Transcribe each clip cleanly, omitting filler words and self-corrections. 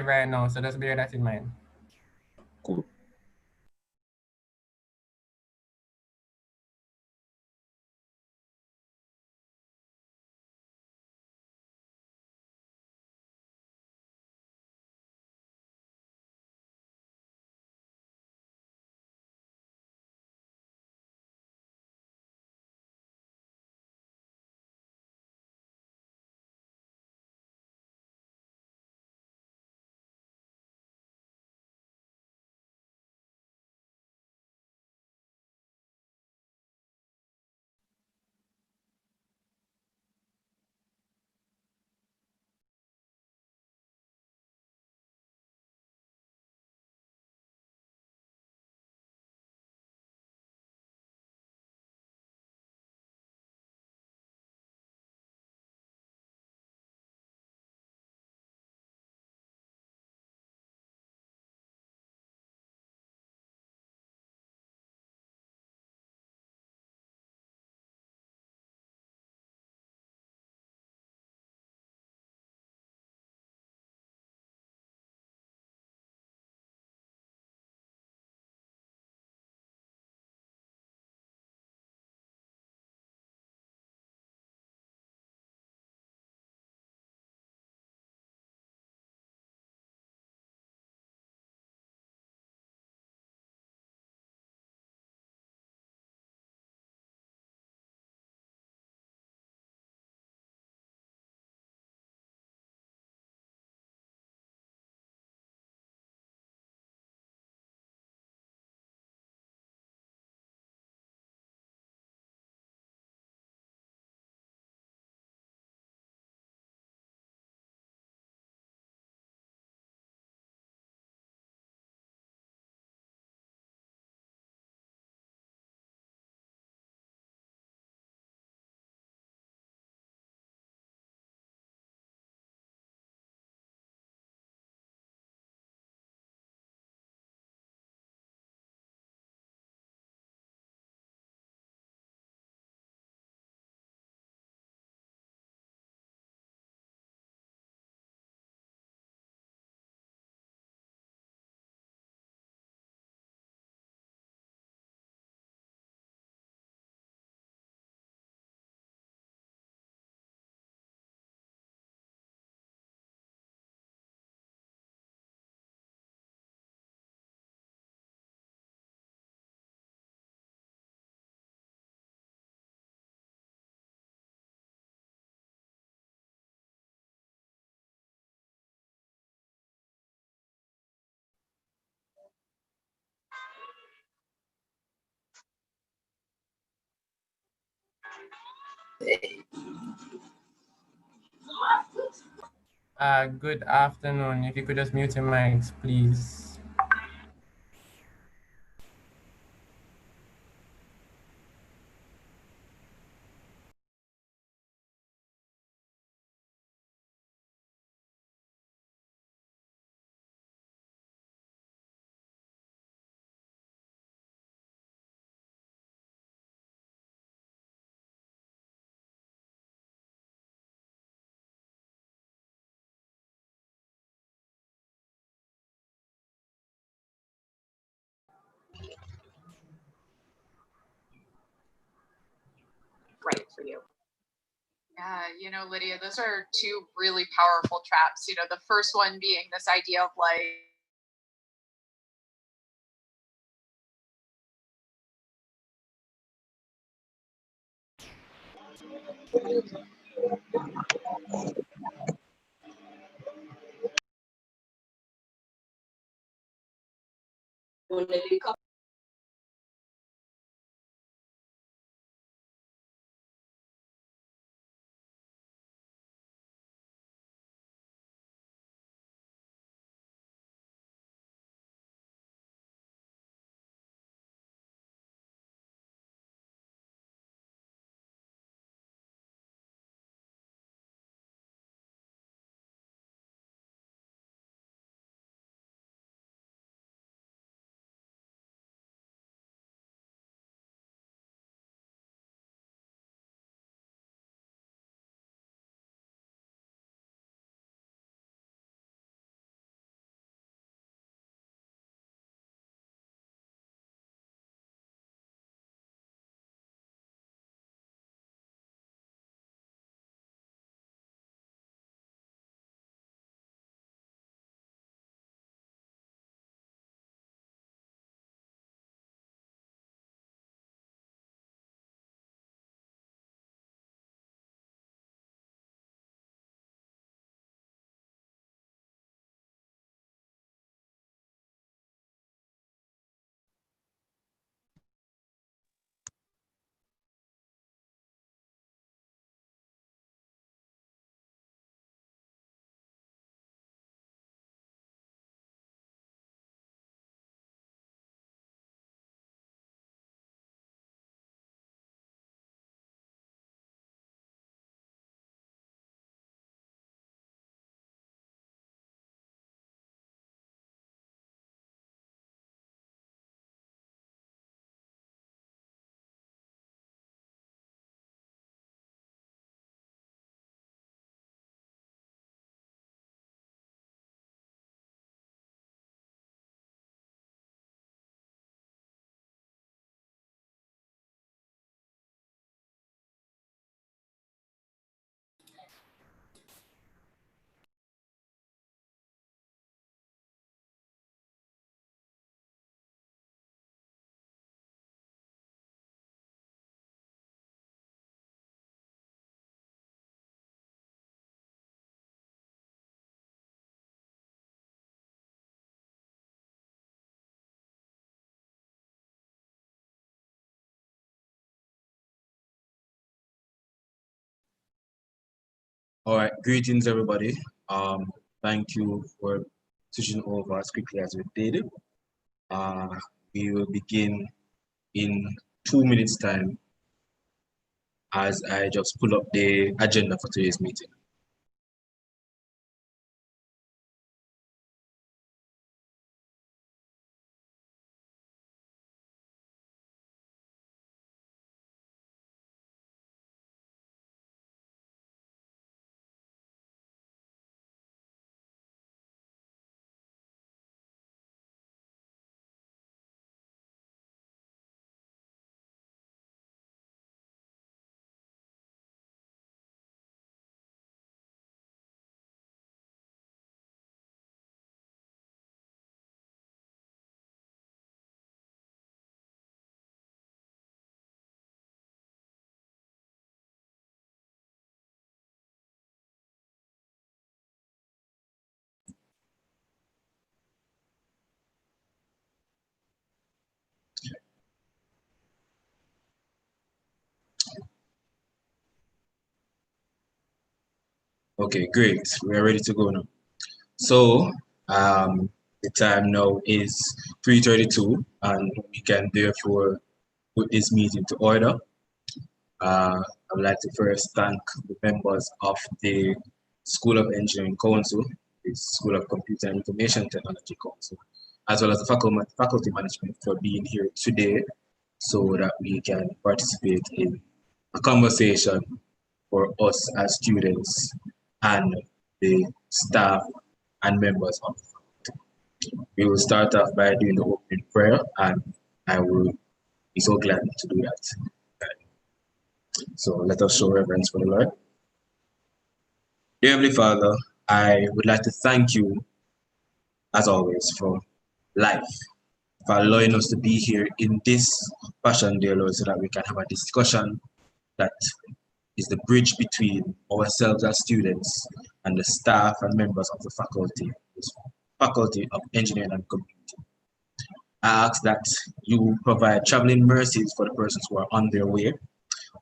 right now, so just bear that in mind. Cool. Good afternoon. If you could just mute your mics, please. Right for you. Yeah, Lydia, those are two really powerful traps. The first one being this idea of All right, greetings everybody. Thank you for switching over as quickly as we did. We will begin in 2 minutes time as I just pull up the agenda for today's meeting. Okay, great. We are ready to go now. So the time now is 3:32 and we can therefore put this meeting to order. I would like to first thank the members of the School of Engineering Council, the School of Computer and Information Technology Council, as well as the faculty management for being here today so that we can participate in a conversation for us as students and the staff and members of the faculty. We will start off by doing the opening prayer, and I will be so glad to do that. So let us show reverence for the Lord. Dear Heavenly Father, I would like to thank you, as always, for life, for allowing us to be here in this fashion, dear Lord, so that we can have a discussion that is the bridge between ourselves as students and the staff and members of the faculty, this Faculty of Engineering and Computing. I ask that you provide traveling mercies for the persons who are on their way,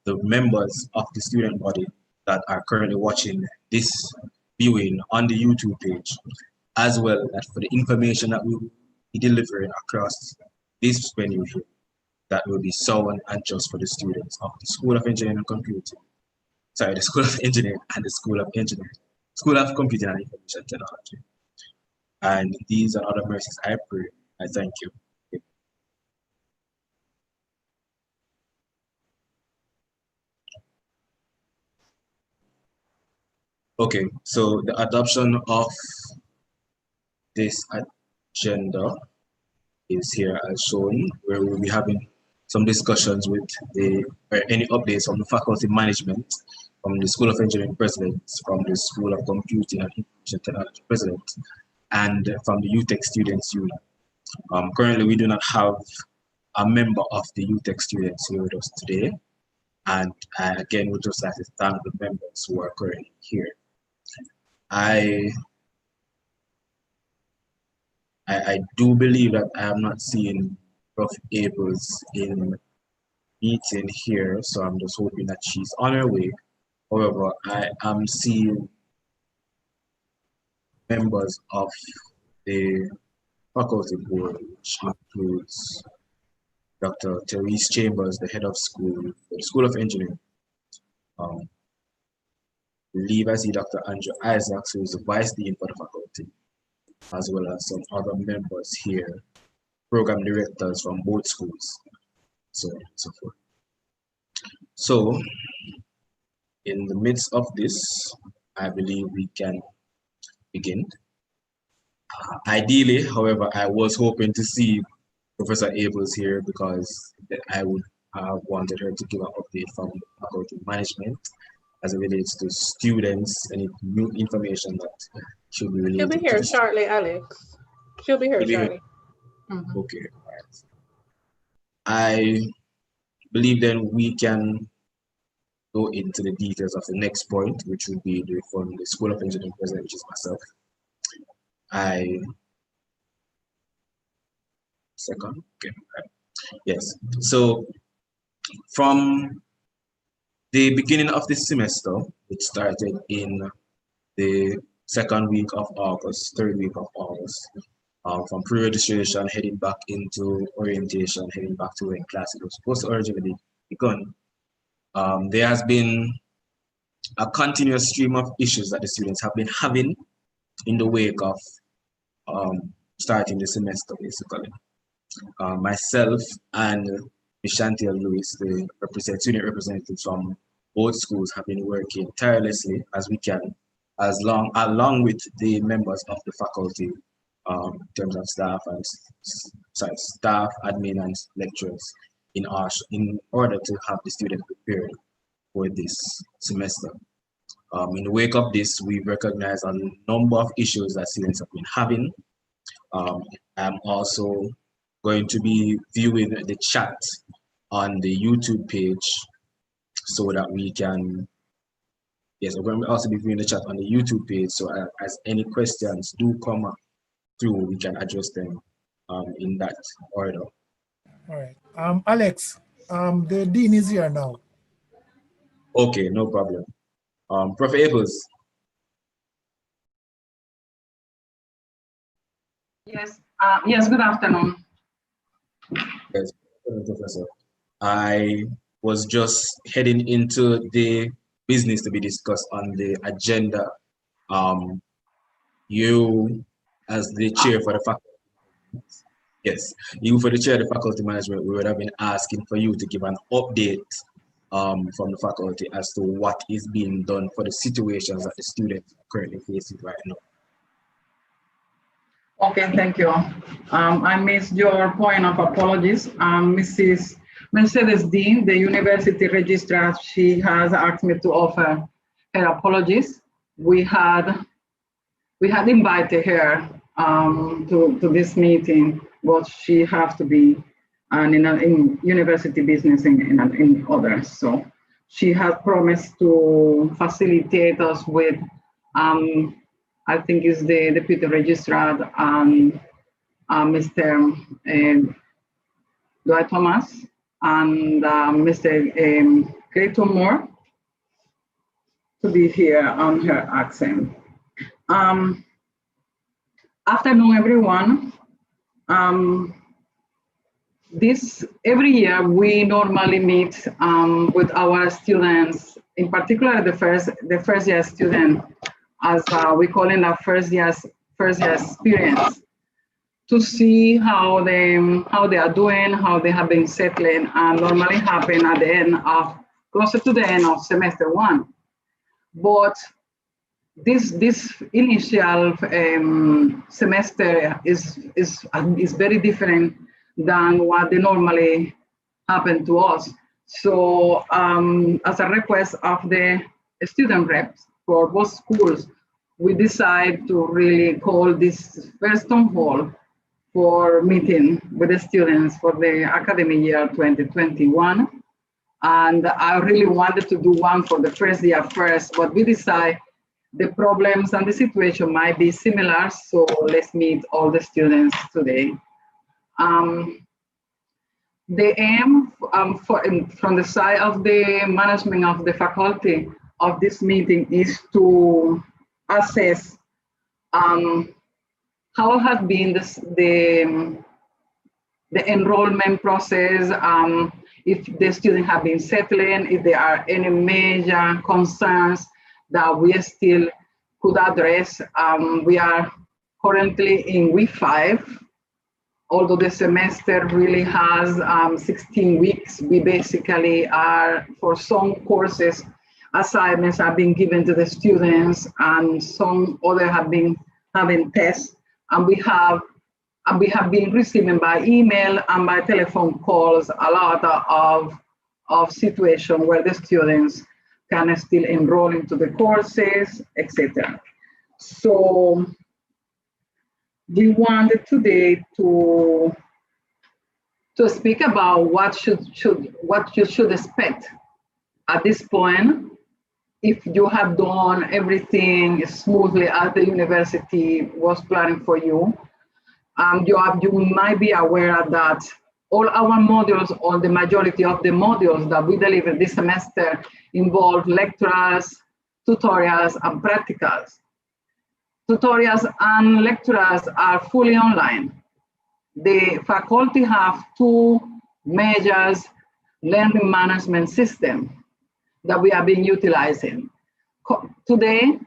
the members of the student body that are currently watching this viewing on the YouTube page, as well as for the information that we will be delivering across this venue here, that will be sound and just for the students of the School of Engineering and Computing. Sorry, the School of Engineering and the School of Engineering, School of Computing and Information Technology. And these are other mercies I pray. I thank you. Okay, so the adoption of this agenda is here as shown, where we'll be having some discussions with any updates from the faculty management, from the School of Engineering president, from the School of Computing and Information Technology president, and from the UTech Students Union. Currently, we do not have a member of the UTech students here with us today, and I again would just like to thank the members who are currently here. I do believe that I am not seeing Prof. Abels in meeting here, so I'm just hoping that she's on her way. However, I am seeing members of the faculty board, which includes Dr. Therese Chambers, the head of school for the School of Engineering. I believe I see Dr. Andrew Isaacs, who is the vice dean for the faculty, as well as some other members here, program directors from both schools, so on and so forth. So, in the midst of this, I believe we can begin. Ideally, however, I was hoping to see Professor Abels here because I would have wanted her to give an update from faculty management as it relates to students, any new information that should be related. She'll be here shortly, Alex. She'll be here shortly. Mm-hmm. Okay. All right. I believe then we can go into the details of the next point, which would be from the School of Engineering president, which is myself. Okay. Yes. So from the beginning of this semester, it started in the second week of August, third week of August, from pre-registration heading back into orientation, heading back to when classes was supposed to originally begun. There has been a continuous stream of issues that the students have been having in the wake of starting the semester, basically. Myself and Ms. Chantel Lewis, the student representatives from both schools, have been working tirelessly as we can, along with the members of the faculty, in terms of staff and staff, admin, and lecturers, in order to have the students prepared for this semester. In the wake of this, we recognize a number of issues that students have been having. I'm also going to be viewing the chat on the YouTube page so that we can, yes, we're going to also be viewing the chat on the YouTube page, so as any questions do come up through, we can address them in that order. All right. Alex, the dean is here now. Okay, no problem. Prof. Abels. Yes. Yes. Good afternoon. Yes, Professor. I was just heading into the business to be discussed on the agenda. You, as the chair for the faculty, yes, you for the chair of the faculty management, we would have been asking for you to give an update from the faculty as to what is being done for the situations that the students are currently facing right now. Okay, thank you. I missed your point of apologies. Mrs. Mercedes Dean, the university registrar, she has asked me to offer her apologies. We had invited her to this meeting, but she has to be in university business in others. So she has promised to facilitate us with, I think it's the deputy registrar and Mr. Dwight Thomas and Mr. Clayton Moore to be here on her accent. Afternoon, everyone. Every year we normally meet with our students, in particular the first year student, as we call it a first year experience, to see how they are doing, how they have been settling, and normally happen at the end of closer to the end of semester one. But this initial semester is very different than what they normally happen to us. So as a request of the student reps for both schools, we decide to really call this first town hall for meeting with the students for the academic year 2021. And I really wanted to do one for the first year first, but we decide the problems and the situation might be similar, so let's meet all the students today. The aim from the side of the management of the faculty of this meeting is to assess how has been the enrollment process, if the students have been settling, if there are any major concerns that we still could address. We are currently in week 5. Although the semester really has 16 weeks, we basically are, for some courses, assignments have been given to the students and some other have been having tests. And we have been receiving by email and by telephone calls a lot of situations where the students can still enroll into the courses, etc. So we wanted today to speak about what you should expect at this point. If you have done everything smoothly as the university was planning for you, you might be aware that all our modules, or the majority of the modules that we deliver this semester involve lectures, tutorials, and practicals. Tutorials and lectures are fully online. The faculty have two major learning management systems that we have been utilizing. Today,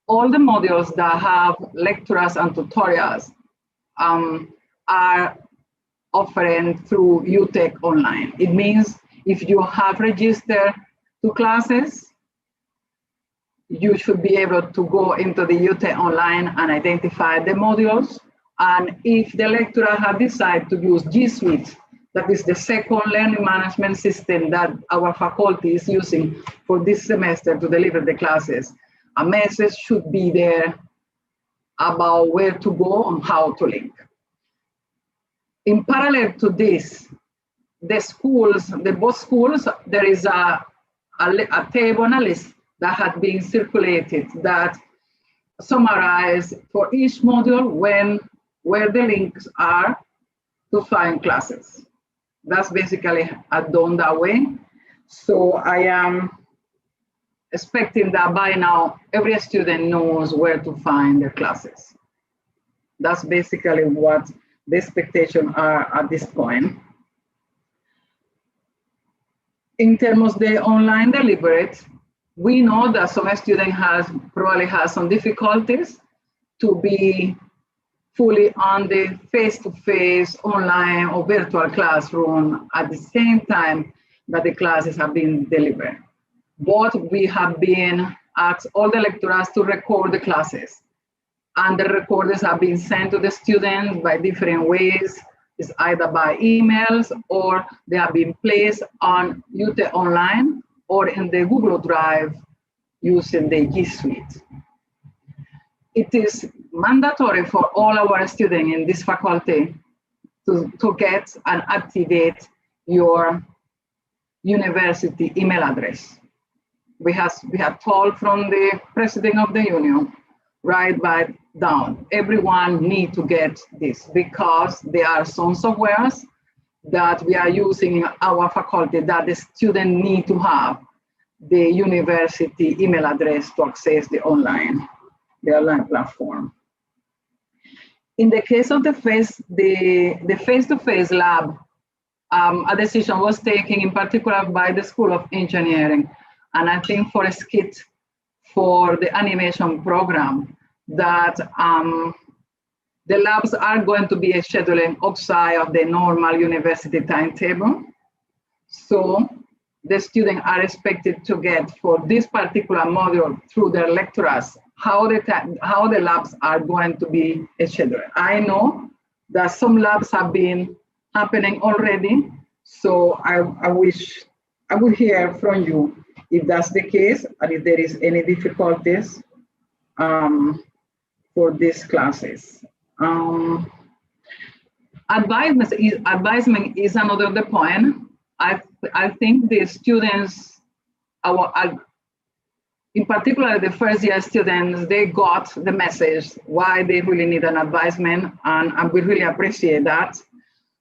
all the modules that have lectures and tutorials are offered through UTech Online. It means if you have registered to classes, you should be able to go into the UTech Online and identify the modules. And if the lecturer has decided to use G Suite, that is the second learning management system that our faculty is using for this semester to deliver the classes, a message should be there about where to go and how to link. In parallel to this, both schools, there is a table and a list that had been circulated that summarize for each module where the links are to find classes. That's basically done that way. So I am expecting that by now, every student knows where to find their classes. That's basically what the expectations are at this point. In terms of the online delivery, we know that some student probably has some difficulties to be fully on the face-to-face online or virtual classroom at the same time that the classes have been delivered. But we have been asked all the lecturers to record the classes, and the recordings have been sent to the students by different ways. It's either by emails, or they have been placed on UTech Online or in the Google Drive using the G Suite. It is mandatory for all our students in this faculty to get and activate your university email address. We have told from the president of the union, right by down, everyone need to get this, because there are some softwares that we are using in our faculty that the student need to have the university email address to access the online platform. In the case of the face-to-face lab, a decision was taken in particular by the School of Engineering, and I think for a skit for the animation program, that the labs are going to be scheduling outside of the normal university timetable. So the students are expected to get for this particular module through their lecturers how the labs are going to be scheduled. I know that some labs have been happening already, so I would hear from you if that's the case and if there is any difficulties for these classes. Advisement is another point. I think the students, in particular the first year students, they got the message why they really need an advisement, and we really appreciate that.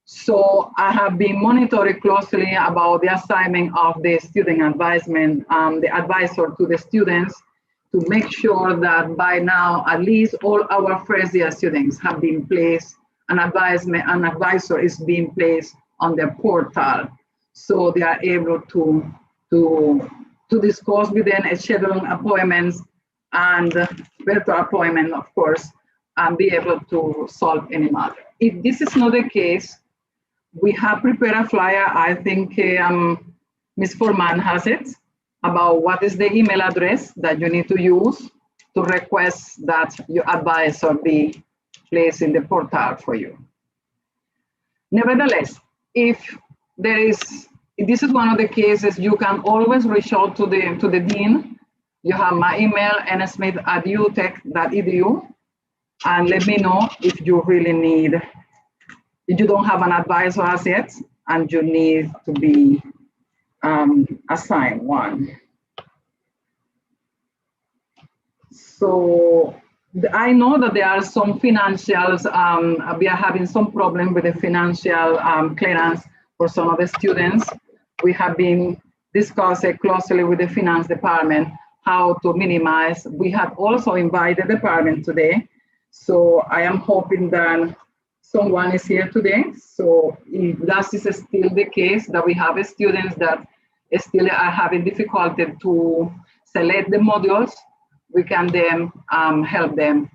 So I have been monitoring closely about the assignment of the student advisement, the advisor to the students, to make sure that by now, at least all our first year students have been placed, an advisor is being placed on their portal. So they are able to discuss with them, scheduling appointments and virtual appointment, of course, and be able to solve any matter. If this is not the case, we have prepared a flyer. I think Ms. Foreman has it, about what is the email address that you need to use to request that your advisor be placed in the portal for you. Nevertheless, if this is one of the cases, you can always reach out to the dean. You have my email, nsmith@utech.edu, and let me know if you really need, if you don't have an advisor as yet, and you need to be assigned one. So I know that there are some financials, we are having some problem with the financial clearance for some of the students. We have been discussing closely with the finance department how to minimize. We have also invited the department today. So I am hoping that someone is here today. So if that is still the case, that we have students that still are having difficulty to select the modules, we can then help them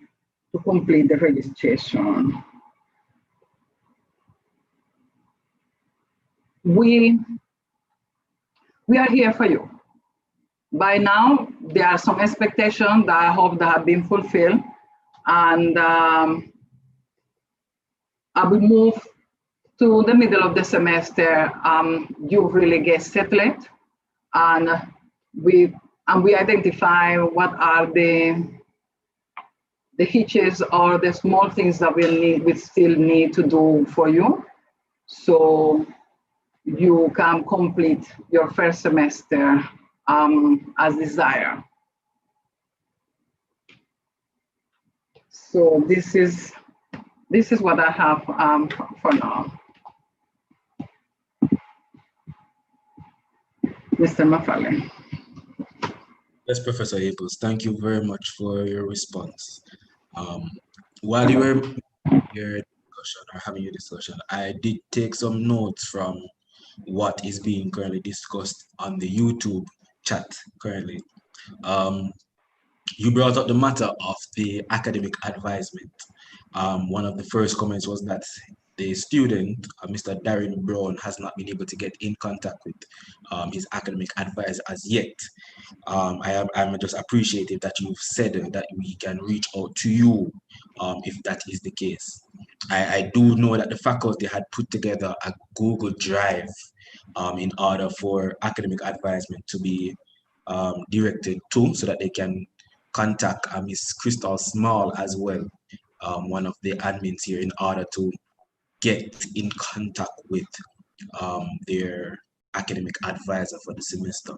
to complete the registration. We are here for you. By now, there are some expectations that I hope that have been fulfilled. And I will move to the middle of the semester. You really get settled, and we identify what are the hitches or the small things that we still need to do for you, so you can complete your first semester as desired. So this is what I have for now. Mr. Mafale. Yes, Professor Abels, thank you very much for your response. While you were your discussion or having your discussion, I did take some notes from what is being currently discussed on the YouTube chat currently. You brought up the matter of the academic advisement. One of the first comments was that the student, Mr. Darren Brown, has not been able to get in contact with his academic advisor as yet. I'm just appreciative that you've said that we can reach out to you if that is the case. I do know that the faculty had put together a Google Drive in order for academic advisement to be directed to, so that they can contact Ms. Crystal Small as well, one of the admins here, in order to get in contact with their academic advisor for the semester.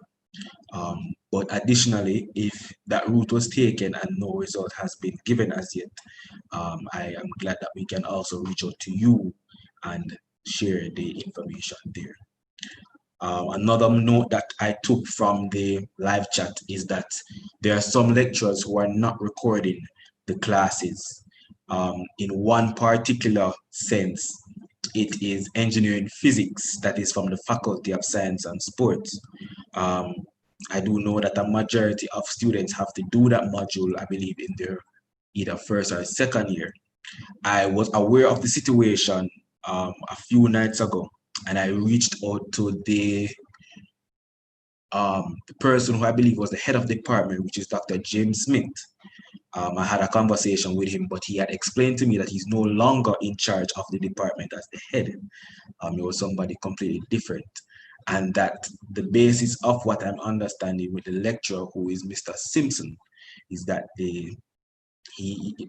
But additionally, if that route was taken and no result has been given as yet, I am glad that we can also reach out to you and share the information there. Another note that I took from the live chat is that there are some lecturers who are not recording the classes. In one particular sense, it is engineering physics that is from the Faculty of Science and Sports. I do know that a majority of students have to do that module, I believe, in their either first or second year. I was aware of the situation a few nights ago, and I reached out to the person who I believe was the head of the department, which is Dr. James Smith. I had a conversation with him, but he had explained to me that he's no longer in charge of the department as the head. He was somebody completely different. And that the basis of what I'm understanding with the lecturer, who is Mr. Simpson, is that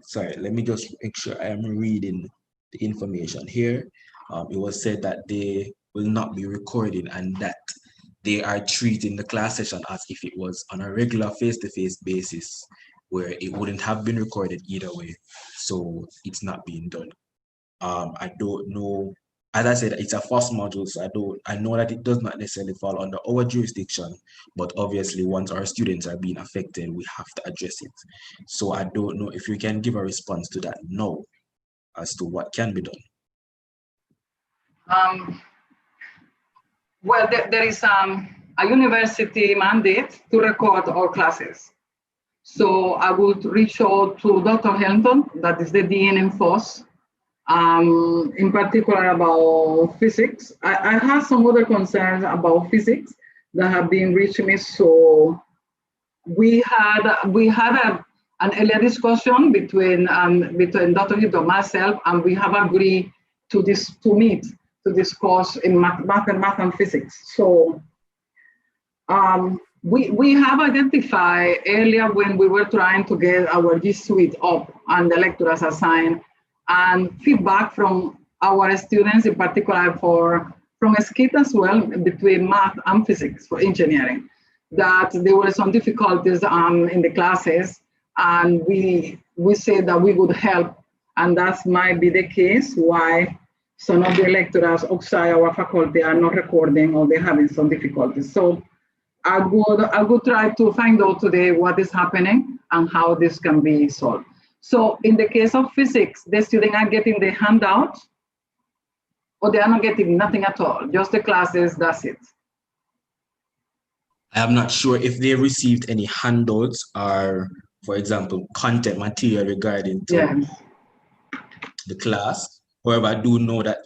sorry, let me just make sure I am reading the information here. It was said that they will not be recording and that they are treating the class session as if it was on a regular face-to-face basis, where it wouldn't have been recorded either way. So it's not being done. I don't know. As I said, it's a first module, so I know that it does not necessarily fall under our jurisdiction, but obviously once our students are being affected, we have to address it. So I don't know if you can give a response to that now as to what can be done. Well, there is a university mandate to record all classes. So I would reach out to Dr. Hamilton, that is the dean in FOSS, in particular about physics. I have some other concerns about physics that have been reaching me. So we had an earlier discussion between Dr. Hamilton and myself, and we have agreed to meet to discuss in math and physics. So we have identified earlier when we were trying to get our G Suite up and the lecturers assigned, and feedback from our students, in particular from SKIT as well, between math and physics for engineering, that there were some difficulties in the classes, and we said that we would help, and that might be the case why some of the lecturers outside our faculty are not recording or they're having some difficulties. So I would try to find out today what is happening and how this can be solved. So in the case of physics, the students are getting the handout or they are not getting nothing at all, just the classes, that's it. I am not sure if they received any handouts or, for example, content material regarding to the class. However, I do know that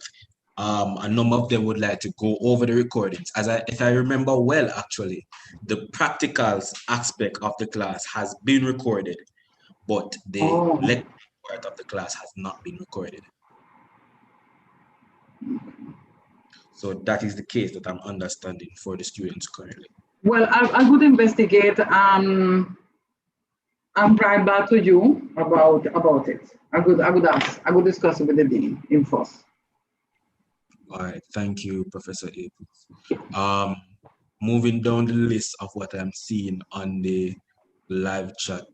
a number of them would like to go over the recordings. If I remember well, actually, the practicals aspect of the class has been recorded, but the lecture part of the class has not been recorded. So that is the case that I'm understanding for the students currently. Well, I would investigate and write back to you about it. I would discuss it with the dean in force. All right, thank you, Professor Aples. Moving down the list of what I'm seeing on the live chat,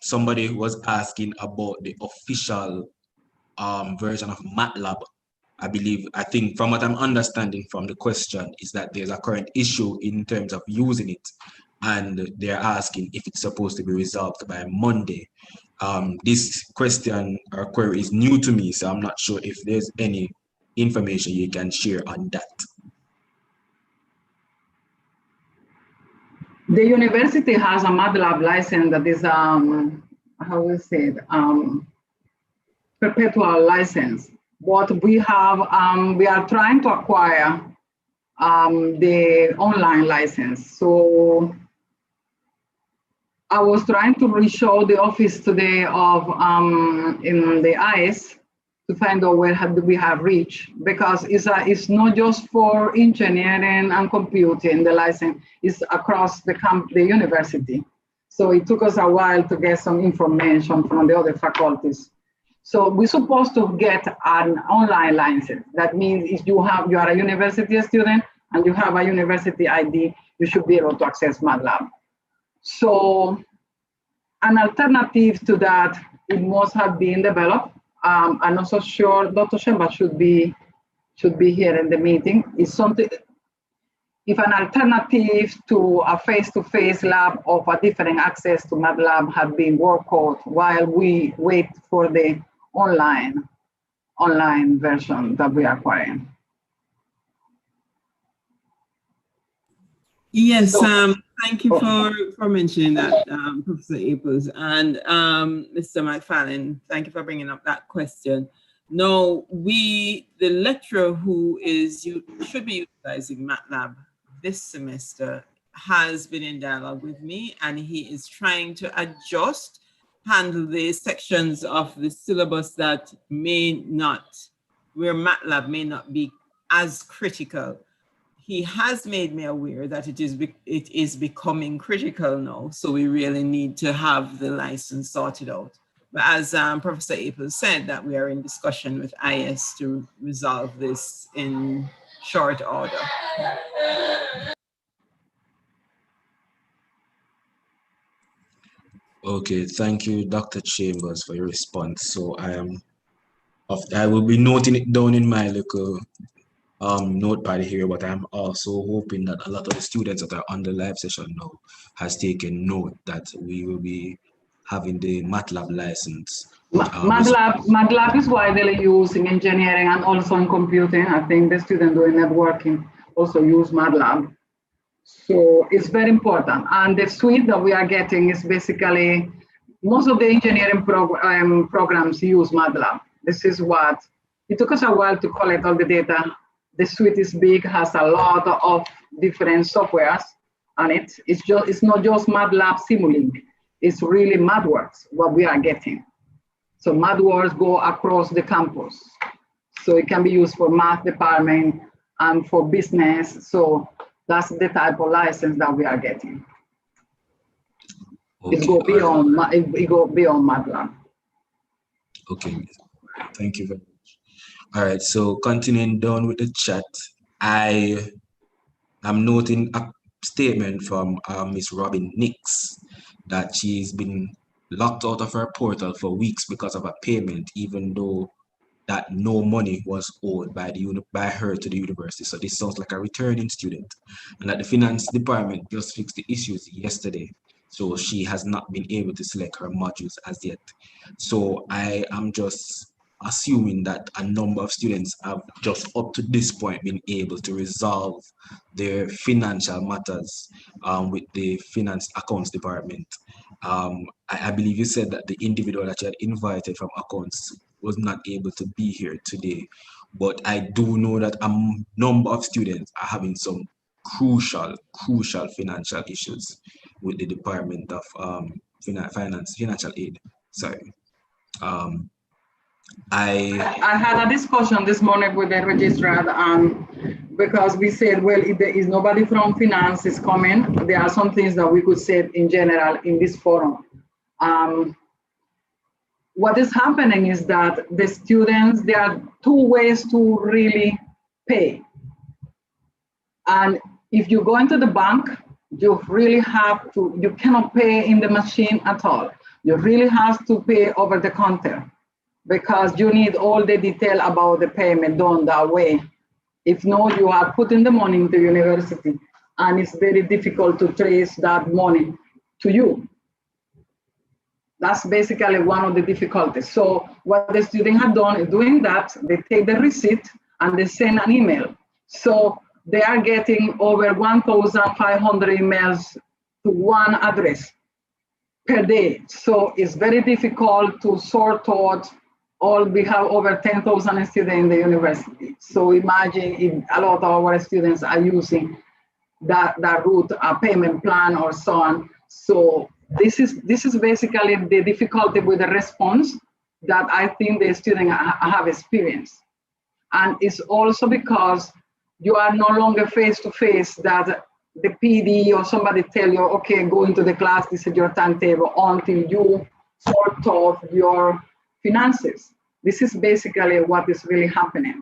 somebody was asking about the official version of Matlab. I think from what I'm understanding from the question is that there's a current issue in terms of using it, and they're asking if it's supposed to be resolved by Monday. This question or query is new to me, so I'm not sure if there's any information you can share on that. The university has a Matlab license that is, how we say it, perpetual license. But we are trying to acquire the online license. So I was trying to reach out the office today of in the ICE to find out where we have reached, because it's not just for engineering and computing, the license is across the university. So it took us a while to get some information from the other faculties. So we're supposed to get an online license. That means if you are a university student and you have a university ID, you should be able to access Matlab. So an alternative to that, it must have been developed. I'm not so sure Dr. Shemba should be here in the meeting. It's something, if an alternative to a face-to-face lab of a different access to Matlab had been worked out while we wait for the online version that we are acquiring. Yes, thank you for mentioning that, Professor Aples, and Mr. McFarlane, thank you for bringing up that question. No, the lecturer who should be utilizing Matlab this semester has been in dialogue with me, and he is trying to handle the sections of the syllabus that where Matlab may not be as critical. He has made me aware that it is becoming critical now, so we really need to have the license sorted out. But as Professor Aples said, that we are in discussion with IS to resolve this in short order. Okay, thank you, Dr. Chambers, for your response. So I will be noting it down in my little notepad here, but I'm also hoping that a lot of the students that are on the live session now has taken note that we will be having the Matlab license. Matlab is widely used in engineering and also in computing. I think the students doing networking also use Matlab. So it's very important. And the suite that we are getting is basically, most of the engineering programs use Matlab. This is what, it took us a while to collect all the data. The suite is big, has a lot of different softwares on it. It's not just MATLAB Simulink, it's really MathWorks, what we are getting. So MathWorks go across the campus. So it can be used for math department and for business. So that's the type of license that we are getting. Okay. It go beyond MATLAB. Okay, thank you very much. All right, so continuing down with the chat, I am noting a statement from Miss Robin Nix that she's been locked out of her portal for weeks because of a payment, even though that no money was owed by her to the university. So this sounds like a returning student, and that the finance department just fixed the issues yesterday. So she has not been able to select her modules as yet. So I am just assuming that a number of students have just up to this point been able to resolve their financial matters with the finance accounts department. I believe you said that the individual that you had invited from accounts was not able to be here today, but I do know that a number of students are having some crucial financial issues with the Department of Financial Aid. Sorry. I had a discussion this morning with the registrar because we said, well, if there is nobody from finance is coming, there are some things that we could say in general in this forum. What is happening is that the students, there are two ways to really pay. And if you go into the bank, you really have to, you cannot pay in the machine at all. You really have to pay over the counter because you need all the detail about the payment done that way. If not, you are putting the money into university and it's very difficult to trace that money to you. That's basically one of the difficulties. So what the students have done is doing that, they take the receipt and they send an email. So they are getting over 1,500 emails to one address per day. So it's very difficult to sort out all. We have over 10,000 students in the university. So imagine if a lot of our students are using that route, a payment plan or so on. So this is basically the difficulty with the response that I think the students have experienced. And it's also because you are no longer face-to-face, that the PD or somebody tell you, okay, go into the class, this is your timetable, until you sort of your finances. This is basically what is really happening.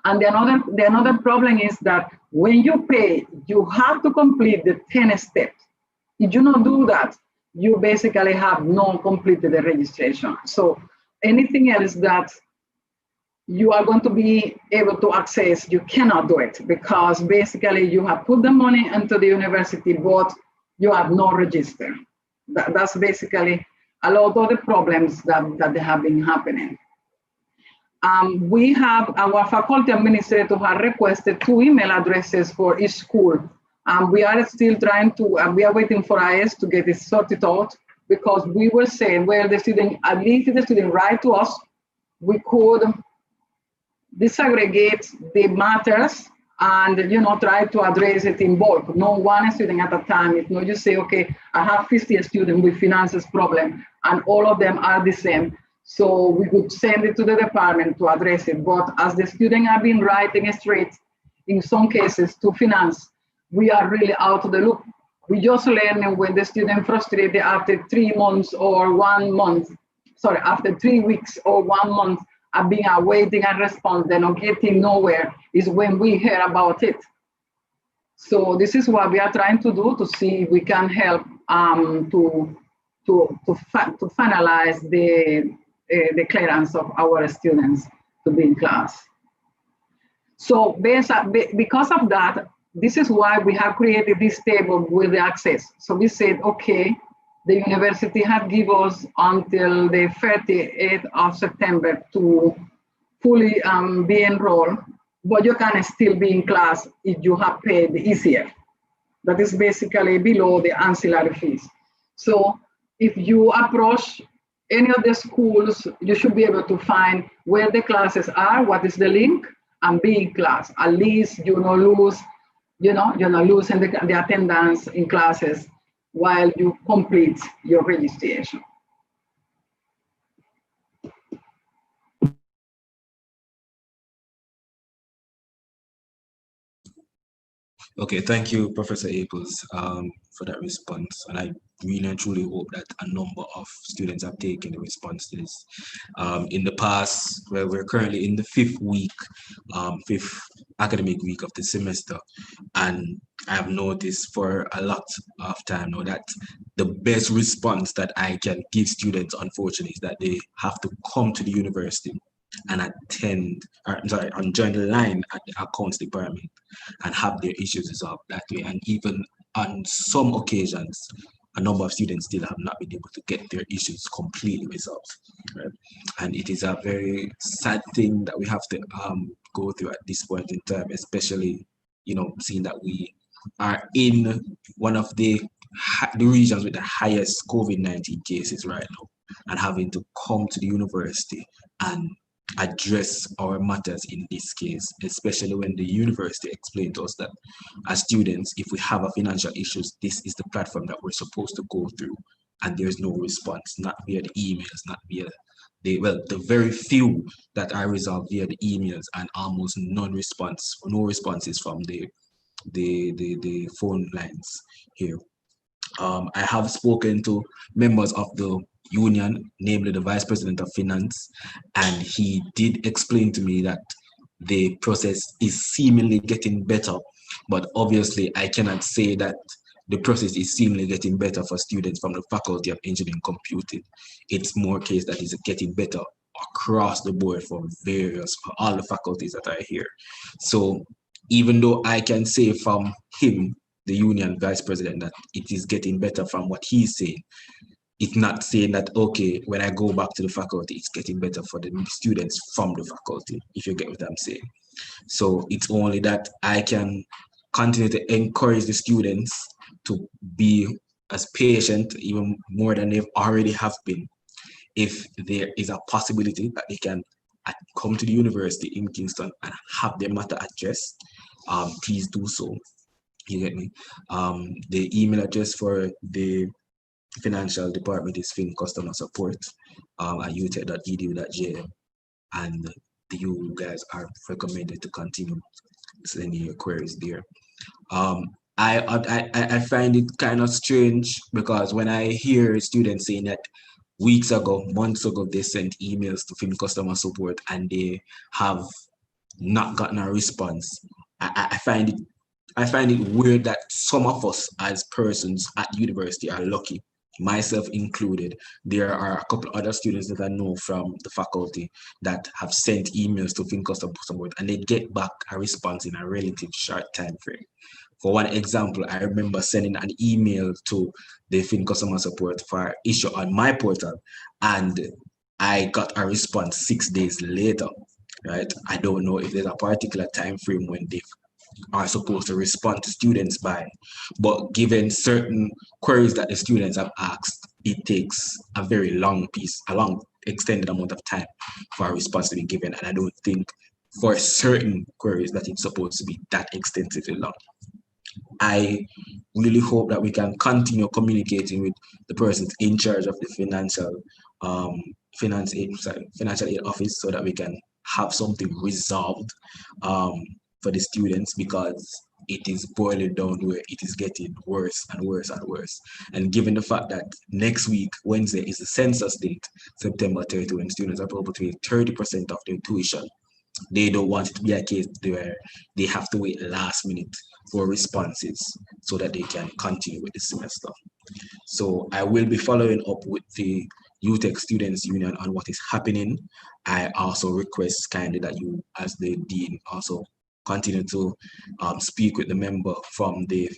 And the another problem is that when you pay, you have to complete the 10 steps. If you don't do that, you basically have not completed the registration. So anything else that you are going to be able to access, you cannot do it because basically you have put the money into the university, but you have not registered. That's basically a lot of the problems that have been happening. We have our faculty administrator have requested 2 email addresses for each school. We are still trying to, we are waiting for IS to get this sorted out because we will say, well, the student, at least the student write to us, we could disaggregate the matters and, you know, try to address it in bulk. No one student at a time. If not, you say, okay, I have 50 students with finances problem and all of them are the same. So we could send it to the department to address it. But as the students have been writing straight, in some cases to finance, we are really out of the loop. We just learn when the student frustrated after 3 months or 1 month, sorry, after 3 weeks or 1 month of being awaiting a response, they're not getting nowhere, is when we hear about it. So this is what we are trying to do to see if we can help to finalize the clearance of our students to be in class. So because of that, this is why we have created this table with the access. So we said, okay, the university had given us until the 30th of September to fully be enrolled, but you can still be in class if you have paid the ECF. That is basically below the ancillary fees. So if you approach any of the schools, you should be able to find where the classes are, what is the link, and be in class. At least you're not losing the attendance in classes while you complete your registration. Okay, thank you, Professor Aples, for that response. And I really and truly hope that a number of students have taken the response to this. In the past, where we're currently in the 5th week, 5th academic week of the semester, and I have noticed for a lot of time now that the best response that I can give students, unfortunately, is that they have to come to the university and and join the line at the accounts department and have their issues resolved that way. And even on some occasions, a number of students still have not been able to get their issues completely resolved. Right? And it is a very sad thing that we have to go through at this point in time, especially, seeing that we are in one of the regions with the highest COVID-19 cases right now, and having to come to the university and address our matters in this case, especially when the university explained to us that as students, if we have a financial issues, this is the platform that we're supposed to go through, and there's no response, not via the emails, not via the very few that are resolved via the emails, and almost no responses from the phone lines here. I have spoken to members of the union, namely the Vice President of Finance, and he did explain to me that the process is seemingly getting better, but obviously I cannot say that the process is seemingly getting better for students from the Faculty of Engineering Computing. It's more case that is getting better across the board for all the faculties that are here. So even though I can say from him, the union vice president, that it is getting better from what he's saying, it's not saying that, okay, when I go back to the faculty, it's getting better for the students from the faculty, if you get what I'm saying. So it's only that I can continue to encourage the students to be as patient, even more than they've already have been. If there is a possibility that they can come to the university in Kingston and have their matter addressed, please do so. You get me? The email address for the financial department is FENC customer support at utech.edu.jm, and you guys are recommended to continue sending your queries there. I find it kind of strange, because when I hear students saying that weeks ago, months ago, they sent emails to FENC customer support and they have not gotten a response, I find it weird that some of us as persons at university are lucky, myself included. There are a couple other students that I know from the faculty that have sent emails to FENC customer support and they get back a response in a relative short time frame. For one example, I remember sending an email to the FENC customer support for issue on my portal, and I got a response 6 days later, right? I don't know if there's a particular time frame when they are supposed to respond to students by, but given certain queries that the students have asked, it takes a very long extended amount of time for a response to be given, and I don't think for certain queries that it's supposed to be that extensively long. I really hope that we can continue communicating with the persons in charge of the financial aid office, so that we can have something resolved for the students, because it is boiling down where it is getting worse and worse and worse. And given the fact that next week, Wednesday, is the census date, September 30, when students are probably to pay 30% of their tuition, they don't want it to be a case where they have to wait last minute for responses so that they can continue with the semester. So I will be following up with the UTech Students Union on what is happening. I also request kindly that you, as the dean, also continue to speak with the member from the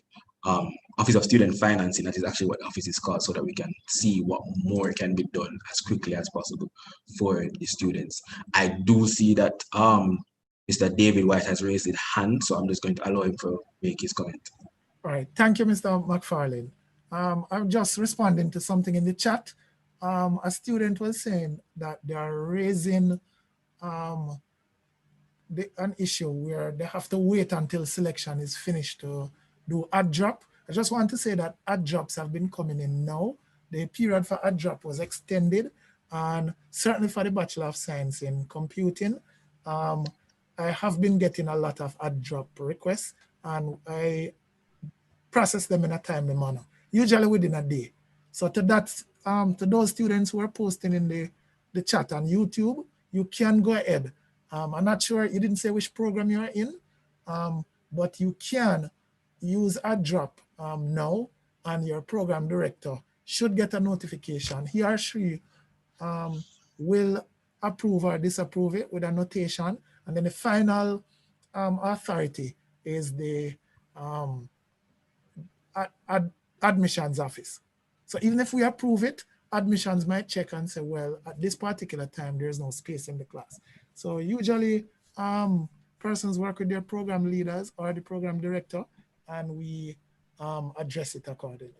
Office of Student Financing, that is actually what the office is called, so that we can see what more can be done as quickly as possible for the students. I do see that Mr. David White has raised his hand, so I'm just going to allow him to make his comment. All right, thank you, Mr. McFarlane. I'm just responding to something in the chat. A student was saying that they are raising an issue where they have to wait until selection is finished to do ad drop. I just want to say that ad drops have been coming in now. The period for ad drop was extended, and certainly for the Bachelor of Science in Computing, I have been getting a lot of ad drop requests, and I process them in a timely manner, usually within a day. So to that, to those students who are posting in the chat on YouTube, you can go ahead. I'm not sure, you didn't say which program you are in, but you can use ad drop now, and your program director should get a notification. He or she will approve or disapprove it with a notation. And then the final authority is the admissions office. So even if we approve it, admissions might check and say, well, at this particular time, there's no space in the class. So usually persons work with their program leaders or the program director, and we address it accordingly.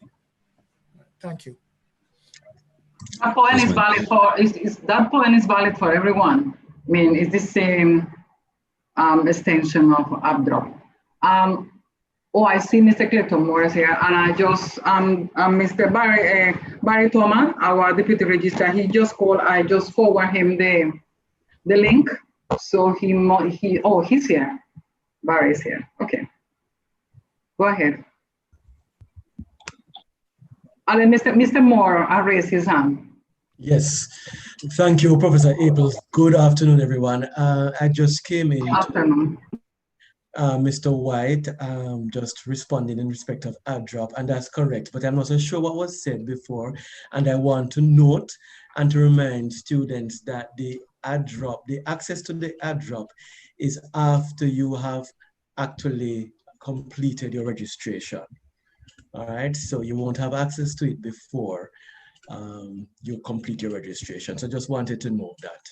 Thank you. That point is valid for, that point is valid for everyone. I mean, it's the same extension of AppDrop. Oh, I see Mr. Clayton Morris here, and I just, Mr. Barry Thomas, our deputy registrar, he just called, I just forward him the link. So he's here. Barry's here, okay. Go ahead. And then Mr. Moore raised his hand. Yes, thank you, Professor Apel. Good afternoon, everyone. I just came in. Afternoon. Mr. White just responding in respect of AppDrop, and that's correct, but I'm not so sure what was said before, and I want to note and to remind students that the AppDrop, the access to the AppDrop is after you have actually completed your registration. All right, so you won't have access to it before you complete your registration. So just wanted to note that.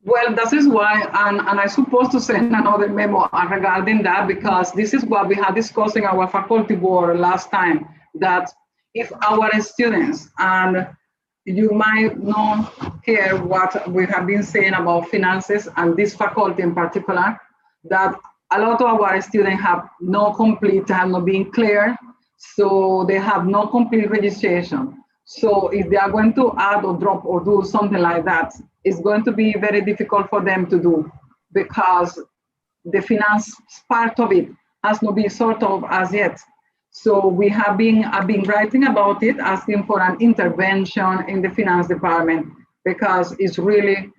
Well, that is why, and I'm supposed to send another memo regarding that, because this is what we had discussed in our faculty board last time, that if our students, and you might not hear what we have been saying about finances and this faculty in particular, that a lot of our students have not been clear, so they have no complete registration. So if they are going to add or drop or do something like that, it's going to be very difficult for them to do, because the finance part of it has not been sorted of as yet. So we have been, I've been writing about it, asking for an intervention in the finance department, because it's really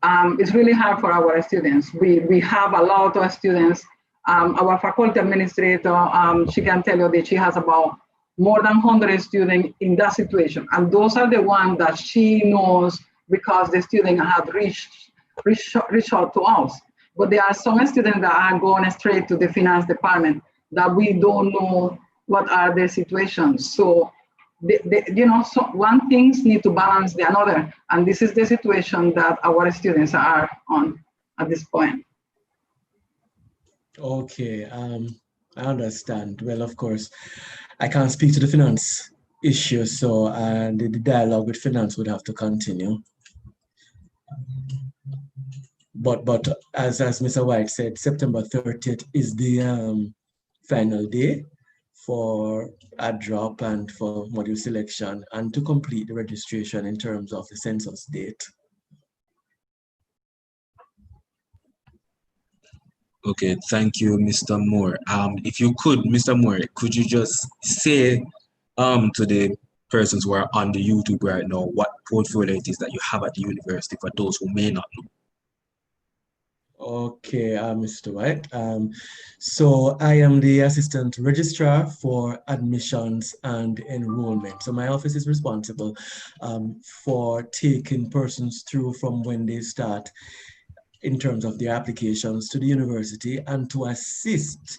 hard for our students. We have a lot of students. Our faculty administrator, she can tell you that she has about more than 100 students in that situation. And those are the ones that she knows because the student had reached out to us. But there are some students that are going straight to the finance department that we don't know what are their situations. So, so one things need to balance the another. And this is the situation that our students are on at this point. Okay, I understand. Well, of course, I can't speak to the finance issue, so the dialogue with finance would have to continue. But as Mr. White said, September 30th is the final day for AppDrop and for module selection and to complete the registration in terms of the census date. Okay, thank you, Mr. Moore. If you could, Mr. Moore, could you just say to the persons who are on the YouTube right now what portfolio it is that you have at the university for those who may not know? Okay, Mr. White. So I am the assistant registrar for admissions and enrollment. So my office is responsible for taking persons through from when they start in terms of their applications to the university and to assist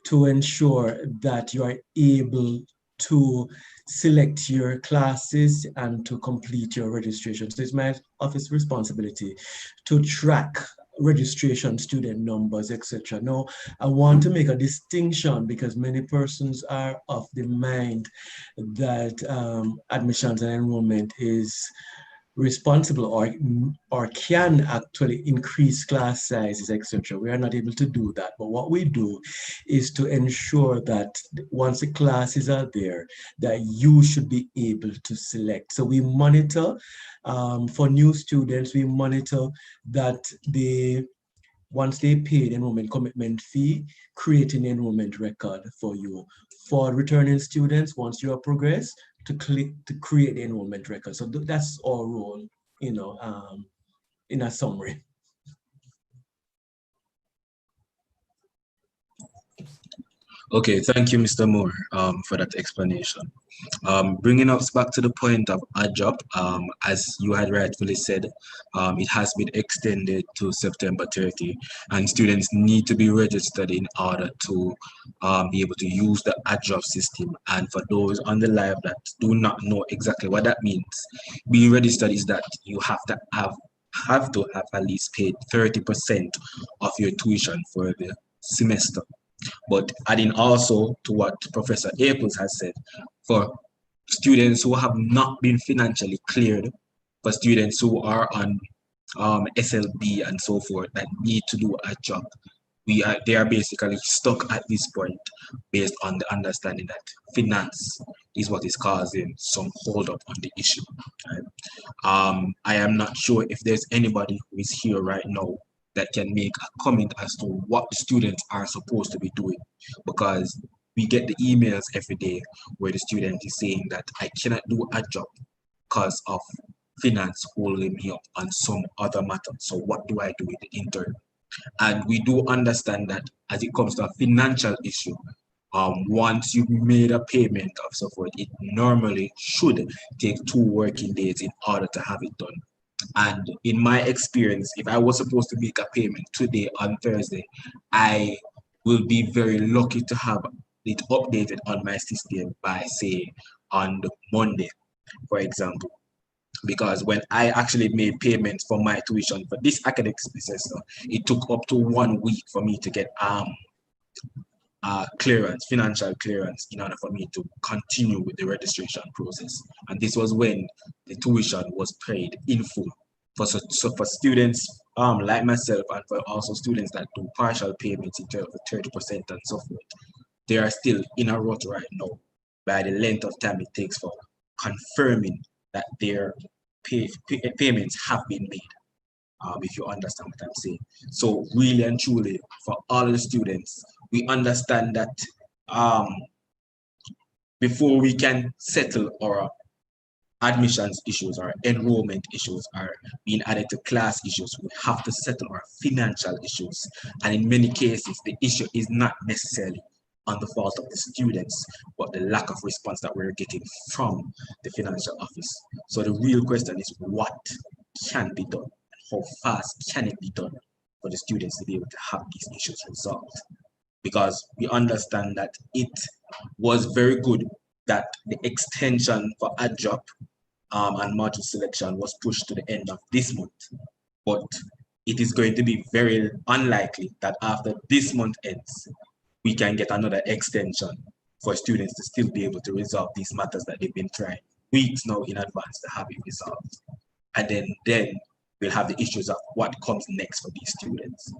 to ensure that you are able to select your classes and to complete your registration. So it's my office responsibility to track registration, student numbers, etc. Now, I want to make a distinction because many persons are of the mind that admissions and enrollment is responsible or can actually increase class sizes, etc. We are not able to do that. But what we do is to ensure that once the classes are there, that you should be able to select. So we monitor for new students, we monitor that once they pay the enrollment commitment fee, create an enrollment record for you. For returning students, once you have progressed, to create the enrollment record. So that's our role, in a summary. Okay, thank you, Mr. Moore, for that explanation. Bringing us back to the point of ADJOP, as you had rightfully said, it has been extended to September 30, and students need to be registered in order to be able to use the ADJOP system. And for those on the live that do not know exactly what that means, being registered is that you have to have at least paid 30% of your tuition for the semester. But adding also to what Professor Aples has said, for students who have not been financially cleared, for students who are on SLB and so forth that need to do a job, they are basically stuck at this point based on the understanding that finance is what is causing some hold up on the issue. Right? I am not sure if there's anybody who is here right now that can make a comment as to what the students are supposed to be doing, because we get the emails every day where the student is saying that I cannot do a job because of finance holding me up on some other matter. So what do I do with the intern? And we do understand that as it comes to a financial issue, once you've made a payment of so forth, it normally should take 2 working days in order to have it done. And in my experience, if I was supposed to make a payment today on Thursday, I will be very lucky to have it updated on my system by, say, on the Monday, for example. Because when I actually made payments for my tuition for this academic semester, it took up to 1 week for me to get clearance, financial clearance, in order for me to continue with the registration process. And this was when the tuition was paid in full. So for students like myself, and for also students that do partial payments in terms of 30% and so forth, they are still in a rut right now by the length of time it takes for confirming that their payments have been made. If you understand what I'm saying. So really and truly, for all the students, we understand that before we can settle our admissions issues or enrollment issues or being added to class issues, we have to settle our financial issues. And in many cases, the issue is not necessarily on the fault of the students, but the lack of response that we're getting from the financial office. So the real question is, what can be done? How fast can it be done for the students to be able to have these issues resolved? Because we understand that it was very good that the extension for ADJOP and module selection was pushed to the end of this month. But it is going to be very unlikely that after this month ends, we can get another extension for students to still be able to resolve these matters that they've been trying weeks now in advance to have it resolved. And then we'll have the issues of what comes next for these students.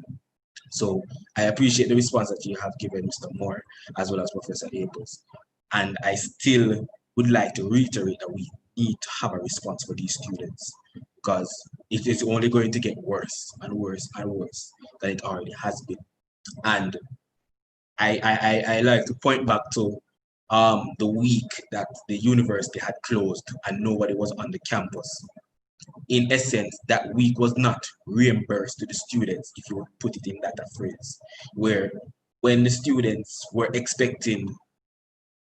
So I appreciate the response that you have given, Mr. Moore, as well as Professor Aples. And I still would like to reiterate that we need to have a response for these students, because it is only going to get worse and worse and worse than it already has been. And I like to point back to the week that the university had closed and nobody was on the campus. In essence, that week was not reimbursed to the students, if you would put it in that phrase, where when the students were expecting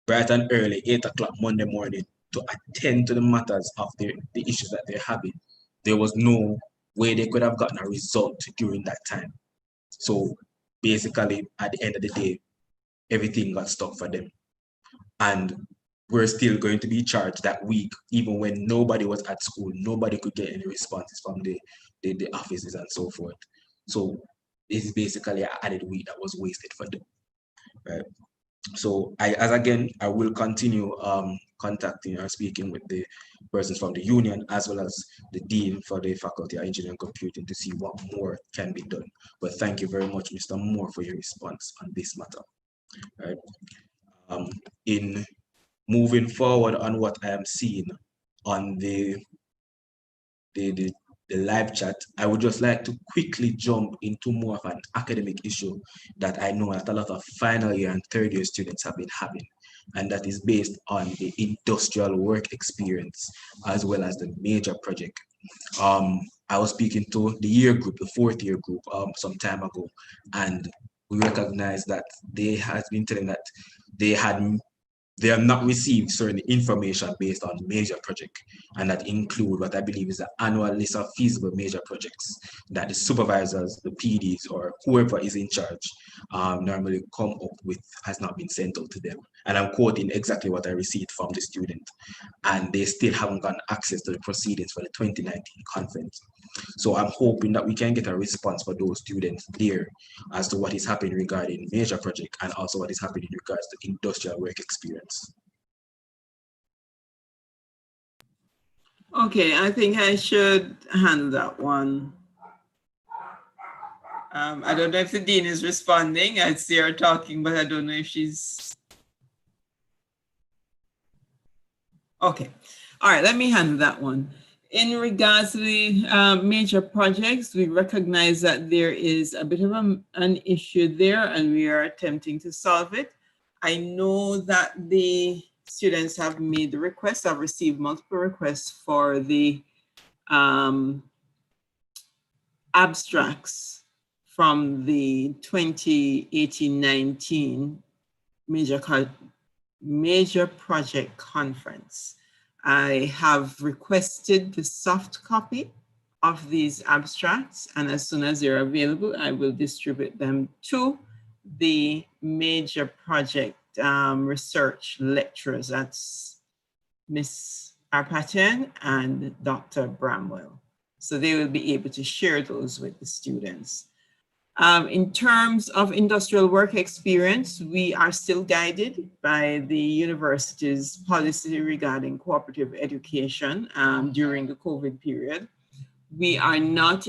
bright and early, 8 o'clock Monday morning, to attend to the matters of the issues that they're having, there was no way they could have gotten a result during that time. So basically, at the end of the day, everything got stuck for them. And we're still going to be charged that week, even when nobody was at school, nobody could get any responses from the offices and so forth. So this is basically an added week that was wasted for them, right? So I will continue contacting or speaking with the persons from the union, as well as the dean for the Faculty of Engineering and Computing, to see what more can be done. But thank you very much, Mr. Moore, for your response on this matter. Right. In moving forward on what I am seeing on the live chat, I would just like to quickly jump into more of an academic issue that I know that a lot of final year and third year students have been having, and that is based on the industrial work experience as well as the major project. I was speaking to the year group, the fourth year group, some time ago, and we recognize that they has been telling that they have not received certain information based on major project, and that include what I believe is the annual list of feasible major projects that the supervisors, the PDs, or whoever is in charge normally come up with has not been sent out to them. And I'm quoting exactly what I received from the student, and they still haven't gotten access to the proceedings for the 2019 conference. So I'm hoping that we can get a response for those students there as to what is happening regarding major project and also what is happening in regards to industrial work experience. Okay, I think I should handle that one. I don't know if the dean is responding. I see her talking, but I don't know if she's... Okay, all right, let me handle that one. In regards to the major projects, we recognize that there is a bit of an issue there, and we are attempting to solve it. I know that the students have made the requests. I've received multiple requests for the abstracts from the 2018-19 major project conference. I have requested the soft copy of these abstracts, and as soon as they're available, I will distribute them to the major project research lecturers. That's Ms. Arpatian and Dr. Bramwell. So they will be able to share those with the students. In terms of industrial work experience, we are still guided by the university's policy regarding cooperative education during the COVID period. We are not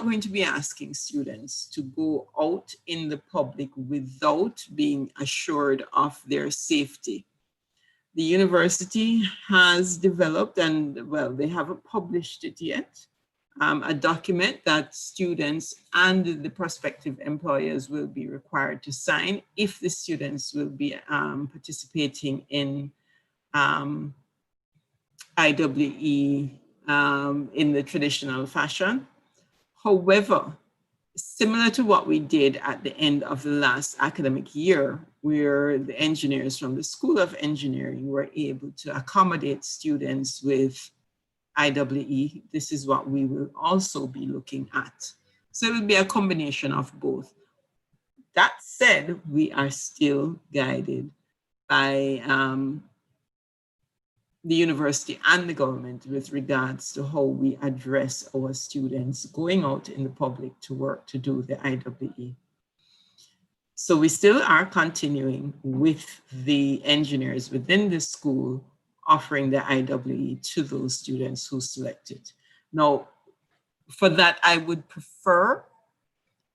going to be asking students to go out in the public without being assured of their safety. The university has developed, and well, they haven't published it yet, a document that students and the prospective employers will be required to sign if the students will be participating in IWE in the traditional fashion. However, similar to what we did at the end of the last academic year, where the engineers from the School of Engineering were able to accommodate students with IWE, this is what we will also be looking at. So it will be a combination of both. That said, we are still guided by the university and the government with regards to how we address our students going out in the public to work to do the IWE. So we still are continuing with the engineers within the school offering the IWE to those students who select it. Now, for that, I would prefer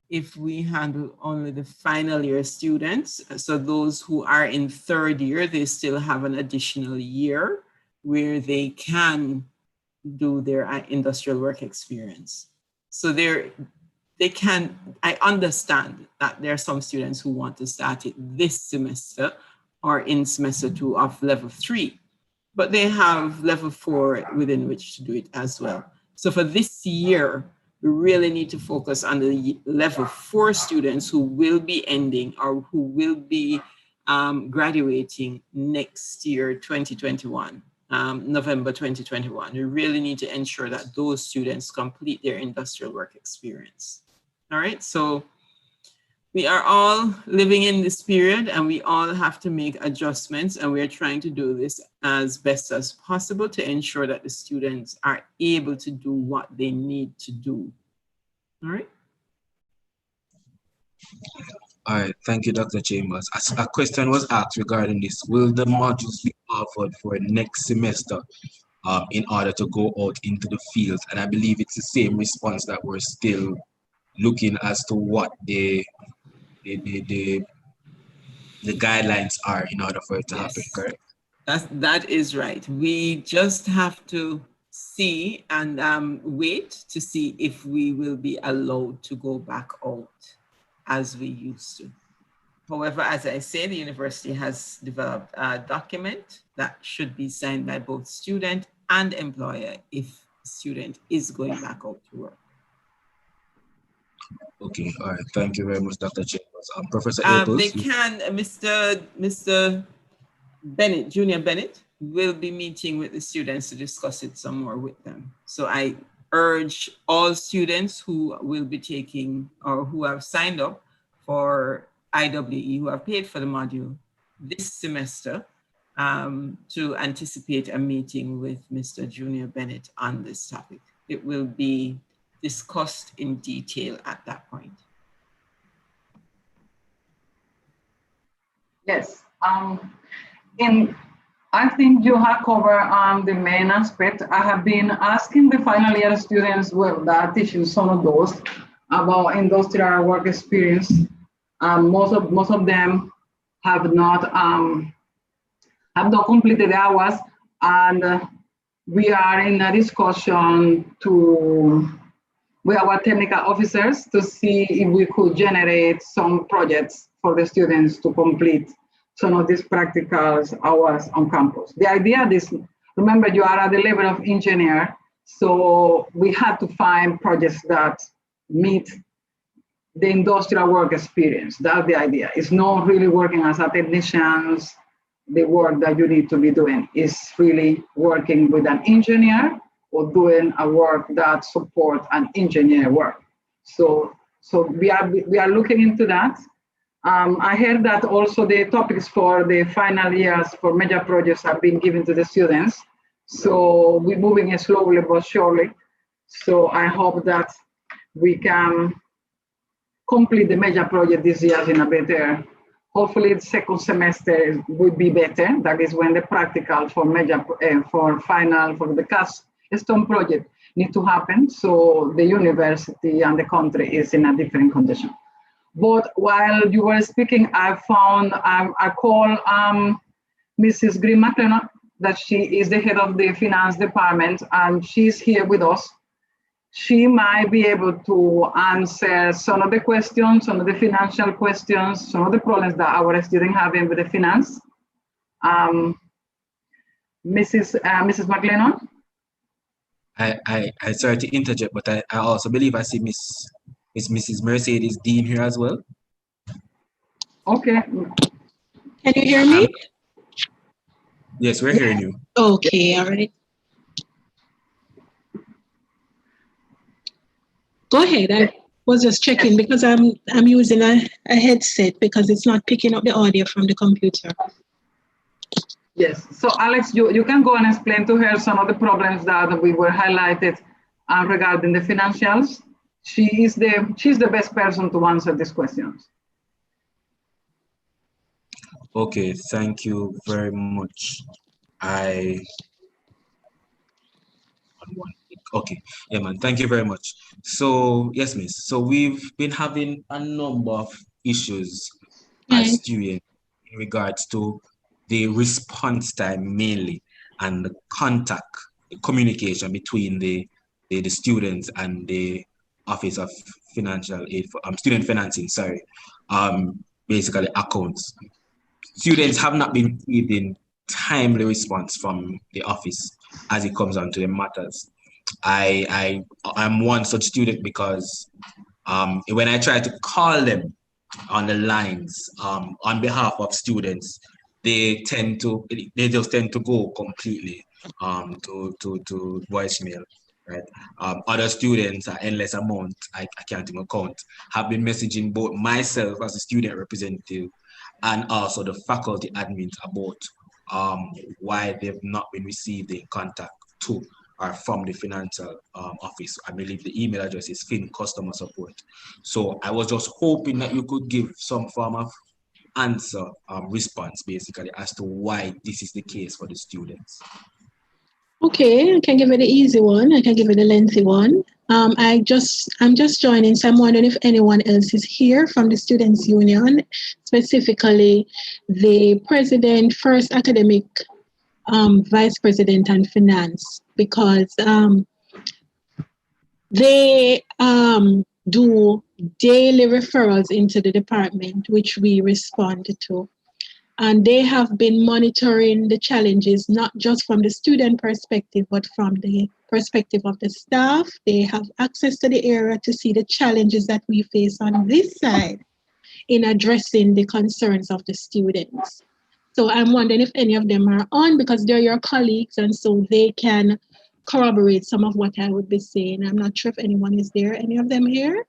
if we handle only the final year students. So those who are in third year, they still have an additional year where they can do their industrial work experience. So I understand that there are some students who want to start it this semester or in semester 2 of level 3, but they have level 4 within which to do it as well. So for this year, we really need to focus on the level 4 students who will be ending or who will be graduating next year, 2021. November 2021. We really need to ensure that those students complete their industrial work experience. All right, so we are all living in this period and we all have to make adjustments, and we're trying to do this as best as possible to ensure that the students are able to do what they need to do. All right. All right, thank you, Dr. Chambers. A question was asked regarding this. Will the modules be offered for next semester in order to go out into the field? And I believe it's the same response that we're still looking as to what the guidelines are in order for it to happen, correct? That is right. We just have to see and wait to see if we will be allowed to go back out as we used to. However, as I say, the university has developed a document that should be signed by both student and employer if the student is going back out to work. Okay, all right. Thank you very much, Dr. Chambers. Professor They Aples. can, Mr. Bennett, Junior Bennett, will be meeting with the students to discuss it some more with them. So I urge all students who will be taking or who have signed up for IWE, who have paid for the module this semester, to anticipate a meeting with Mr. Junior Bennett on this topic. It will be discussed in detail at that point. Yes. I think you have covered the main aspect. I have been asking the final year students, well, that are teaching some of those about industrial work experience. Most of them have not completed hours, and we are in a discussion with our technical officers to see if we could generate some projects for the students to complete some of these practical hours on campus. The idea is, remember, you are at the level of engineer, so we had to find projects that meet the industrial work experience. That's the idea. It's not really working as a technician, the work that you need to be doing. It's really working with an engineer or doing a work that supports an engineer work. So we are looking into that. I heard that also the topics for the final years for major projects have been given to the students. So we're moving slowly but surely. So I hope that we can complete the major project this year in a better, hopefully the second semester would be better. That is when the practical for major, for the capstone project need to happen. So the university and the country is in a different condition. But while you were speaking, I found, I called Mrs. Green McLennan, that she is the head of the finance department, and she's here with us. She might be able to answer some of the questions, some of the financial questions, some of the problems that our students have with the finance. Mrs. McLennan? I sorry to interject, but I also believe I see Mrs. Mercedes Dean here as well. Okay. Can you hear me? Yes, we're hearing you. Okay, all right. Go ahead. I was just checking because I'm using a headset because it's not picking up the audio from the computer. Yes. So Alex, you can go and explain to her some of the problems that we were highlighted regarding the financials. She's the best person to answer these questions. Okay, thank you very much. Okay, yeah, man, thank you very much. So, yes, miss. So we've been having a number of issues as students in regards to the response time mainly, and the contact, the communication between the students and the Office of Financial Aid, Student Financing, sorry, basically accounts. Students have not been receiving timely response from the office as it comes on to the matters. I'm one such student because when I try to call them on the lines on behalf of students, they just tend to go completely to voicemail. Right. Other students, endless amount, I can't even count, have been messaging both myself as a student representative and also the faculty admins about why they've not been receiving contact to or from the financial office. I believe the email address is FENC Customer Support. So I was just hoping that you could give some form of answer, response basically as to why this is the case for the students. Okay, I can give it the easy one. I can give it the lengthy one. I'm just joining, so I'm wondering if anyone else is here from the Students' Union, specifically the president, first academic, vice president, and finance, because they do daily referrals into the department, which we respond to. And they have been monitoring the challenges, not just from the student perspective, but from the perspective of the staff. They have access to the area to see the challenges that we face on this side in addressing the concerns of the students. So I'm wondering if any of them are on, because they're your colleagues, and so they can corroborate some of what I would be saying. I'm not sure if anyone is there. Any of them here?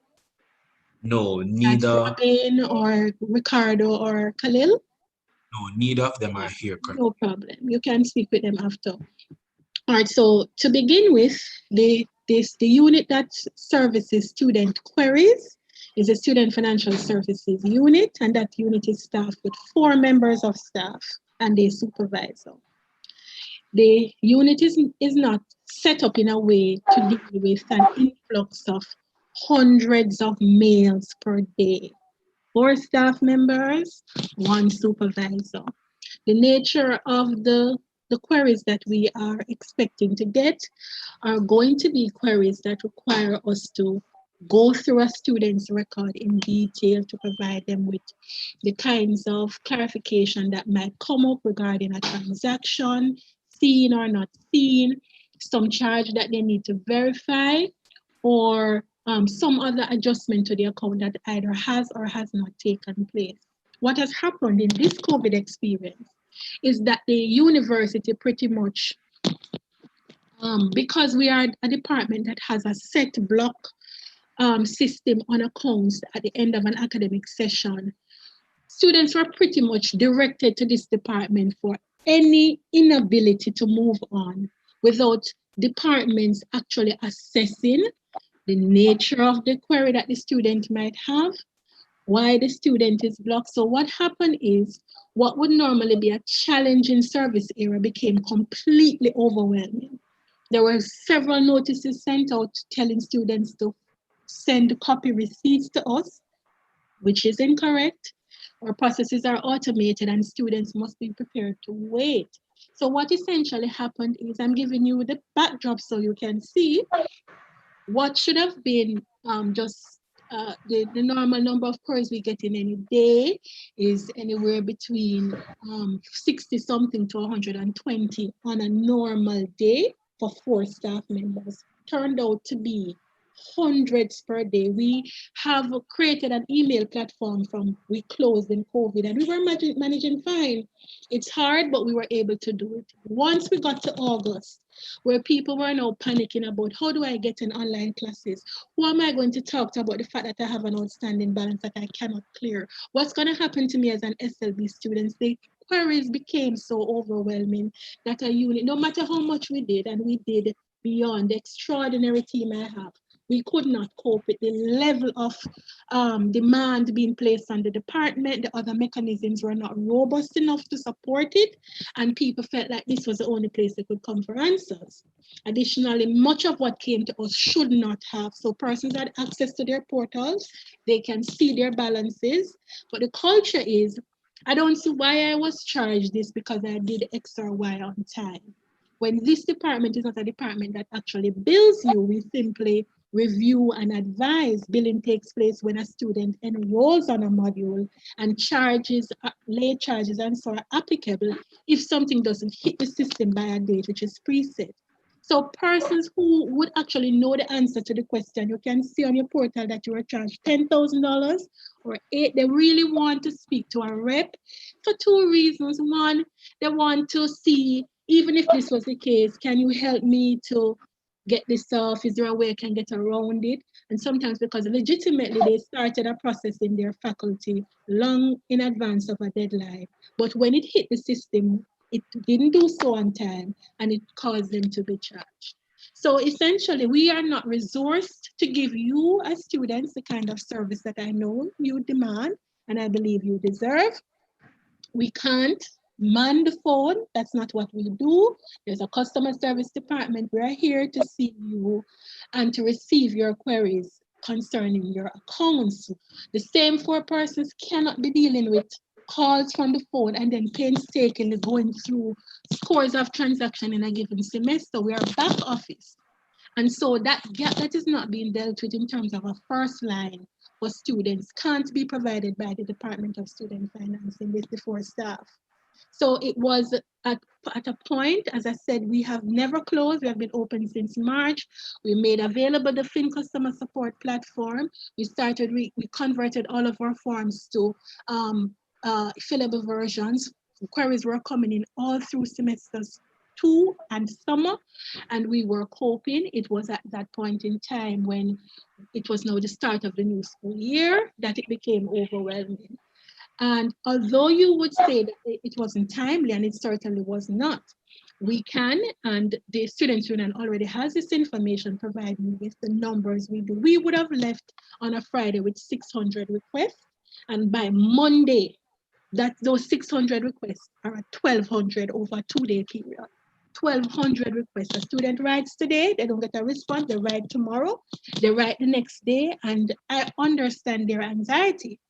No, neither. Robin or Ricardo or Khalil? No, neither of them are here. No problem. You can speak with them after. All right, so to begin with, the unit that services student queries is a student financial services unit, and that unit is staffed with 4 members of staff and a supervisor. The unit is not set up in a way to deal with an influx of hundreds of mails per day. 4 staff members, 1 supervisor. The nature of the queries that we are expecting to get are going to be queries that require us to go through a student's record in detail to provide them with the kinds of clarification that might come up regarding a transaction, seen or not seen, some charge that they need to verify, or some other adjustment to the account that either has or has not taken place. What has happened in this COVID experience is that the university pretty much, because we are a department that has a set block system on accounts at the end of an academic session, students were pretty much directed to this department for any inability to move on without departments actually assessing the nature of the query that the student might have, why the student is blocked. So what happened is, what would normally be a challenging service area became completely overwhelming. There were several notices sent out telling students to send copy receipts to us, which is incorrect. Our processes are automated and students must be prepared to wait. So what essentially happened is, I'm giving you the backdrop so you can see what should have been the normal number of queries we get in any day is anywhere between 60 something to 120 on a normal day for 4 staff members. Turned out to be hundreds per day. We have created an email platform from we closed in COVID, and we were managing fine. It's hard, but we were able to do it. Once we got to August, where people were now panicking about, how do I get in online classes? Who am I going to talk to about the fact that I have an outstanding balance that I cannot clear? What's going to happen to me as an SLB student? The queries became so overwhelming that a unit, no matter how much we did, and we did beyond the extraordinary team I have, we could not cope with the level of demand being placed on the department. The other mechanisms were not robust enough to support it, and people felt like this was the only place they could come for answers. Additionally, much of what came to us should not have. So persons had access to their portals, they can see their balances, but the culture is, I don't see why I was charged this because I did X or Y on time. When this department is not a department that actually bills you, we simply review and advise. Billing takes place when a student enrolls on a module, and charges, late charges and so are applicable if something doesn't hit the system by a date which is preset. So persons who would actually know the answer to the question, you can see on your portal that you were charged $10,000 or 8, they really want to speak to a rep for 2 reasons. One, they want to see, even if this was the case, can you help me to get this off? Is there a way I can get around it? And sometimes because legitimately they started a process in their faculty long in advance of a deadline. But when it hit the system, it didn't do so on time, and it caused them to be charged. So essentially, we are not resourced to give you as students the kind of service that I know you demand, and I believe you deserve. We can't man the phone. That's not what we do. There's a customer service department. We're here to see you and to receive your queries concerning your accounts. The same 4 persons cannot be dealing with calls from the phone and then painstakingly going through scores of transactions in a given semester. We are back office. And so that gap that is not being dealt with in terms of a first line for students can't be provided by the Department of Student Financing with the 4 staff. So it was at a point, as I said, we have never closed. We have been open since March. We made available the FENC customer support platform. We converted all of our forms to fillable versions. Queries were coming in all through semesters 2 and summer, and we were hoping it was at that point in time when it was now the start of the new school year that it became overwhelming. And although you would say that it wasn't timely, and it certainly was not, we can, and the Students' Union already has this information providing with the numbers we do. We would have left on a Friday with 600 requests, and by Monday, those 600 requests are at 1,200 over a 2-day period. 1,200 requests. A student writes today, they don't get a response, they write tomorrow, they write the next day, and I understand their anxiety.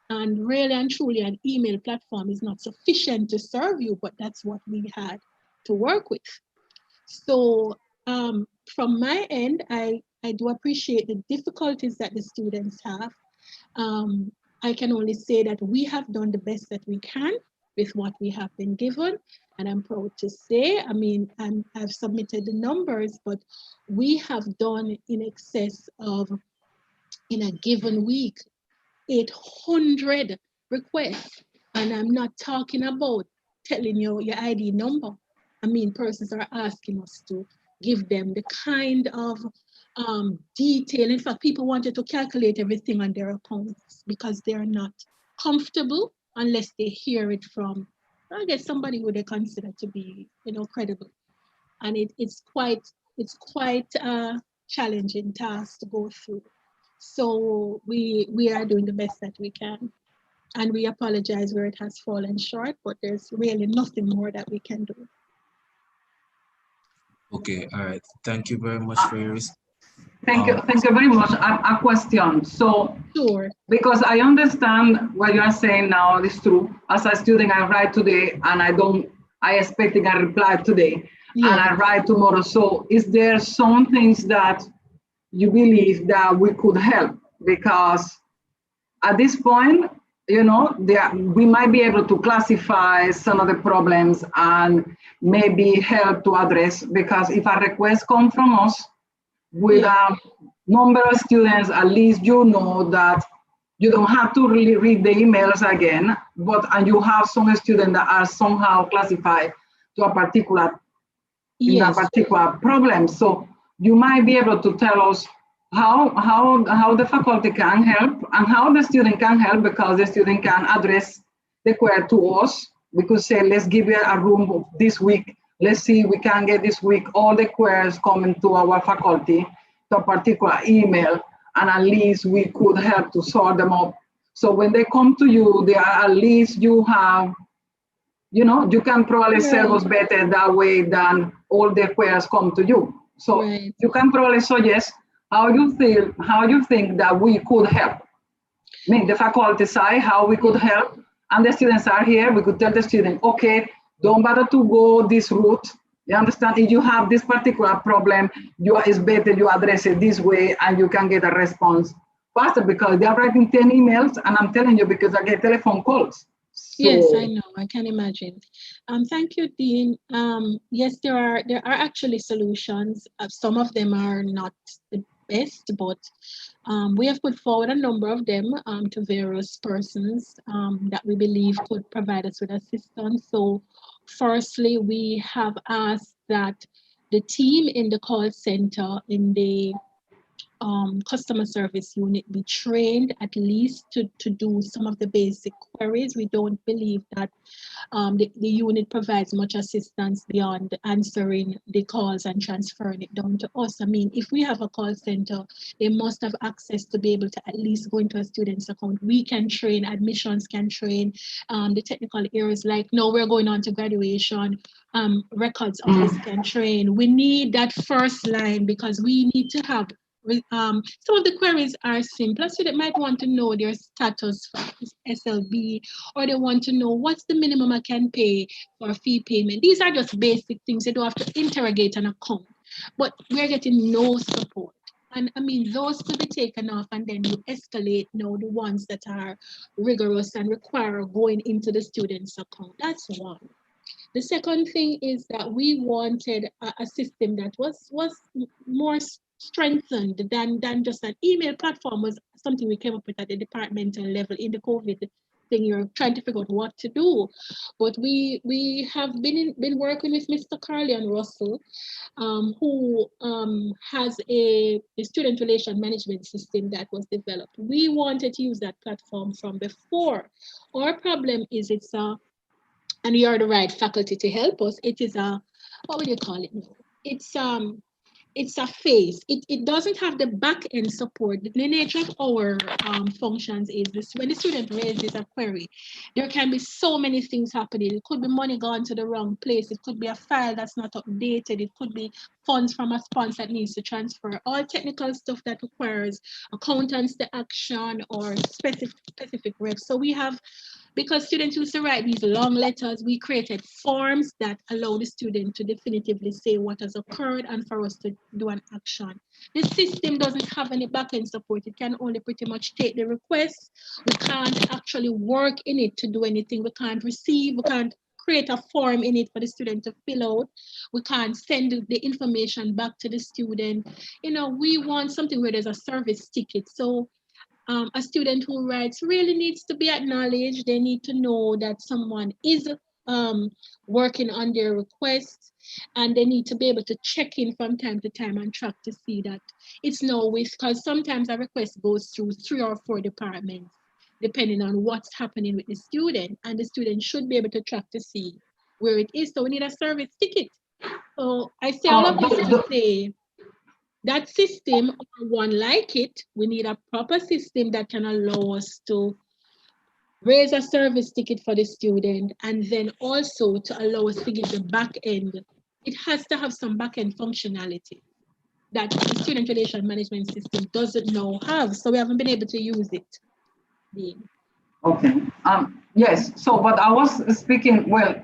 And really and truly, an email platform is not sufficient to serve you, but that's what we had to work with. So from my end, I do appreciate the difficulties that the students have. I can only say that we have done the best that we can with what we have been given. And I'm proud to say, I mean, I've submitted the numbers, but we have done in excess of, in a given week, 800 requests. And I'm not talking about telling you your ID number. I mean, persons are asking us to give them the kind of detail. In fact, people wanted to calculate everything on their accounts because they're not comfortable unless they hear it from, I guess, somebody who they consider to be, credible. And it's quite a challenging task to go through. So we are doing the best that we can. And we apologize where it has fallen short, but there's really nothing more that we can do. Okay, all right. Thank you very much for your response. Thank you very much. A question. So, sure. Because I understand what you are saying now is true. As a student, I write today and I expecting a reply today, and I write tomorrow. So is there some things that you believe that we could help? Because at this point, we might be able to classify some of the problems and maybe help to address, because if a request comes from us with a number of students, at least you know that you don't have to really read the emails again, and you have some students that are somehow classified to a particular problem. So you might be able to tell us how the faculty can help and how the student can help, because the student can address the query to us. We could say, let's give you a room this week. Let's see if we can get this week all the queries coming to our faculty to a particular email, and at least we could help to sort them up. So when they come to you, they are, at least you have, you can probably serve us better that way than all the queries come to you. So you can probably suggest how you think that we could help. I mean, the faculty side, how we could help, and the students are here, we could tell the student, okay, don't bother to go this route. You understand? If you have this particular problem, it's better you address it this way, and you can get a response faster, because they are writing 10 emails, and I'm telling you, because I get telephone calls. So, yes, I know. I can imagine. Thank you, Dean. Yes, there are actually solutions. Some of them are not the best, but we have put forward a number of them to various persons that we believe could provide us with assistance. So firstly, we have asked that the team in the call center, in the customer service unit, be trained at least to do some of the basic queries. We don't believe that the unit provides much assistance beyond answering the calls and transferring it down to us. I mean, if we have a call center, they must have access to be able to at least go into a student's account. We can train, admissions can train, the technical areas, like now we're going on to graduation, records office can train. We need that first line, because we need to have some of the queries are simple. So they might want to know their status for SLB, or they want to know what's the minimum I can pay for fee payment. These are just basic things. They don't have to interrogate an account, but we're getting no support. And I mean, those could be taken off and then you escalate now the ones that are rigorous and require going into the student's account. That's one. The second thing is that we wanted a system that was more strengthened than just an email platform. Was something we came up with at the departmental level in the COVID thing. You're trying to figure out what to do. But we have been working with Mr. Carly and Russell, who has a student relation management system that was developed. We wanted to use that platform from before. Our problem is and you're the right faculty to help us. It is what would you call it now? It's a phase. It doesn't have the back end support. The nature of our functions is this: when the student raises a query, there can be so many things happening. It could be money gone to the wrong place. It could be a file that's not updated. It could be funds from a sponsor that needs to transfer. All technical stuff that requires accountants to action or specific reps. So we have, because students used to write these long letters, we created forms that allow the student to definitively say what has occurred and for us to do an action. The system doesn't have any backend support. It can only pretty much take the request. We can't actually work in it to do anything. We can't receive, we can't create a form in it for the student to fill out. We can't send the information back to the student. You know, we want something where there's a service ticket. So a student who writes really needs to be acknowledged. They need to know that someone is working on their request, and they need to be able to check in from time to time and track to see that it's no waste, because sometimes a request goes through 3 or 4 departments, depending on what's happening with the student, and the student should be able to track to see where it is. So we need a service ticket. So I say all of this to say, that system, or one like it, we need a proper system that can allow us to raise a service ticket for the student, and then also to allow us to give the back end. It has to have some back end functionality that the student relation management system doesn't now have. So we haven't been able to use it. Okay. Yes. So, but I was speaking. Well,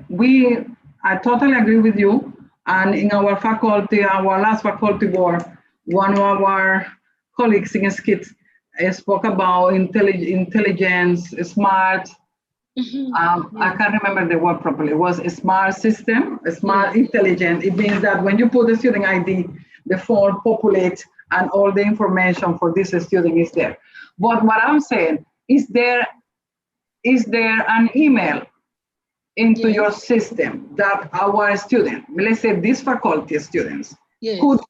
I totally agree with you. And in our faculty, our last faculty board, one of our colleagues in SCIT spoke about intelligence, smart. I can't remember the word properly. It was a smart system, a smart intelligent. It means that when you put the student ID, the form populates and all the information for this student is there. But what I'm saying, is there an email into your system that our student, let's say these faculty students, could,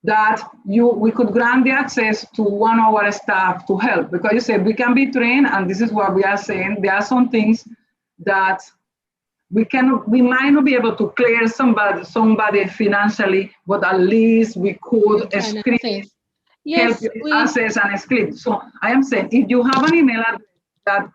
that we could grant the access to one of our staff to help? Because you said we can be trained, and this is what we are saying. There are some things that we might not be able to clear somebody financially, but at least we could screen, help you access and screen. So I am saying, if you have an email address that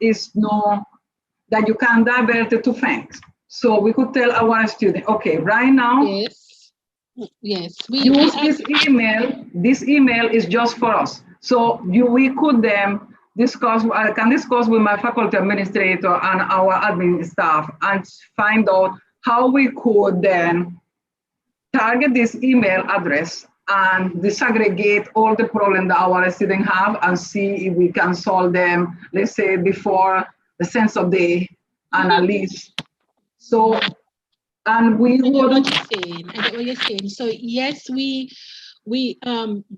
that you can divert it to FENC, so we could tell our student, okay, right now, use this email. This email is just for us. So we could then discuss. I can discuss with my faculty administrator and our admin staff and find out how we could then target this email address and disaggregate all the problems that our students have and see if we can solve them, let's say before the sense of day and at least. So, and we would. I get what you're saying. So yes,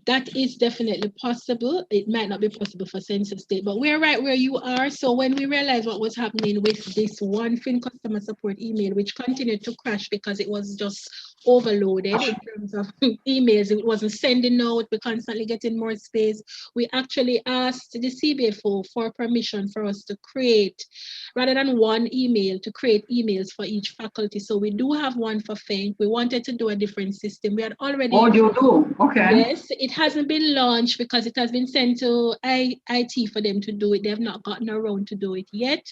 that is definitely possible. It might not be possible for census state, but we're right where you are. So when we realized what was happening with this one FIN customer support email, which continued to crash because it was just overloaded in terms of emails, it wasn't sending out, we're constantly getting more space. We actually asked the CBFO for permission for us to create, rather than one email, to create emails for each faculty. So we do have one for FENC. We wanted to do a different system. We had already. Oh, you do? Okay. Yes, it hasn't been launched because it has been sent to IT for them to do it. They have not gotten around to do it yet.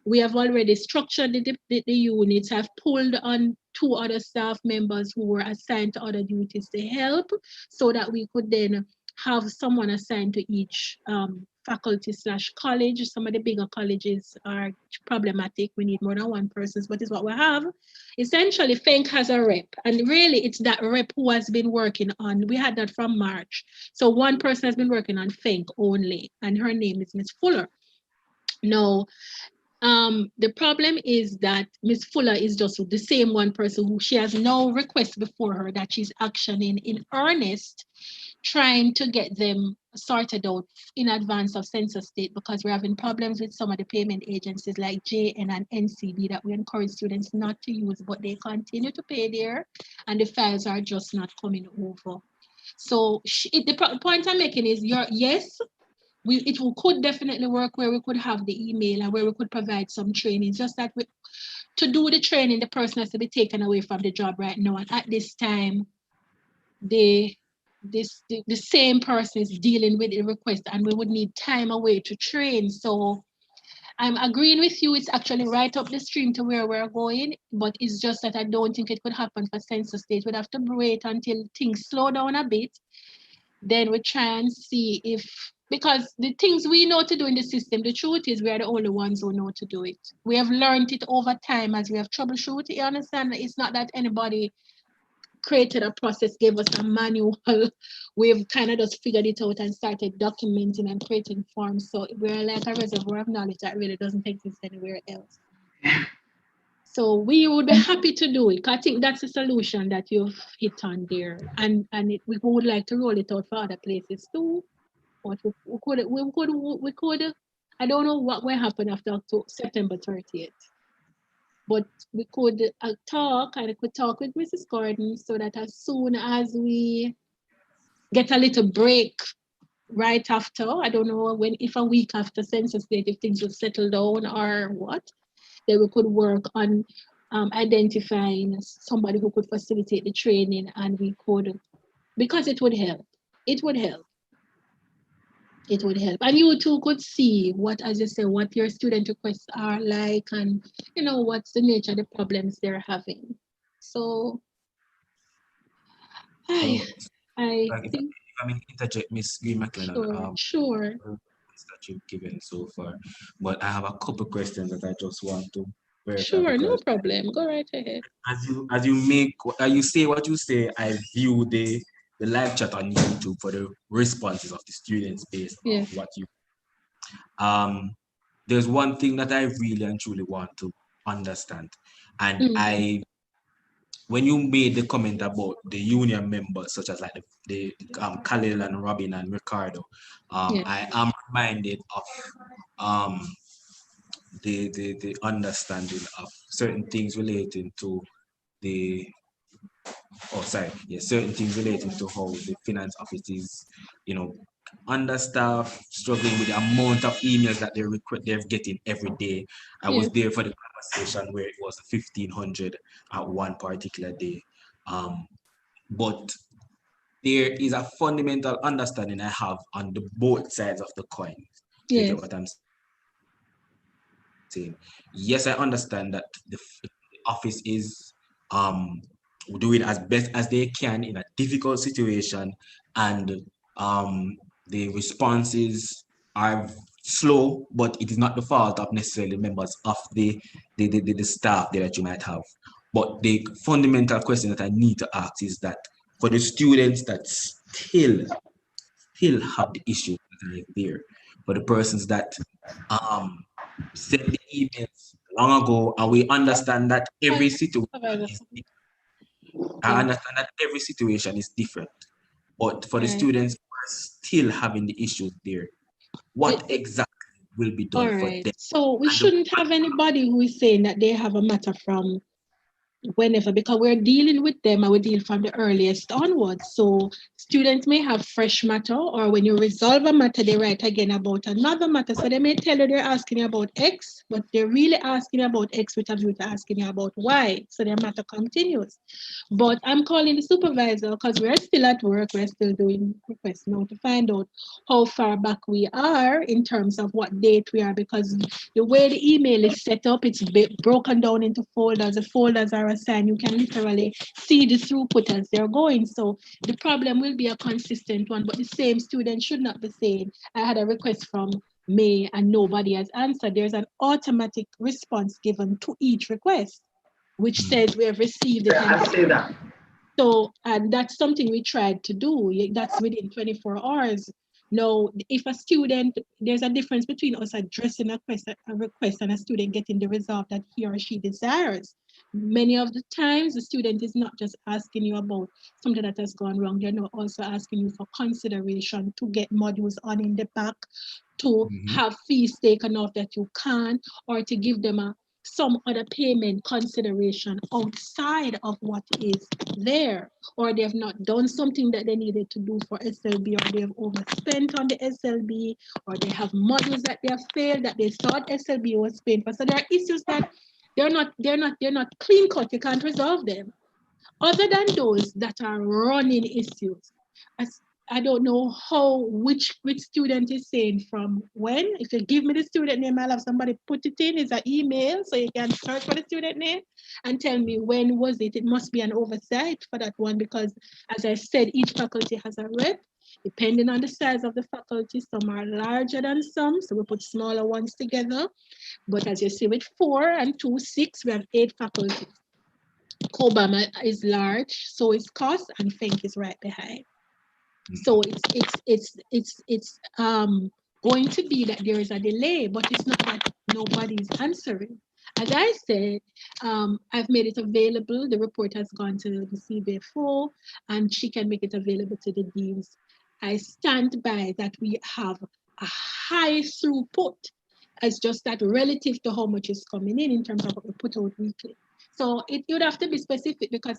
We have already structured the units. I've pulled on 2 other staff members who were assigned to other duties to help, so that we could then have someone assigned to each faculty / college. Some of the bigger colleges are problematic. We need more than one person, but it's what we have. Essentially, FENC has a rep, and really it's that rep who has been working on, we had that from March. So one person has been working on FENC only, and her name is Ms. Fuller. Now, the problem is that Ms. Fuller is just the same one person who she has no requests before her that she's actioning in earnest, trying to get them sorted out in advance of census date, because we're having problems with some of the payment agencies like JN and NCB that we encourage students not to use, but they continue to pay there and the files are just not coming over. So the point I'm making is yes, it could definitely work where we could have the email and where we could provide some training. Just that to do the training, the person has to be taken away from the job right now. And at this time, the same person is dealing with the request, and we would need time away to train. So I'm agreeing with you. It's actually right up the stream to where we're going, but it's just that I don't think it could happen for census date. We'd have to wait until things slow down a bit. Then we try and see if, because the things we know to do in the system, the truth is we are the only ones who know to do it. We have learned it over time as we have troubleshooted. You understand? It's not that anybody created a process, gave us a manual. We've kind of just figured it out and started documenting and creating forms. So we're like a reservoir of knowledge that really doesn't exist anywhere else. So we would be happy to do it. I think that's a solution that you've hit on there. And we would like to roll it out for other places too. But we could, I don't know what will happen after September 30th. But we could talk, and I could talk with Mrs. Gordon so that as soon as we get a little break right after, I don't know if a week after census date, if things will settle down or what, then we could work on identifying somebody who could facilitate the training, and we could, because it would help. It would help. It would help. And you too could see what, as you say, what your student requests are like, and you know what's the nature of the problems they're having. So I think, if I may interject, Miss Green McLennan, sure. That you've given so far, but I have a couple questions that I just want to verify. Sure, no problem. Go right ahead. As you say what you say, I view the live chat on YouTube for the responses of the students based on what you. There's one thing that I really and truly want to understand, and when you made the comment about the union members, such as like the Khalil and Robin and Ricardo, I am reminded of the understanding of certain things relating to certain things relating to how the finance office is, understaffed, struggling with the amount of emails that they're getting every day. I was there for the conversation where it was 1,500 at one particular day. But there is a fundamental understanding I have on both sides of the coin. You get what I'm saying? Yes, I understand that the office is doing as best as they can in a difficult situation, and the responses are slow, but it is not the fault of necessarily members of the staff there that you might have. But the fundamental question that I need to ask is that for the students that still have the issue that are there, for the persons that sent the emails long ago, and we understand that every situation is different. I understand that every situation is different, but for the students who are still having the issues there, what exactly will be done for them? So we shouldn't have anybody who is saying that they have a matter from whenever, because we're dealing with them and we deal from the earliest onwards. So students may have fresh matter, or when you resolve a matter, they write again about another matter. So they may tell you they're asking you about X, but they're really asking you about X with a view to asking you about Y. So their matter continues. But I'm calling the supervisor because we're still at work. We're still doing requests now to find out how far back we are in terms of what date we are, because the way the email is set up, it's broken down into folders. The folders are assigned, you can literally see the throughput as they're going. So the problem will be a consistent one, but the same student should not be saying, I had a request from May and nobody has answered. There's an automatic response given to each request, which says we have received it. I say that. So, and that's something we tried to do. That's within 24 hours. Now, if a student, there's a difference between us addressing a request and a student getting the result that he or she desires. Many of the times, the student is not just asking you about something that has gone wrong. They're not also asking you for consideration to get modules on in the back, to have fees taken off that you can't, or to give them some other payment consideration outside of what is there, or they have not done something that they needed to do for SLB, or they have overspent on the SLB, or they have modules that they have failed that they thought SLB was paying for. So there are issues that they're not clean cut. You can't resolve them. Other than those that are running issues, I don't know which student is saying from when. If you give me the student name, I'll have somebody put it in. It's an email, so you can search for the student name and tell me when was it. It must be an oversight for that one, because as I said, each faculty has a rep, depending on the size of the faculty. Some are larger than some, so we put smaller ones together. But as you see, with 4 and 2, 6, we have 8 faculties. Cobama is large, so is COS, and FENC is right behind. So it's going to be that there is a delay, but it's not that nobody's answering. As I said, I've made it available. The report has gone to the CBFO, and she can make it available to the deans. I stand by that we have a high throughput. It's just that relative to how much is coming in terms of what we put out weekly. So it would have to be specific, because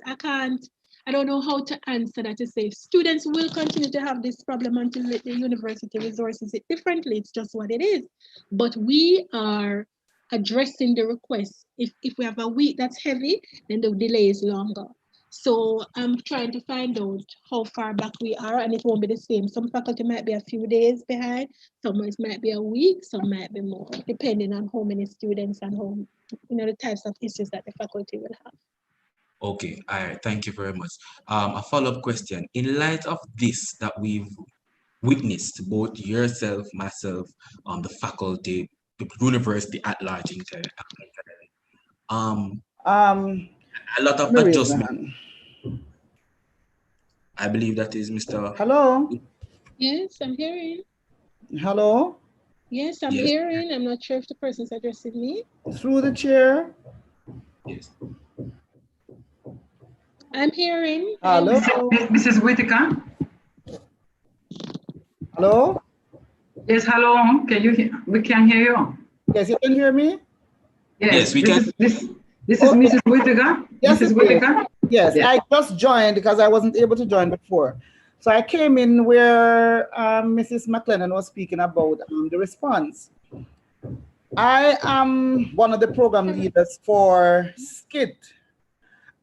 I don't know how to answer that, to say students will continue to have this problem until the university resources it differently. It's just what it is. But we are addressing the requests. If we have a week that's heavy, then the delay is longer. So I'm trying to find out how far back we are, and it won't be the same. Some faculty might be a few days behind, some might be a week, some might be more, depending on how many students and how, the types of issues that the faculty will have. Okay, all right, thank you very much. A follow-up question. In light of this that we've witnessed, both yourself, myself, the faculty, the university at large, a lot of adjustment. I believe that is Mr. Hello? Yes, I'm hearing. Hello? Yes, I'm hearing. I'm not sure if the person's addressing me. Through the chair? Yes. I'm hearing. Hello? Mrs. Whitaker? Hello? Yes, hello. Can you hear? We can hear you. Yes, you can hear me? Yes, we can. This is Mrs. Whitaker? Yes, Mrs. Whitaker? Yes, I just joined because I wasn't able to join before. So I came in where Mrs. McLennan was speaking about the response. I am one of the program leaders for SCIT.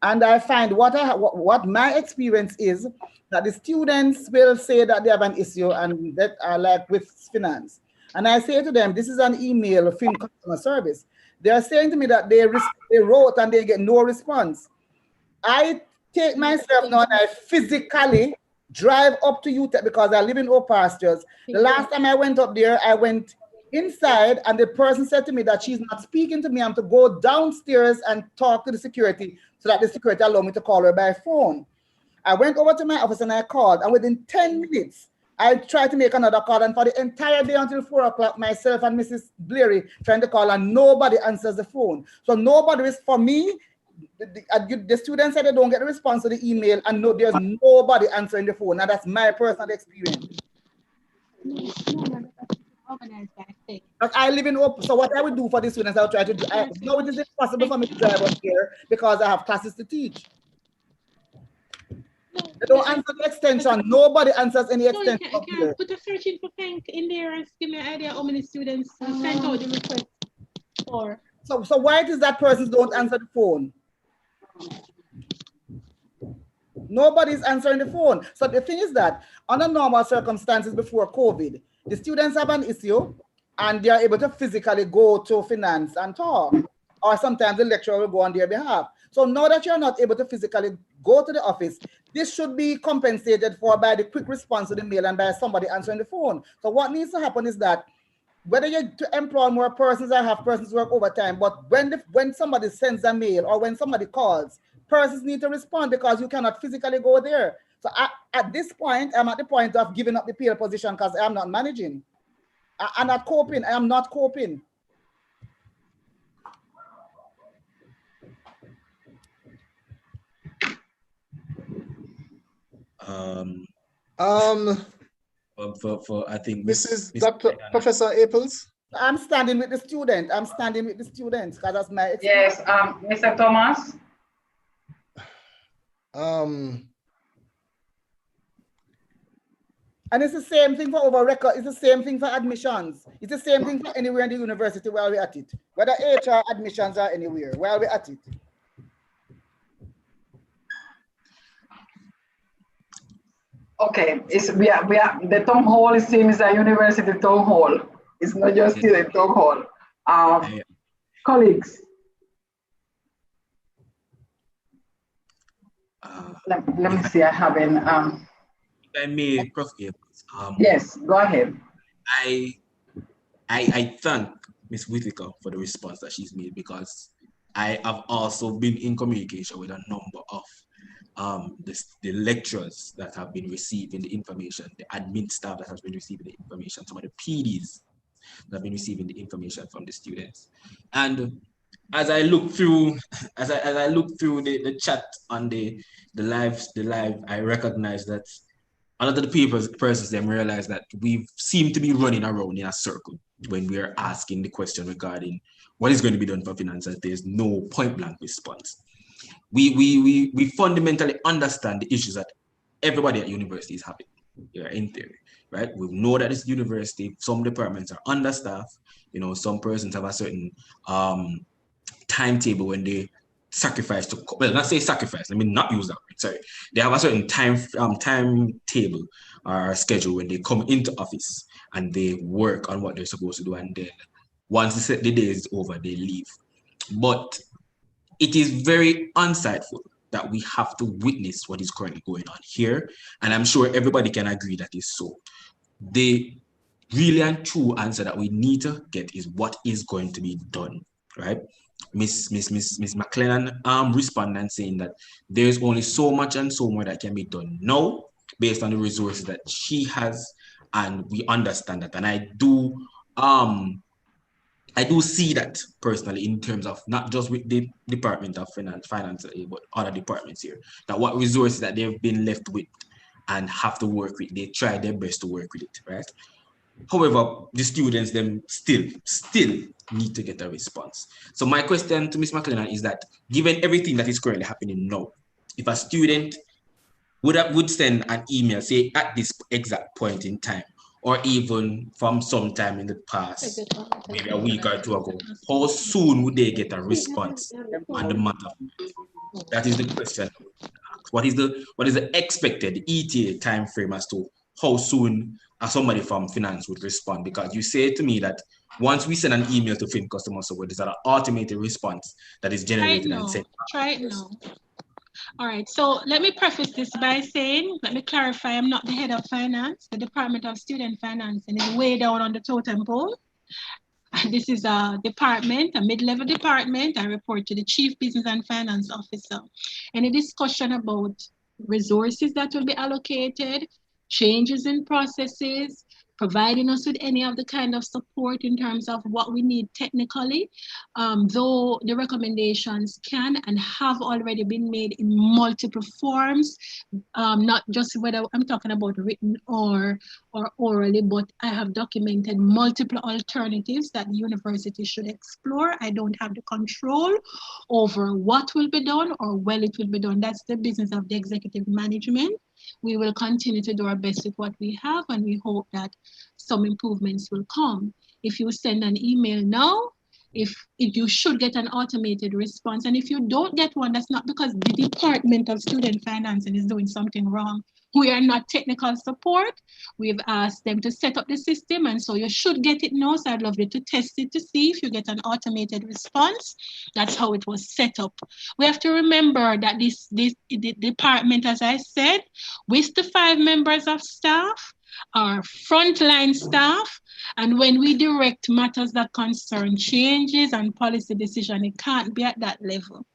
And I find what my experience is that the students will say that they have an issue and that are like with finance. And I say to them, this is an email from customer service. They are saying to me that they wrote and they get no response. I take myself now and I physically drive up to UTEP because I live in Oak Pastures. The last time I went up there, I went inside and the person said to me that she's not speaking to me. I'm to go downstairs and talk to the security so that the security allowed me to call her by phone. I went over to my office and I called, and within 10 minutes, I tried to make another call, and for the entire day until 4 o'clock, myself and Mrs. Blairy trying to call, and nobody answers the phone. So nobody is, for me, the students said they don't get a response to the email, and there's nobody answering the phone. Now that's my personal experience. But I live in Oak, so what I would do for the students, I'll try to do. No, it is impossible for me to drive up here because I have classes to teach. They don't answer the extension. Nobody answers any extension. I can't put a search in for FENC in there and give me an idea how many students sent out the request for. So why it is that persons don't answer the phone? Nobody's answering the phone. So the thing is that under normal circumstances before COVID, the students have an issue and they are able to physically go to finance and talk. Or sometimes the lecturer will go on their behalf. So now that you're not able to physically go to the office, this should be compensated for by the quick response to the mail and by somebody answering the phone. So what needs to happen is that whether you to employ more persons or have persons work overtime, but when somebody sends a mail or when somebody calls, persons need to respond because you cannot physically go there. So at this point, I'm at the point of giving up the PL position because I'm not managing. I'm not coping. I am not coping. For I think this is Dr. Professor Apels. I'm standing with the student. I'm standing with the students because that's my Yes, experience. Mr. Thomas. And it's the same thing for over record. It's the same thing for admissions. It's the same thing for anywhere in the university where we're at it. Whether HR admissions are anywhere, where we're at it. Okay, we are the town hall is same as a university town hall. It's not just still a town hall. Colleagues. Let me see. I haven't. If I may, Prof. Yes, go ahead. I thank Ms. Whitaker for the response that she's made, because I have also been in communication with a number of the lecturers that have been receiving the information, the admin staff that has been receiving the information, some of the PDs that have been receiving the information from the students. And as I look through, the chat on the live, I recognize that a lot of the persons then realize that we seem to be running around in a circle when we are asking the question regarding what is going to be done for finances. There's no point blank response. We fundamentally understand the issues that everybody at university is having here in theory, right? We know that this university, some departments are understaffed. You know, some persons have a certain timetable when they sacrifice to, well, not say sacrifice, let me not use that word, sorry. They have a certain timetable or schedule when they come into office and they work on what they're supposed to do, and then once the day is over, they leave. But it is very insightful that we have to witness what is currently going on here, and I'm sure everybody can agree that is so. The really and true answer that we need to get is what is going to be done, right? Miss McLennan responded saying that there's only so much and so more that can be done now based on the resources that she has, and we understand that. And I do see that personally in terms of not just with the Department of Finance, but other departments here, that what resources that they've been left with and have to work with, they try their best to work with it, right? However, the students them still need to get a response. So my question to Ms. McLennan is that, given everything that is currently happening now, if a student would send an email, say at this exact point in time, or even from some time in the past, maybe a week or two ago, how soon would they get a response on the matter? That is the question. What is the expected ETA time frame as to how soon somebody from finance would respond? Because you say to me that once we send an email to FENC customer support, there's an automated response that is generated and sent. Try it now. All right, so let me preface this by saying, let me clarify, I'm not the head of finance. The Department of Student Financing is way down on the totem pole. This is a department, a mid-level department. I report to the Chief Business and Finance Officer. Any discussion about resources that will be allocated, changes in processes, providing us with any of the kind of support in terms of what we need technically, though the recommendations can and have already been made in multiple forms, not just whether I'm talking about written or orally, but I have documented multiple alternatives that the university should explore. I don't have the control over what will be done or when it will be done. That's the business of the executive management. We will continue to do our best with what we have, and we hope that some improvements will come. If you send an email now, if you should get an automated response, and if you don't get one, that's not because the Department of Student Financing is doing something wrong. We are not technical support. We've asked them to set up the system, and so you should get it now. So I'd love you to test it to see if you get an automated response. That's how it was set up. We have to remember that the department, as I said, with the 5 members of staff, are frontline staff, and when we direct matters that concern changes and policy decision, it can't be at that level.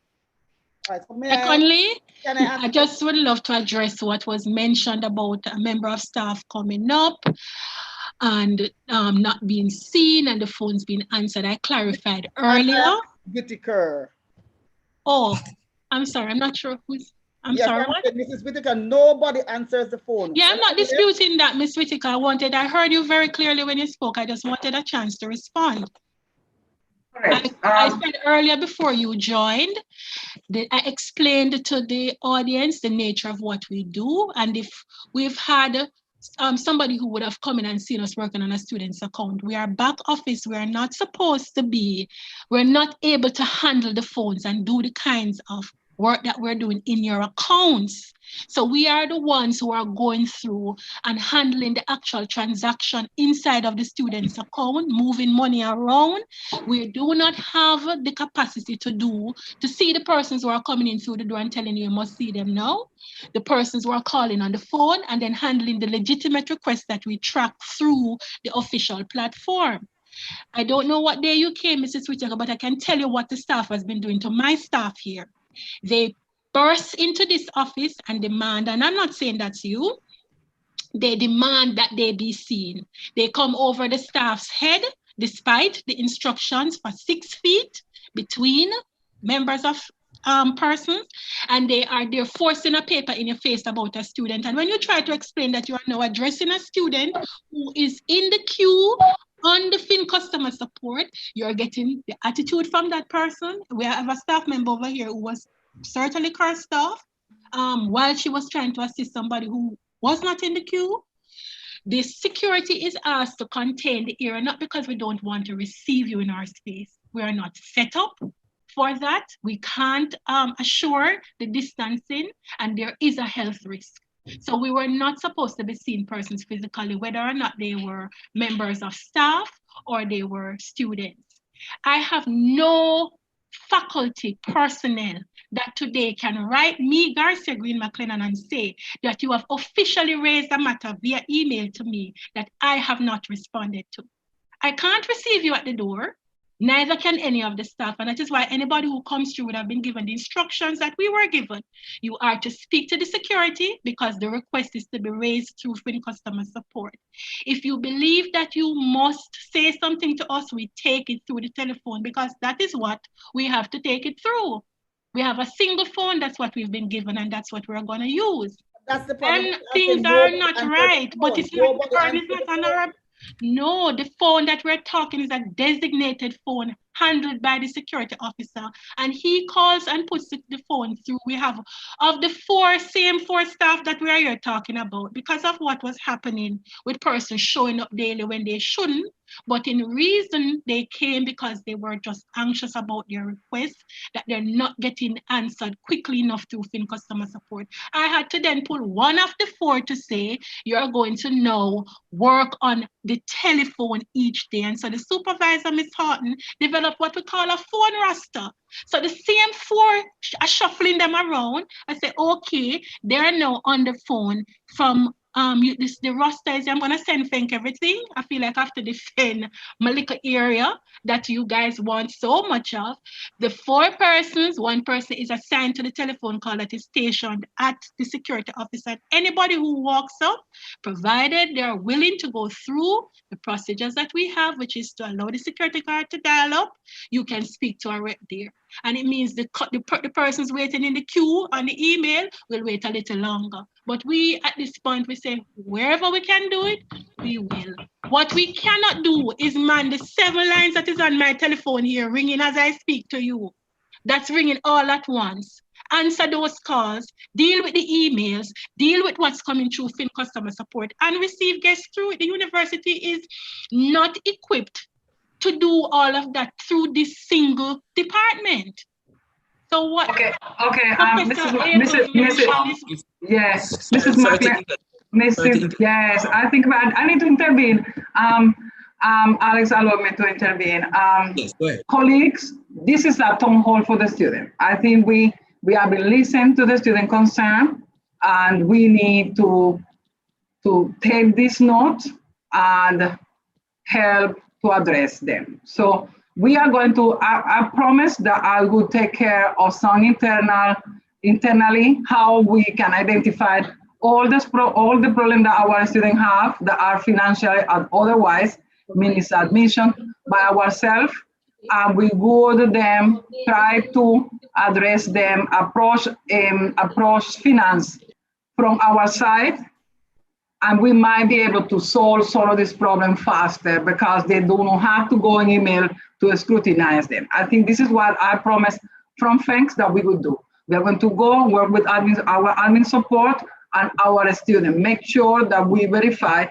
Right, so secondly, I just would love to address what was mentioned about a member of staff coming up and not being seen and the phones being answered. I clarified earlier. Whitaker. Oh, I'm sorry. I'm not sure who's. I'm yes, sorry. What? Mrs. Whitaker, nobody answers the phone. Yeah, I'm not disputing that, Miss Whitaker. I heard you very clearly when you spoke. I just wanted a chance to respond. Correct. I said earlier before you joined, I explained to the audience the nature of what we do, and if we've had somebody who would have come in and seen us working on a student's account, we are back office. We are not supposed to be. We're not able to handle the phones and do the kinds of work that we're doing in your accounts. So we are the ones who are going through and handling the actual transaction inside of the student's account, moving money around. We do not have the capacity to see the persons who are coming in through the door and telling you must see them now, the persons who are calling on the phone, and then handling the legitimate requests that we track through the official platform. I don't know what day you came, Mrs. Whitaker, but I can tell you what the staff has been doing to my staff here. They burst into this office and demand, and I'm not saying that's you, they demand that they be seen. They come over the staff's head despite the instructions for 6 feet between members of persons, and they're forcing a paper in your face about a student. And when you try to explain that you are now addressing a student who is in the queue on the FENC customer support, you're getting the attitude from that person. We have a staff member over here who was certainly cursed off while she was trying to assist somebody who was not in the queue. The security is asked to contain the area, not because we don't want to receive you in our space. We are not set up for that. We can't assure the distancing, and there is a health risk. So we were not supposed to be seeing persons physically, whether or not they were members of staff or they were students. I have no faculty personnel that today can write me, Garcia Green McLennan, and say that you have officially raised a matter via email to me that I have not responded to. I can't receive you at the door. Neither can any of the staff, and that is why anybody who comes through would have been given the instructions that we were given. You are to speak to the security because the request is to be raised through FENC customer support. If you believe that you must say something to us, we take it through the telephone because that is what we have to take it through. We have a single phone, that's what we've been given, and that's what we're going to use. That's the problem. And things are not right, but it's not, the burden is not on our. No, the phone that we're talking is a designated phone handled by the security officer, and he calls and puts the phone through. We have, of the same four staff that we are here talking about, because of what was happening with persons showing up daily when they shouldn't, but in reason they came because they were just anxious about their request, that they're not getting answered quickly enough through FENC customer support. I had to then pull one of the four to say, you're going to now work on the telephone each day. And so the supervisor, Ms. Horton, developed what we call a phone roster. So the same four are shuffling them around. I say, okay, they're now on the phone from the roster is, I'm gonna send FENC everything. I feel like I have to defend my little area that you guys want so much of. The four persons, one person is assigned to the telephone call that is stationed at the security office. And anybody who walks up, provided they're willing to go through the procedures that we have, which is to allow the security guard to dial up, you can speak to a rep there. And it means the persons waiting in the queue on the email will wait a little longer. But we, at this point, we say, wherever we can do it, we will. What we cannot do is man the 7 lines that is on my telephone here, ringing as I speak to you. That's ringing all at once. Answer those calls, deal with the emails, deal with what's coming through FENC customer support, and receive guests through it. The university is not equipped to do all of that through this single department. So what? Okay, Professor Mrs. Yes, Mrs. Sorry to McLean. interrupt. Mrs. Yes, I think I need to intervene. Alex, allow me to intervene. Yes, go ahead. Colleagues, this is a town hall for the student. I think we have been listening to the student concern, and we need to take this note and help to address them. So we are going to, I promise that I will take care of some internally, how we can identify all the problems that our students have that are financial and otherwise, means admission by ourselves. And we would then try to address them, approach finance from our side, and we might be able to solve some of this problem faster because they do not have to go in email to scrutinize them. I think this is what I promised from FENC that we would do. We are going to go work with our admin support and our student, make sure that we verify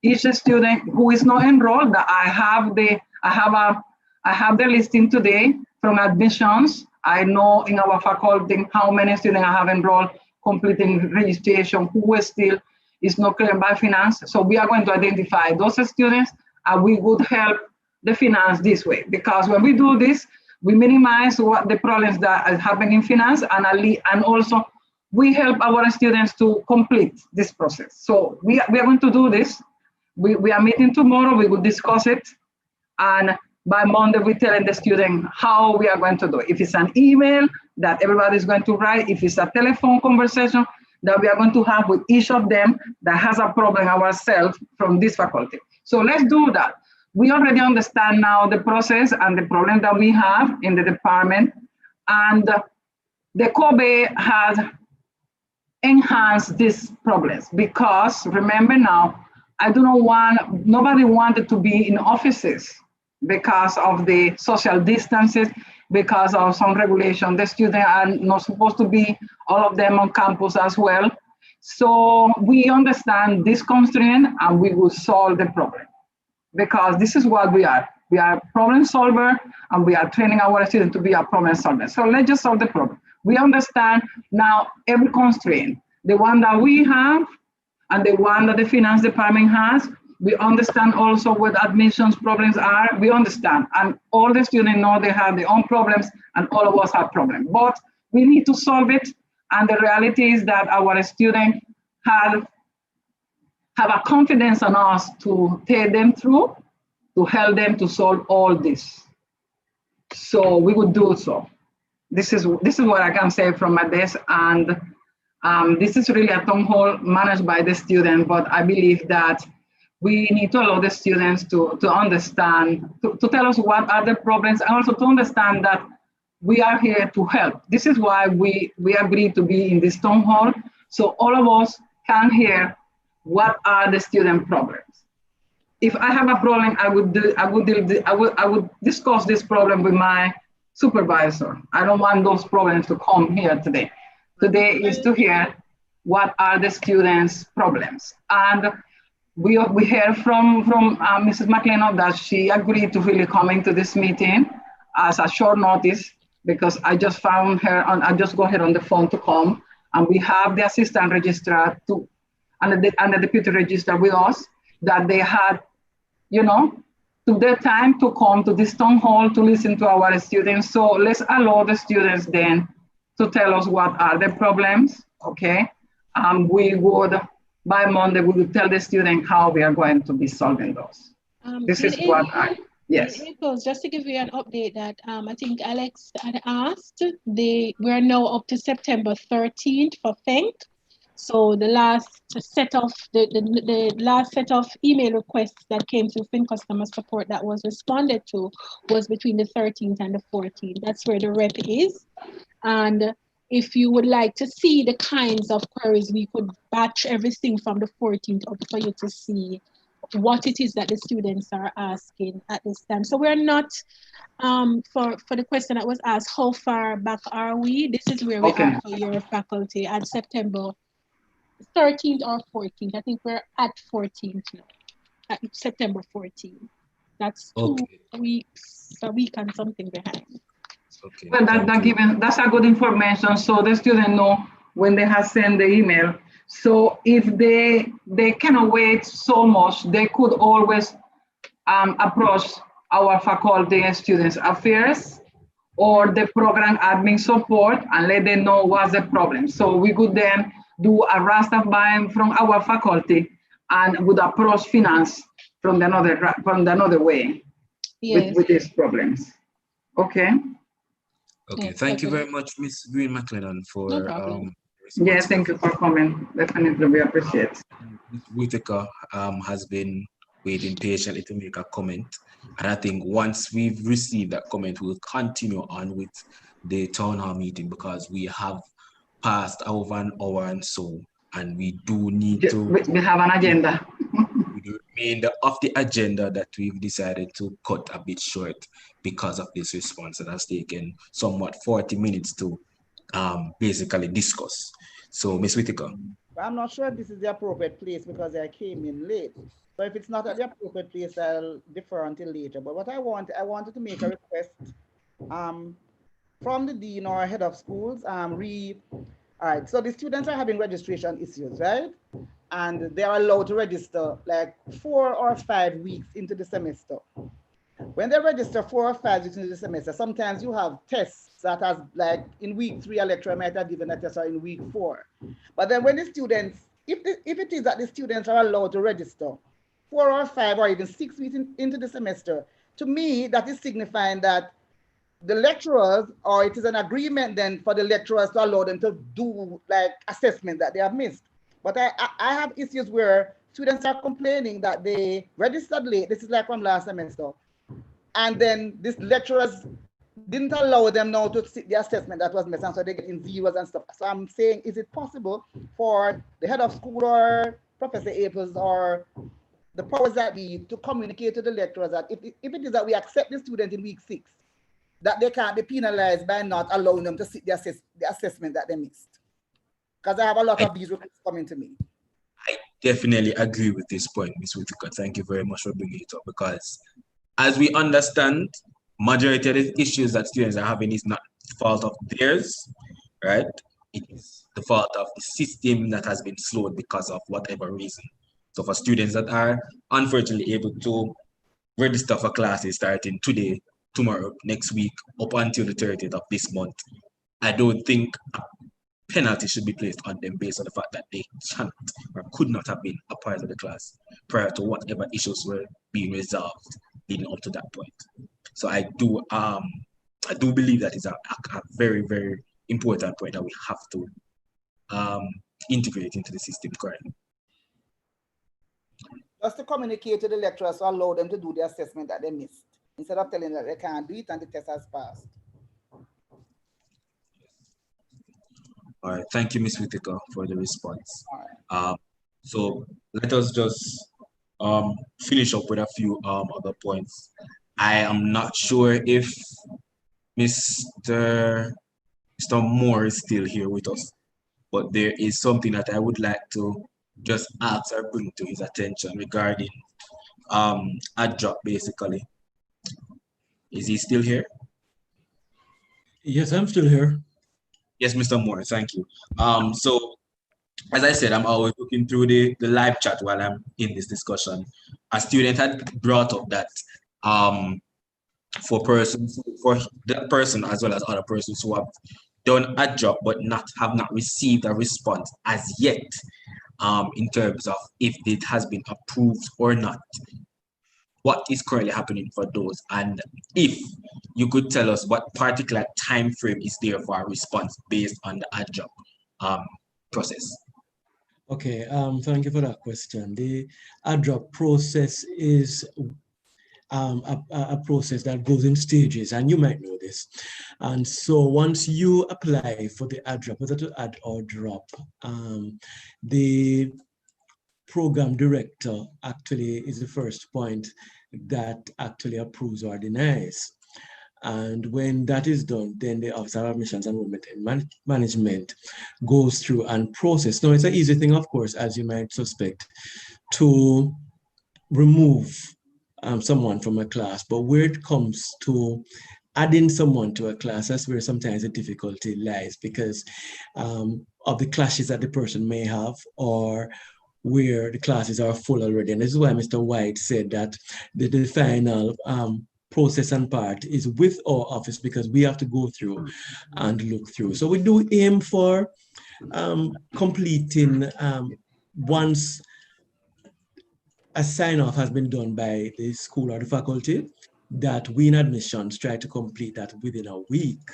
each student who is not enrolled, that I have the listing today from admissions. I know in our faculty how many students I have enrolled, completing registration, who is still is not cleared by finance. So we are going to identify those students, and we would help the finance this way. Because when we do this, we minimize what the problems that are happening in finance, and also we help our students to complete this process. So we are going to do this. We are meeting tomorrow, we will discuss it. And by Monday, we're telling the student how we are going to do it. If it's an email that everybody is going to write, if it's a telephone conversation that we are going to have with each of them that has a problem ourselves from this faculty. So let's do that. We already understand now the process and the problem that we have in the department. And the COBE has enhanced these problems because remember now, nobody wanted to be in offices because of the social distances, because of some regulation. The students are not supposed to be, all of them on campus as well. So we understand this constraint and we will solve the problem because this is what we are. We are problem solver and we are training our students to be a problem solver. So let's just solve the problem. We understand now every constraint, the one that we have and the one that the finance department has. We understand also what admissions problems are. We understand, and all the students know they have their own problems, and all of us have problems. But we need to solve it, and the reality is that our students have a confidence on us to take them through, to help them to solve all this. So we would do so. This is what I can say from my desk, and this is really a town hall managed by the student, but I believe that we need to allow the students to understand, to tell us what are the problems, and also to understand that we are here to help. This is why we agreed to be in this town hall, so all of us can hear what are the student problems. If I have a problem, I would discuss this problem with my supervisor. I don't want those problems to come here today. Today is to hear what are the students' problems. And we heard from Mrs. McLean that she agreed to really come into this meeting as a short notice because I just found her, I just got her on the phone to come, and we have the assistant registrar and the deputy registrar with us that they had, took their time to come to this town hall to listen to our students. So let's allow the students then to tell us what are the problems, okay? We would, by Monday, we will tell the student how we are going to be solving those. This is what yes. Just to give you an update that I think Alex had asked, we are now up to September 13th for FENC. So the last set of email requests that came through FIN customer support that was responded to was between the 13th and the 14th. That's where the rep is. And if you would like to see the kinds of queries, we could batch everything from the 14th up for you to see what it is that the students are asking at this time. So we're not, for the question that was asked, how far back are we? This is where we are for your faculty at September 13th or 14th. I think we're at 14th now, at September 14th. That's 2 weeks, a week and something behind. Okay. Well, that's a good information, so the student know when they have sent the email. So if they cannot wait so much, they could always approach our faculty and students affairs or the program admin support and let them know what's the problem. So we could then do a raster bind from our faculty and would approach finance from another way with these problems. Okay. Okay. Thank you very much, Ms. Green McLennan, for yeah, thank you for coming. Definitely, we appreciate. Ms. Whitaker has been waiting patiently to make a comment. And I think once we've received that comment, we'll continue on with the town hall meeting because we have passed over an hour and so, and we do need to. We have an agenda. The remainder of the agenda that we've decided to cut a bit short because of this response that has taken somewhat 40 minutes to basically discuss. So, Ms. Whitaker. I'm not sure if this is the appropriate place because I came in late. So if it's not at the appropriate place, I'll defer until later. But what I wanted to make a request from the dean or head of schools. All right, so the students are having registration issues, right? And they are allowed to register like 4 or 5 weeks into the semester. When they register 4 or 5 weeks into the semester, sometimes you have tests that has like in week 3, a lecturer might have given a test or in week 4. But then when the students, if it is that the students are allowed to register 4 or 5 or even 6 weeks into the semester, to me, that is signifying that the lecturers, or it is an agreement then for the lecturers to allow them to do like assessment that they have missed. But I have issues where students are complaining that they registered late. This is like from last semester. And then these lecturers didn't allow them now to sit the assessment that was missed, and so they get in zeros and stuff. So I'm saying, is it possible for the head of school or Professor Aples or the powers that be to communicate to the lecturers that if it is that we accept the student in week 6, that they can't be penalized by not allowing them to sit the assessment that they missed? Because I have a lot of these requests coming to me. I definitely agree with this point, Ms. Whitaker. Thank you very much for bringing it up, because as we understand, majority of the issues that students are having is not the fault of theirs, right? It is the fault of the system that has been slowed because of whatever reason. So for students that are unfortunately able to register for classes starting today, tomorrow, next week, up until the 30th of this month, I don't think a penalty should be placed on them based on the fact that they cannot or could not have been a part of the class prior to whatever issues were being resolved leading up to that point. So I do believe that is a very, very important point that we have to integrate into the system currently. Just to communicate to the lecturers to allow them to do the assessment that they missed, instead of telling them that they can't do it and the test has passed. All right, thank you, Ms. Whitaker, for the response. So let us just finish up with a few other points. I am not sure if Mr. Moore is still here with us, but there is something that I would like to just ask or bring to his attention regarding adjournment, basically. Is he still here? Yes, I'm still here. Yes, Mr. Moore, thank you. So, as I said, I'm always looking through the live chat while I'm in this discussion. A student had brought up that for that person as well as other persons who have done a job but have not received a response as yet, in terms of if it has been approved or not. What is currently happening for those, and if you could tell us what particular time frame is there for a response based on the adjournment process? Okay, thank you for that question. The adjournment process is a process that goes in stages, and you might know this. And so once you apply for the adjournment, whether to add or drop, the program director actually is the first point that actually approves or denies. And when that is done, then the Office of Admissions, Enrollment and Management goes through and process. Now, it's an easy thing, of course, as you might suspect, to remove someone from a class, but where it comes to adding someone to a class, that's where sometimes the difficulty lies, because of the clashes that the person may have, or where the classes are full already. And this is why Mr. White said that the final process and part is with our office, because we have to go through and look through. So we do aim for completing once a sign-off has been done by the school or the faculty, that we in admissions try to complete that within a week.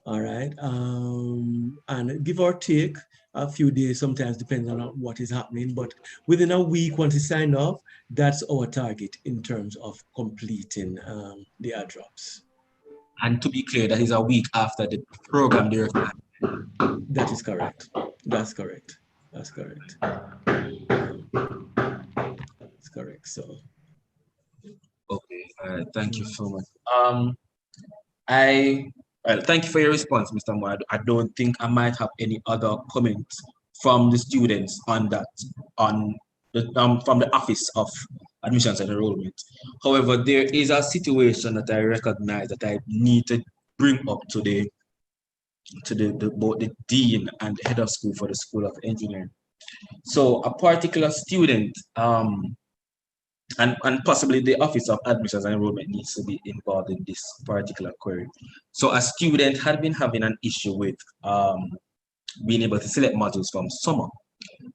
All right, and give or take a few days, sometimes depending on what is happening, but within a week, once it's signed off, that's our target in terms of completing the airdrops. And to be clear, that is a week after the program there. That is correct. That's correct. That's correct. That's correct. So. Okay. Thank you so much. Well, thank you for your response, Mr. Moore. I don't think I might have any other comments from the students on that, from the Office of Admissions and Enrollment. However, there is a situation that I recognize that I need to bring up to both the dean and the head of school for the School of Engineering. So a particular student, and possibly the Office of Admissions and Enrollment needs to be involved in this particular query. So a student had been having an issue with being able to select modules from summer.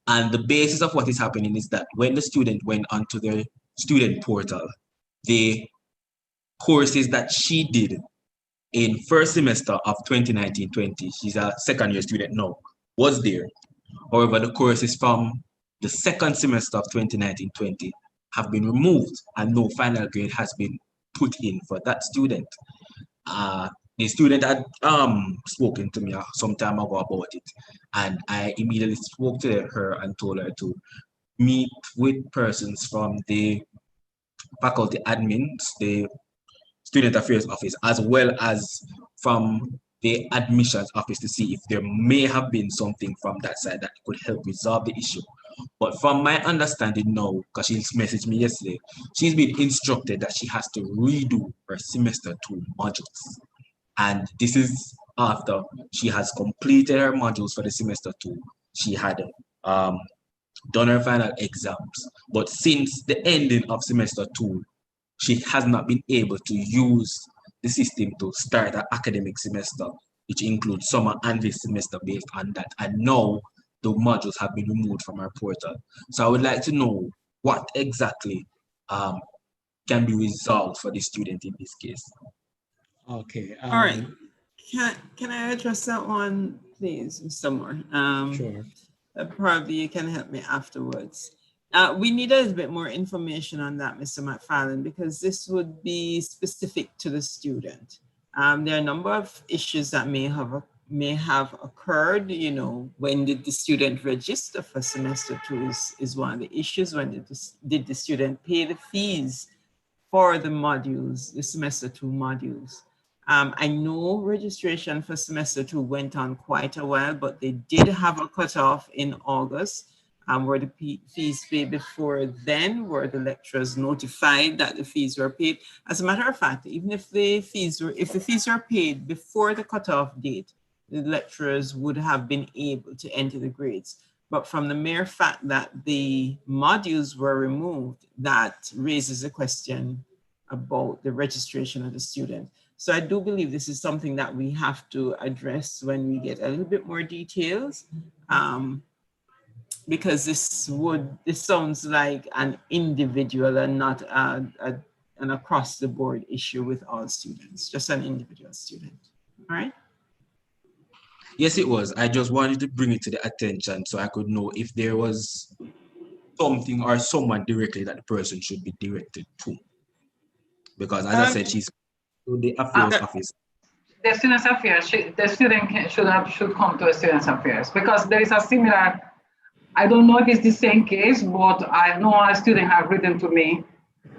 And the basis of what is happening is that when the student went onto their student portal, the courses that she did in first semester of 2019-20, she's a second year student now, was there. However, the courses from the second semester of 2019-20 have been removed and no final grade has been put in for that student. The student had spoken to me some time ago about it, and I immediately spoke to her and told her to meet with persons from the faculty admins, the student affairs office, as well as from the admissions office, to see if there may have been something from that side that could help resolve the issue. But from my understanding now, because she messaged me yesterday, she's been instructed that she has to redo her semester 2 modules. And this is after she has completed her modules for the semester 2. She had done her final exams. But since the ending of semester 2, she has not been able to use the system to start her academic semester, which includes summer and this semester based on that. And now the modules have been removed from our portal. So I would like to know what exactly can be resolved for the student in this case. Okay. All right. Can I address that one, please, Mr. Moore? Sure. Probably you can help me afterwards. We need a little bit more information on that, Mr. McFarlane, because this would be specific to the student. There are a number of issues that may have occurred. You know, when did the student register for semester 2 is one of the issues. When did the student pay the fees for the modules, the semester 2 modules? I know registration for semester 2 went on quite a while, but they did have a cutoff in August. Were the fees paid before then? Were the lecturers notified that the fees were paid? As a matter of fact, even if the fees were paid before the cutoff date, the lecturers would have been able to enter the grades. But from the mere fact that the modules were removed, that raises a question about the registration of the student. So I do believe this is something that we have to address when we get a little bit more details. Because this sounds like an individual and not an across the board issue with all students, just an individual student. All right? Yes, it was. I just wanted to bring it to the attention so I could know if there was something or someone directly that the person should be directed to. Because as I said, she's to the affairs office. The students affairs, the student should come to the students affairs, because there is a similar, I don't know if it's the same case, but I know a student have written to me,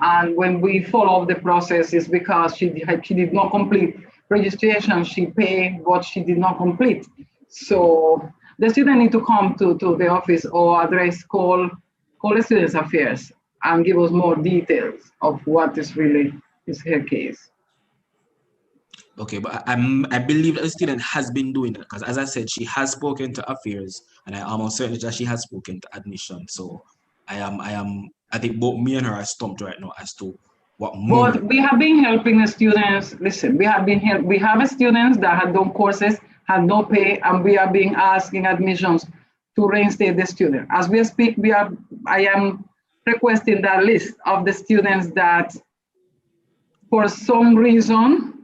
and when we follow the process, it's because she did not complete registration. She paid, but she did not complete. So the student need to come to the office or address, call the students affairs and give us more details of what is really is her case. Okay, but I believe that the student has been doing that because, as I said, she has spoken to affairs, and I almost certain that she has spoken to admission. So I think both me and her are stumped right now as to what more. But we have been helping the students. Listen, we have students that have done courses, have no pay, and we are being asking admissions to reinstate the student. As we speak, I am requesting that list of the students that, for some reason,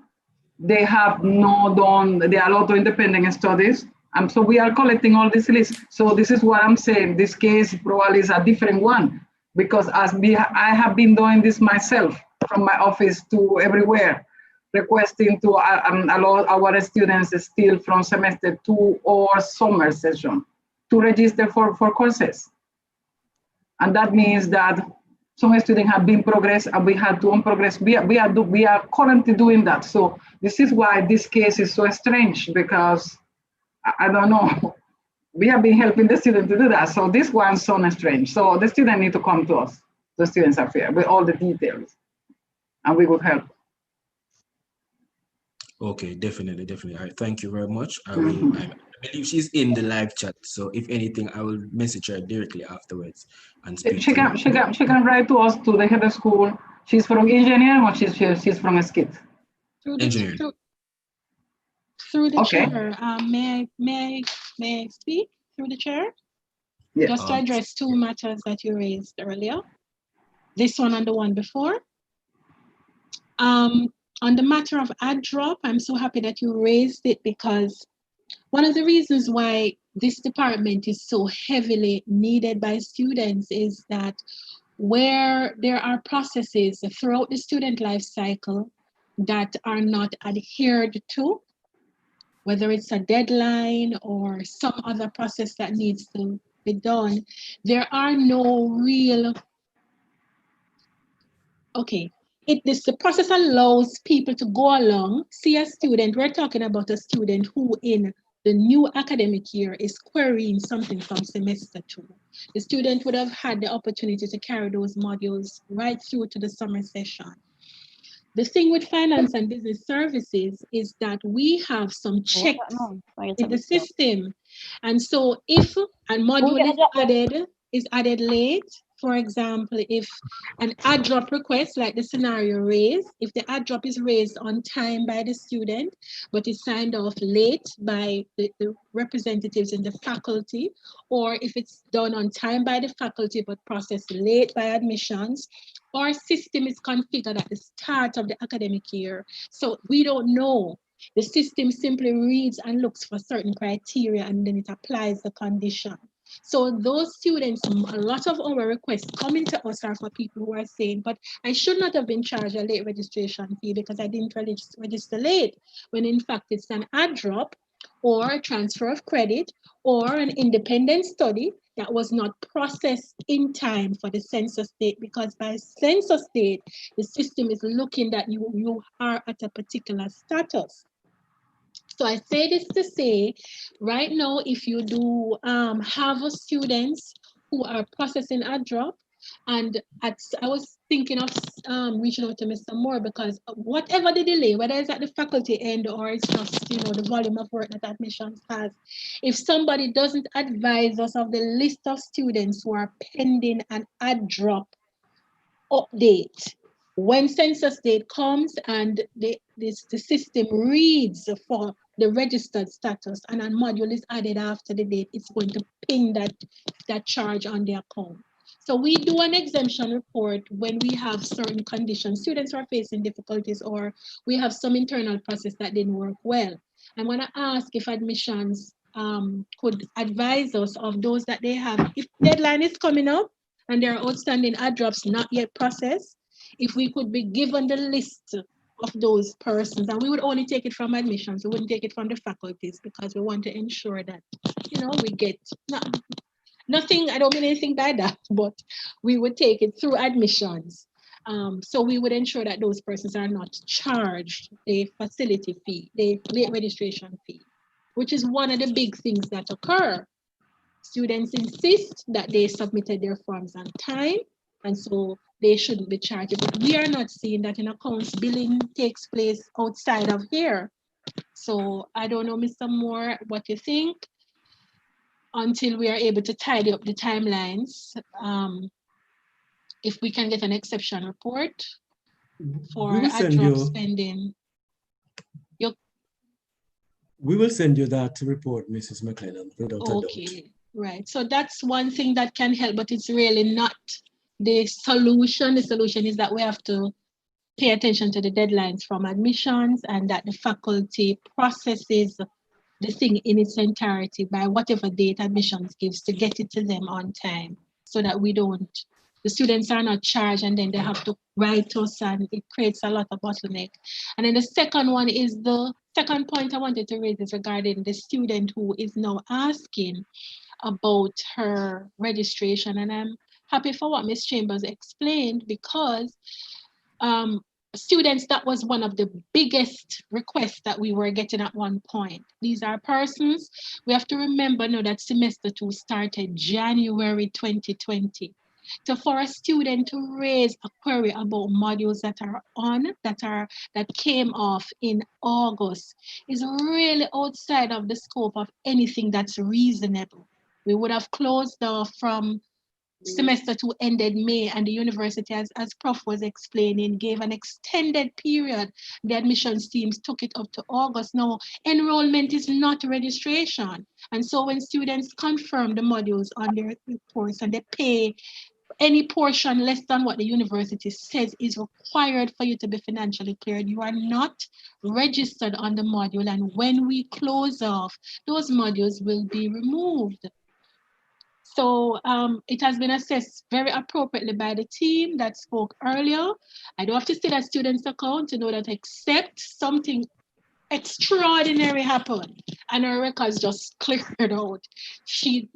they have not done, they are not doing independent studies. And so we are collecting all this list. So this is what I'm saying. This case probably is a different one because I have been doing this myself from my office to everywhere, requesting to allow our students still from semester 2 or summer session to register for courses. And that means that some students have been progress and we had to progress. We are currently doing that. So this is why this case is so strange because I don't know. We have been helping the student to do that. So this one's so strange. So the student need to come to us, the students affairs, with all the details, and we will help. Okay, definitely. All right, thank you very much. I believe she's in the live chat. So if anything, I will message her directly afterwards and speak She can write to us to the head of school. She's from engineering or she's from a skit? Engineering. Through the Okay. chair, may I speak through the chair? Yeah. Just to address two matters that you raised earlier. This one and the one before. On the matter of ad drop, I'm so happy that you raised it because one of the reasons why this department is so heavily needed by students is that where there are processes throughout the student life cycle that are not adhered to, whether it's a deadline or some other process that needs to be done, there are no real, the process allows people to go along, see a student. We're talking about a student who in the new academic year is querying something from semester 2. The student would have had the opportunity to carry those modules right through to the summer session. The thing with finance and business services is that we have some checks in the system. And so if a module is added late, for example, if an ad drop request, like the scenario raised, if the ad drop is raised on time by the student, but is signed off late by the representatives in the faculty, or if it's done on time by the faculty, but processed late by admissions, our system is configured at the start of the academic year. So we don't know. The system simply reads and looks for certain criteria and then it applies the condition. So those students, a lot of our requests coming to us are for people who are saying, but I should not have been charged a late registration fee because I didn't register late, when in fact it's an ad drop or a transfer of credit or an independent study that was not processed in time for the census date, because by census date, the system is looking that you are at a particular status. So I say this to say, right now, if you do have students who are processing a drop, and I was thinking of reaching out to Mr. Moore, because whatever the delay, whether it's at the faculty end or it's just, the volume of work that admissions has, if somebody doesn't advise us of the list of students who are pending an ad drop update, when census date comes and the system reads for the registered status and a module is added after the date, it's going to ping that charge on the account. So we do an exemption report when we have certain conditions, students are facing difficulties, or we have some internal process that didn't work well. I'm going to ask if admissions could advise us of those that they have. If deadline is coming up and there are outstanding ad drops not yet processed, if we could be given the list of those persons, and we would only take it from admissions, we wouldn't take it from the faculties, because we want to ensure that, we get nothing, I don't mean anything by that, but we would take it through admissions. So we would ensure that those persons are not charged a facility fee, the late registration fee, which is one of the big things that occur. Students insist that they submitted their forms on time, and so they shouldn't be charged. But we are not seeing that in accounts. Billing takes place outside of here. So I don't know, Mr. Moore, what you think, until we are able to tidy up the timelines. If we can get an exception report for adjournment spending. We will send you that report, Mrs. McLennan, without a doubt. Okay, right. So that's one thing that can help, but it's really not the solution. The solution is that we have to pay attention to the deadlines from admissions, and that the faculty processes the thing in its entirety by whatever date admissions gives to get it to them on time, so that the students are not charged and then they have to write us, and it creates a lot of bottleneck. And then the second one is the second point I wanted to raise is regarding the student who is now asking about her registration. And I'm happy for what Ms. Chambers explained, because students, that was one of the biggest requests that we were getting at one point. These are persons, we have to remember now that semester 2 started January 2020. So for a student to raise a query about modules that are that came off in August is really outside of the scope of anything that's reasonable. We would have closed off from semester 2 ended May, and the university, as Prof was explaining, gave an extended period. The admissions teams took it up to August. Now, enrollment is not registration. And so when students confirm the modules on their reports and they pay any portion less than what the university says is required for you to be financially cleared, you are not registered on the module. And when we close off, those modules will be removed. So it has been assessed very appropriately by the team that spoke earlier. I don't have to say that students' account to know that except something extraordinary happened and her records just cleared out, she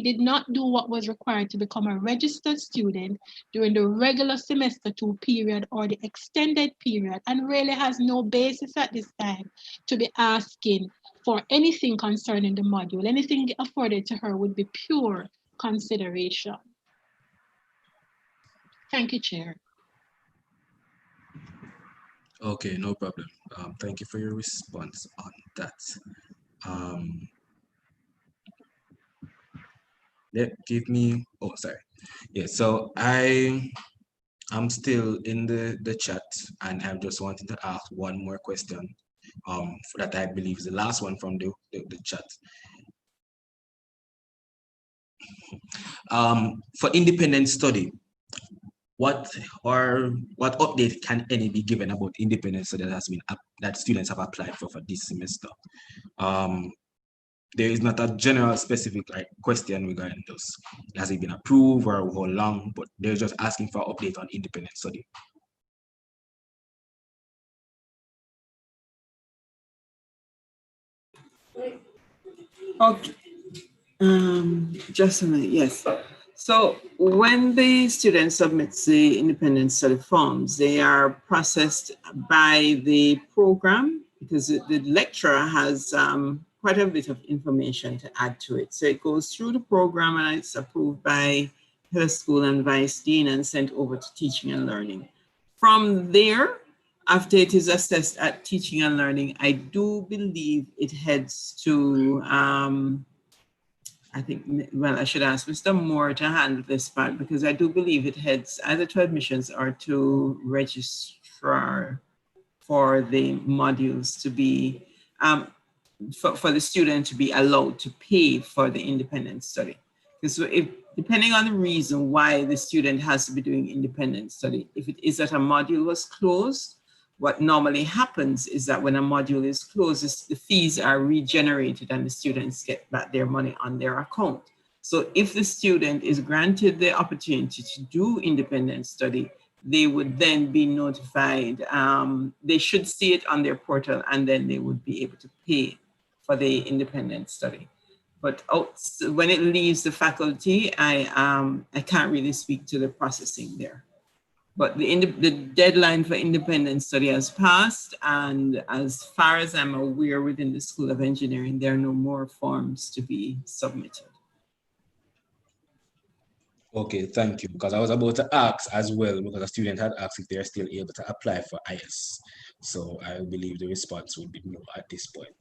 did not do what was required to become a registered student during the regular semester 2 period or the extended period, and really has no basis at this time to be asking for anything concerning the module. Anything afforded to her would be pure consideration. Thank you, Chair. Okay, no problem. Thank you for your response on that. Give me, oh, sorry. Yeah, so I'm still in the chat, and I'm just wanting to ask one more question that I believe is the last one from the chat. For independent study, what update can any be given about independent study that students have applied for this semester? There is not a general specific question regarding this. Has it been approved or how long? But they're just asking for an update on independent study. Okay. Just a minute, yes. So when the student submits the independent study forms, they are processed by the program, because the lecturer has quite a bit of information to add to it. So it goes through the program and it's approved by the school and vice dean and sent over to teaching and learning. From there, after it is assessed at teaching and learning, I do believe it heads to I think, well, I should ask Mr. Moore to handle this part, because I do believe it heads either to admissions or to registrar for the modules to be, for the student to be allowed to pay for the independent study. Because depending on the reason why the student has to be doing independent study, if it is that a module was closed, what normally happens is that when a module is closed, the fees are regenerated and the students get back their money on their account. So if the student is granted the opportunity to do independent study, they would then be notified. They should see it on their portal, and then they would be able to pay for the independent study. But when it leaves the faculty, I can't really speak to the processing there. But the deadline for independent study has passed, and as far as I'm aware, within the School of Engineering, there are no more forms to be submitted. Okay, thank you. Because I was about to ask as well, because a student had asked if they are still able to apply for IS. So I believe the response would be no at this point.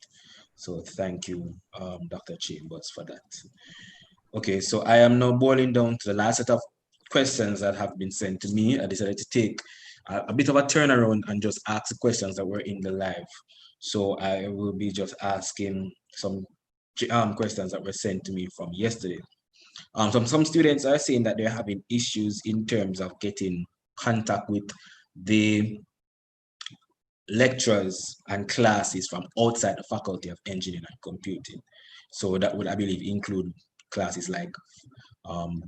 So thank you, Dr. Chambers, for that. Okay, so I am now boiling down to the last set of questions that have been sent to me. I decided to take a bit of a turnaround and just ask the questions that were in the live. So I will be just asking some questions that were sent to me from yesterday. Some students are saying that they're having issues in terms of getting contact with the lecturers and classes from outside the Faculty of Engineering and Computing. So that would, I believe, include classes like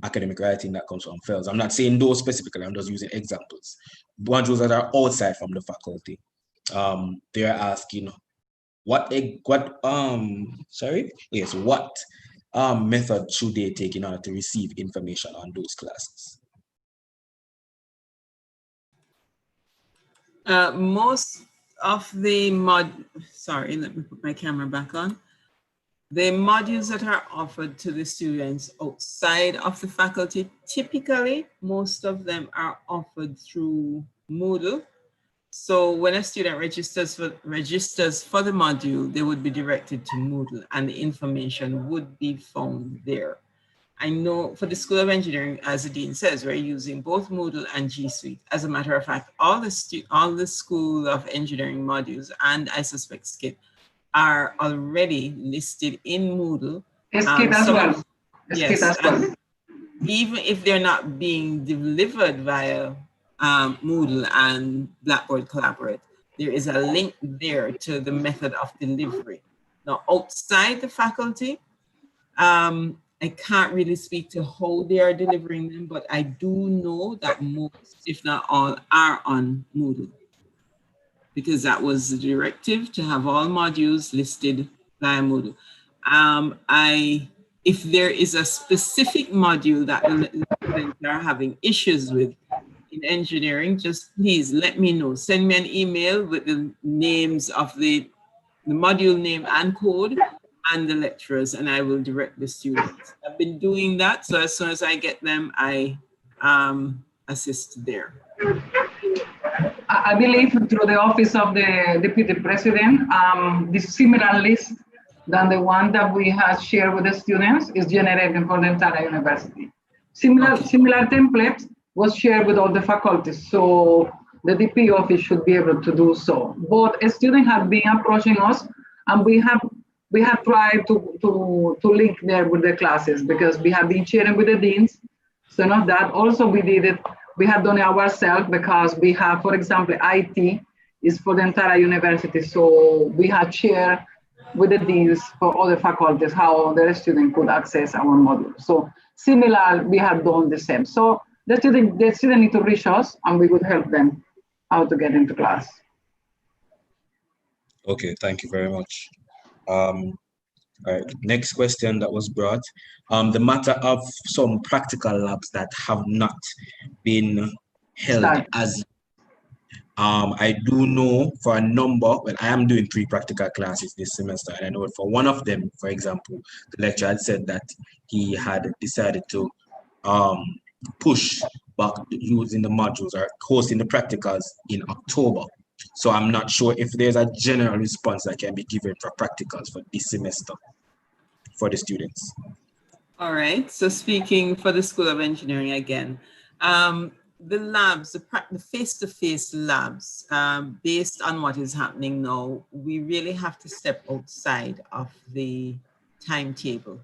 academic writing that comes from FELS. I'm not saying those specifically, I'm just using examples. Modules that are outside from the faculty. They're asking what method should they take in order to receive information on those classes? Most of the sorry, let me put my camera back on. The modules that are offered to the students outside of the faculty, typically, most of them are offered through Moodle. So when a student registers for the module, they would be directed to Moodle and the information would be found there. I know for the School of Engineering, as the Dean says, we're using both Moodle and G Suite. As a matter of fact, all the School of Engineering modules and I suspect SCIT are already listed in Moodle. SCIT as well. Yes, as well. Even if they're not being delivered via Moodle and Blackboard Collaborate, there is a link there to the method of delivery. Now, outside the faculty, I can't really speak to how they are delivering them, but I do know that most, if not all, are on Moodle, because that was the directive to have all modules listed via Moodle. If there is a specific module that the students are having issues with in engineering, just please let me know. Send me an email with the names of the module name and code and the lecturers, and I will direct the students. I've been doing that, so as soon as I get them, I assist there. I believe through the office of the Deputy President, this similar list than the one that we have shared with the students is generated for the entire university. Similar template was shared with all the faculties, so the DP office should be able to do so. But students have been approaching us, and we have tried to link there with the classes, because we have been sharing with the deans. So not that, also we have done it ourselves, because we have, for example, IT is for the entire university. So we have shared with the deans for other faculties how their student could access our module. So similar, we have done the same. So the student need to reach us, and we would help them how to get into class. Okay, thank you very much. All right, next question that was brought, the matter of some practical labs that have not been held as I do know for a number, well, I am doing 3 practical classes this semester, and I know for one of them, for example, the lecturer had said that he had decided to push back using the modules or hosting the practicals in October. So I'm not sure if there's a general response that can be given for practicals for this semester for the students. All right, so speaking for the School of Engineering again, the labs, the face-to-face labs, based on what is happening now, we really have to step outside of the timetable.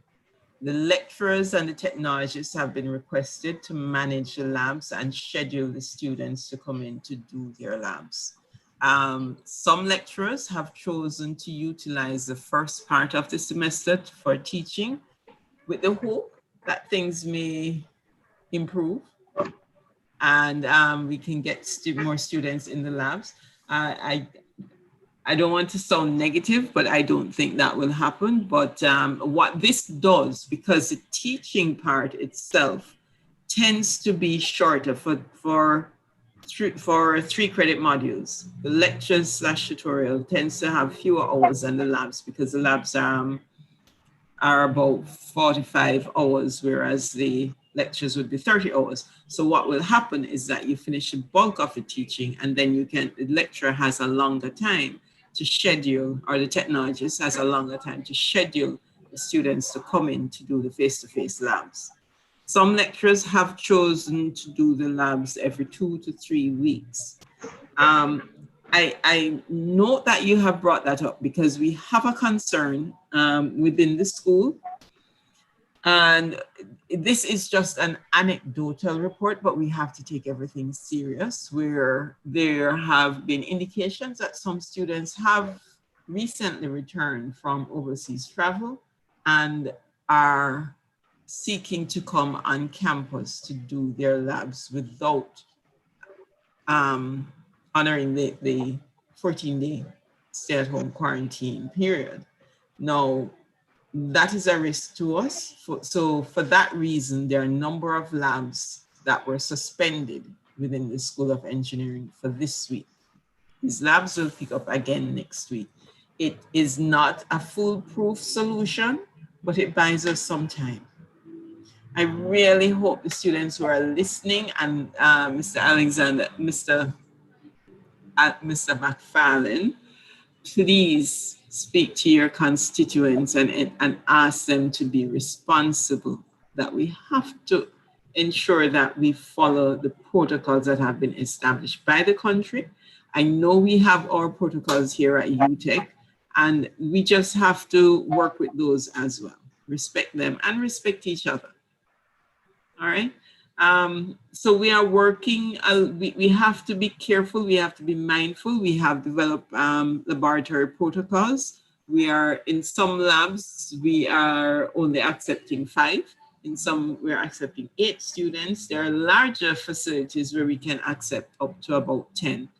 The lecturers and the technologists have been requested to manage the labs and schedule the students to come in to do their labs. Some lecturers have chosen to utilize the first part of the semester for teaching, with the hope that things may improve and we can get more students in the labs. I don't want to sound negative, but I don't think that will happen. But what this does, because the teaching part itself tends to be shorter for 3 credit modules. The lectures / tutorial tends to have fewer hours than the labs, because the labs are about 45 hours, whereas the lectures would be 30 hours. So what will happen is that you finish the bulk of the teaching, and then the lecturer has a longer time to schedule, or the technologist has a longer time to schedule the students to come in to do the face-to-face labs. Some lecturers have chosen to do the labs every 2 to 3 weeks. I note that you have brought that up because we have a concern within the school. And this is just an anecdotal report, but we have to take everything serious, where there have been indications that some students have recently returned from overseas travel and are seeking to come on campus to do their labs without honoring the 14-day stay-at-home quarantine period. Now, that is a risk to us. So for that reason, there are a number of labs that were suspended within the School of Engineering for this week. These labs will pick up again next week. It is not a foolproof solution, but it buys us some time. I really hope the students who are listening, and Mr. Alexander, Mr. McFarlane, please speak to your constituents and ask them to be responsible, that we have to ensure that we follow the protocols that have been established by the country. I know we have our protocols here at UTech, and we just have to work with those as well. Respect them and respect each other. All right. So we are working, we have to be careful, we have to be mindful. We have developed laboratory protocols. We are in some labs, we are only accepting 5. In some, we're accepting 8 students. There are larger facilities where we can accept up to about 10.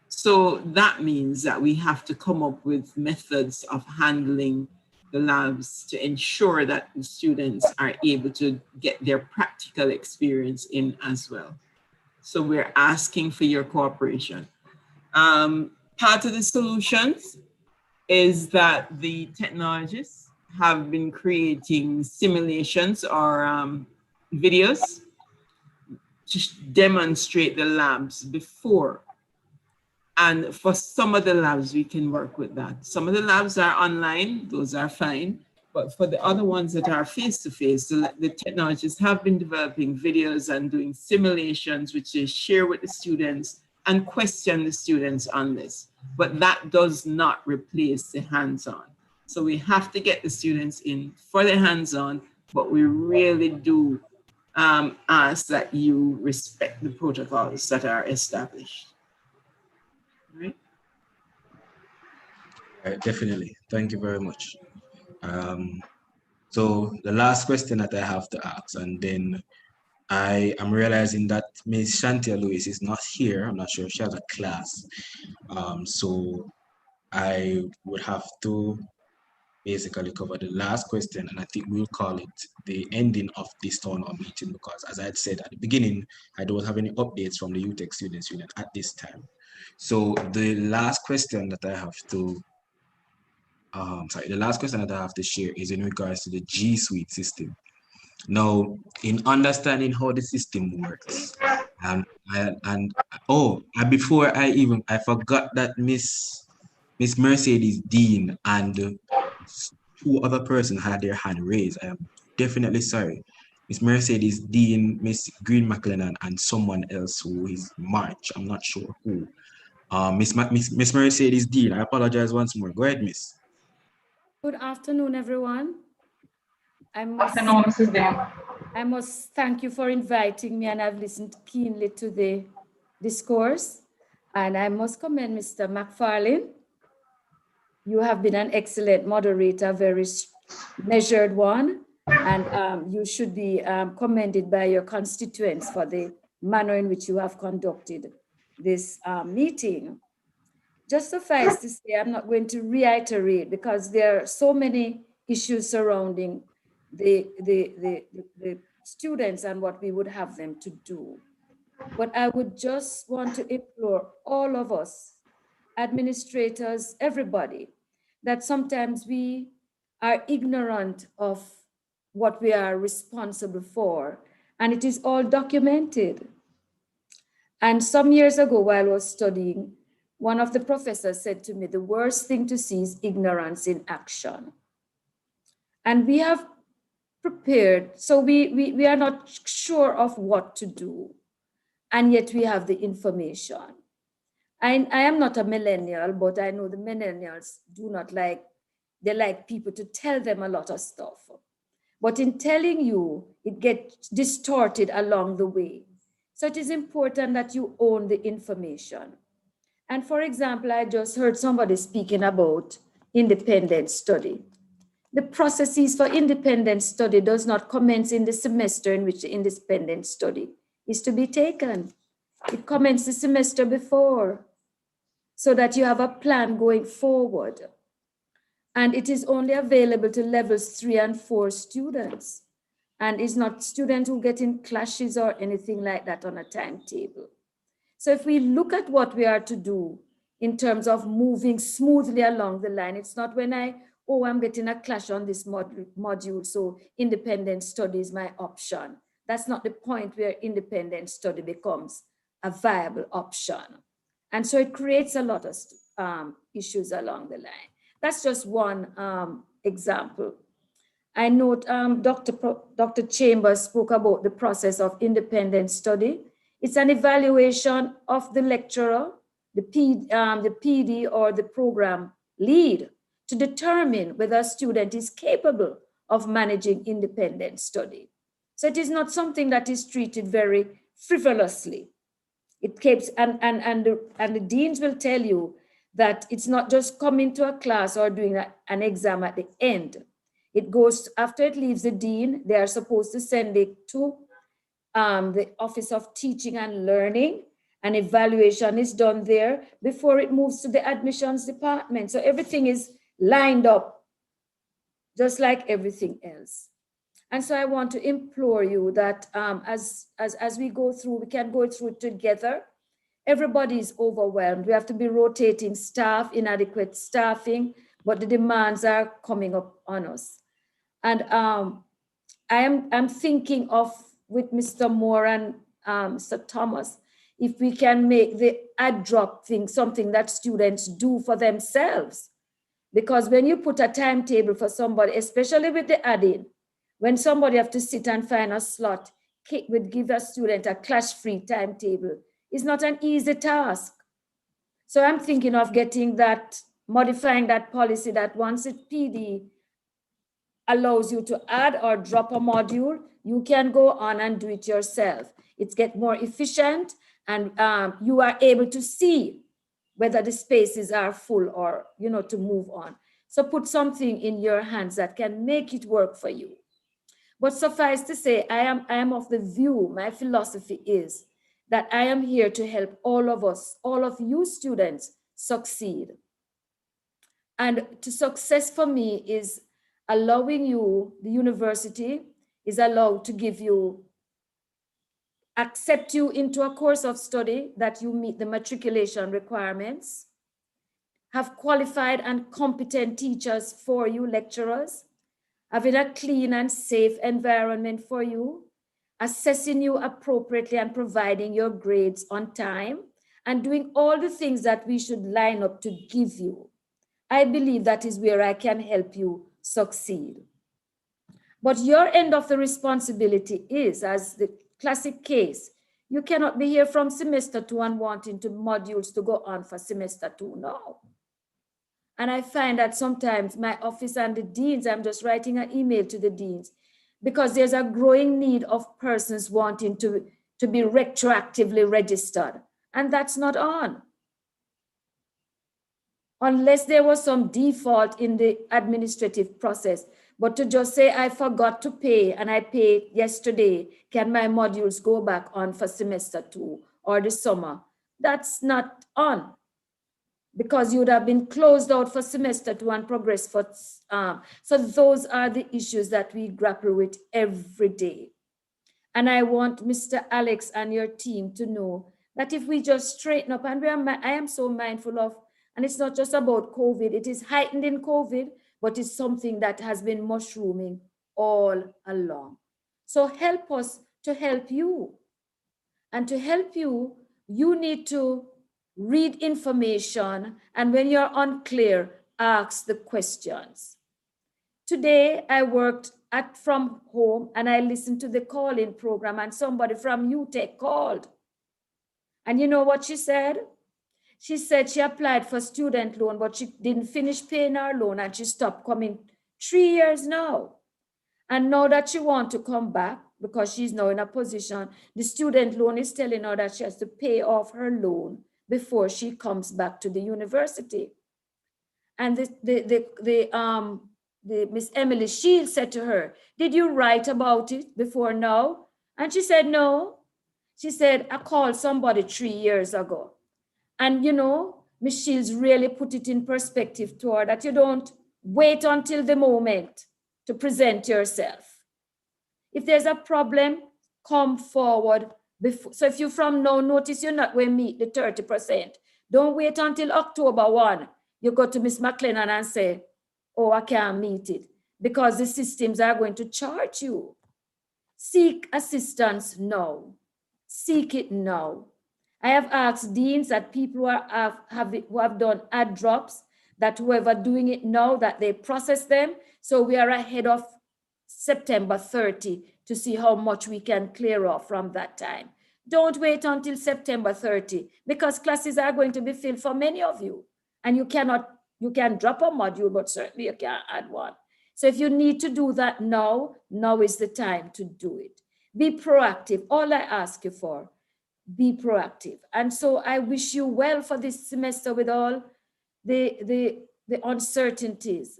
So that means that we have to come up with methods of handling the labs to ensure that the students are able to get their practical experience in as well. So we're asking for your cooperation. Part of the solutions is that the technologists have been creating simulations or videos to demonstrate the labs before. And for some of the labs, we can work with that. Some of the labs are online, those are fine. But for the other ones that are face-to-face, the technologists have been developing videos and doing simulations, which they share with the students and question the students on this. But that does not replace the hands-on. So we have to get the students in for the hands-on, but we really do ask that you respect the protocols that are established. Right. Definitely. Thank you very much. So the last question that I have to ask, and then I am realizing that Miss Shantia Lewis is not here. I'm not sure if she has a class. So I would have to basically cover the last question, and I think we'll call it the ending of this town hall meeting, because as I had said at the beginning, I don't have any updates from the UTech Students Union at this time. So the last question that I have to the last question that I have to share is in regards to the G Suite system. Now, in understanding how the system works, before I forgot that Miss Mercedes Dean and 2 other persons had their hand raised. I am definitely sorry. Miss Mercedes Dean, Miss Green McLennan, and someone else who is March. I'm not sure who. Miss Mercedes Dean, I apologize once more. Go ahead, Miss. Good afternoon, everyone. I must thank you for inviting me, and I've listened keenly to the discourse. And I must commend Mr. McFarlane. You have been an excellent moderator, very measured one, and you should be commended by your constituents for the manner in which you have conducted this meeting. Just suffice to say, I'm not going to reiterate because there are so many issues surrounding the students and what we would have them to do. But I would just want to implore all of us, administrators, everybody, that sometimes we are ignorant of what we are responsible for, and it is all documented. And some years ago, while I was studying, one of the professors said to me, the worst thing to see is ignorance in action. And we have prepared, so we are not sure of what to do, and yet we have the information. I am not a millennial, but I know the millennials do not like, they like people to tell them a lot of stuff. But in telling you, it gets distorted along the way. So it is important that you own the information. And for example, I just heard somebody speaking about independent study. The processes for independent study does not commence in the semester in which the independent study is to be taken. It commences the semester before, so that you have a plan going forward. And it is only available to levels 3 and 4 students. And it's not students who get in clashes or anything like that on a timetable. So if we look at what we are to do in terms of moving smoothly along the line, it's not when I'm getting a clash on this module, so independent study is my option. That's not the point where independent study becomes a viable option. And so it creates a lot of issues along the line. That's just one example. I note Dr. Chambers spoke about the process of independent study. It's an evaluation of the lecturer, the PD or the program lead to determine whether a student is capable of managing independent study. So it is not something that is treated very frivolously. It keeps, and the deans will tell you that it's not just coming to a class or doing an exam at the end. It goes, after it leaves the dean, they are supposed to send it to the Office of Teaching and Learning. An evaluation is done there before it moves to the admissions department. So everything is lined up just like everything else. And so I want to implore you that as we go through, we can go through it together. Everybody is overwhelmed. We have to be rotating staff, inadequate staffing, but the demands are coming up on us. And I'm thinking of, with Mr. Moore and Mr. Thomas, if we can make the add drop thing something that students do for themselves. Because when you put a timetable for somebody, especially with the add-in, when somebody have to sit and find a slot, would give a student a clash-free timetable. It's not an easy task. So I'm thinking of getting that, modifying that policy that once it PD allows you to add or drop a module, you can go on and do it yourself. It gets more efficient, and you are able to see whether the spaces are full or, to move on. So put something in your hands that can make it work for you. But suffice to say, I am of the view, my philosophy is that I am here to help all of us, all of you students, succeed. And to success for me is allowing you, the university is allowed to give you, accept you into a course of study that you meet the matriculation requirements, have qualified and competent teachers for you, lecturers, having a clean and safe environment for you, assessing you appropriately and providing your grades on time, and doing all the things that we should line up to give you. I believe that is where I can help you succeed. But your end of the responsibility is, as the classic case, you cannot be here from semester 2 and wanting to modules to go on for semester 2, no. And I find that sometimes my office and the deans, I'm just writing an email to the deans because there's a growing need of persons wanting to be retroactively registered. And that's not on. Unless there was some default in the administrative process. But to just say, I forgot to pay and I paid yesterday, can my modules go back on for semester 2 or the summer? That's not on. Because you would have been closed out for semester 2 and progress for, so those are the issues that we grapple with every day. And I want Mr. Alex and your team to know that if we just straighten up, and I am so mindful of, and it's not just about COVID, it is heightened in COVID, but it's something that has been mushrooming all along. So help us to to help you. And to help you, you need to read information, and when you're unclear, ask the questions. Today, I worked from home and I listened to the call-in program, and somebody from UTech called. And you know what she said? She said she applied for student loan, but she didn't finish paying her loan and she stopped coming 3 years now. And now that she wants to come back, because she's now in a position, the student loan is telling her that she has to pay off her loan before she comes back to the university. And the Miss Emily Shields said to her, "Did you write about it before now?" And she said, "No." She said, "I called somebody 3 years ago." And you know, Miss Shields really put it in perspective to her that you don't wait until the moment to present yourself. If there's a problem, come forward before. So if you from now notice you're not going to meet the 30%, don't wait until October 1. You go to Miss McLennan and say, "Oh, I can't meet it," because the systems are going to charge you. Seek assistance now. Seek it now. I have asked deans that people who have done add drops, that whoever doing it now, that they process them. So we are ahead of September 30 to see how much we can clear off from that time. Don't wait until September 30 because classes are going to be filled for many of you. And you can drop a module, but certainly you can't add one. So if you need to do that now, now is the time to do it. Be proactive. All I ask you for, be proactive. And so I wish you well for this semester with all the uncertainties.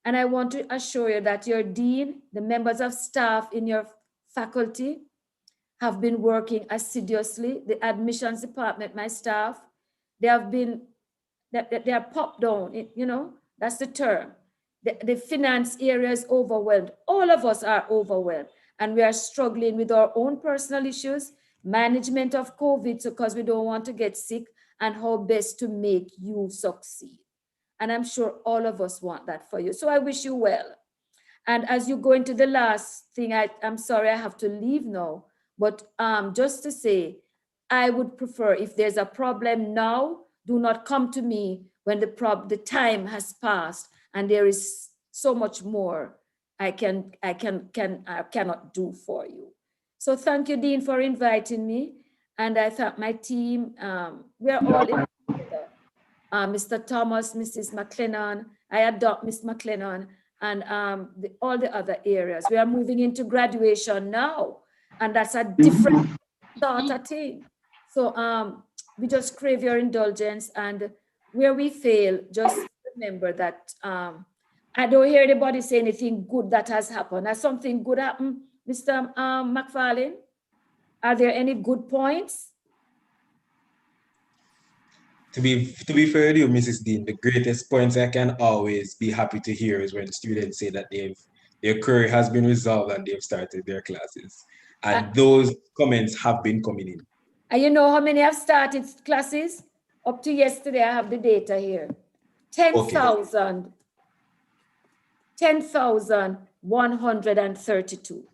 And I want to assure you that your dean, the members of staff in your faculty have been working assiduously. The admissions department, my staff, they are popped down, you know, that's the term. The finance area is overwhelmed. All of us are overwhelmed and we are struggling with our own personal issues, management of COVID, because we don't want to get sick, and how best to make you succeed. And I'm sure all of us want that for you. So I wish you well. And as you go into the last thing, I'm sorry I have to leave now, but just to say, I would prefer if there's a problem now, do not come to me when the time has passed and there is so much more I cannot do for you. So thank you, Dean, for inviting me. And I thank my team. We are all in together. Mr. Thomas, Mrs. McLennan, I adopt Miss McLennan, and all the other areas. We are moving into graduation now, and that's a different sort of thing. So we just crave your indulgence, and where we fail, just remember that I don't hear anybody say anything good that has happened. Has something good happened, Mr. McFarlane? Are there any good points? To be fair to you, Mrs. Dean, the greatest points I can always be happy to hear is when students say that their query has been resolved and they've started their classes. And those comments have been coming in. And you know how many have started classes? Up to yesterday, I have the data here. 10,000. 10,132.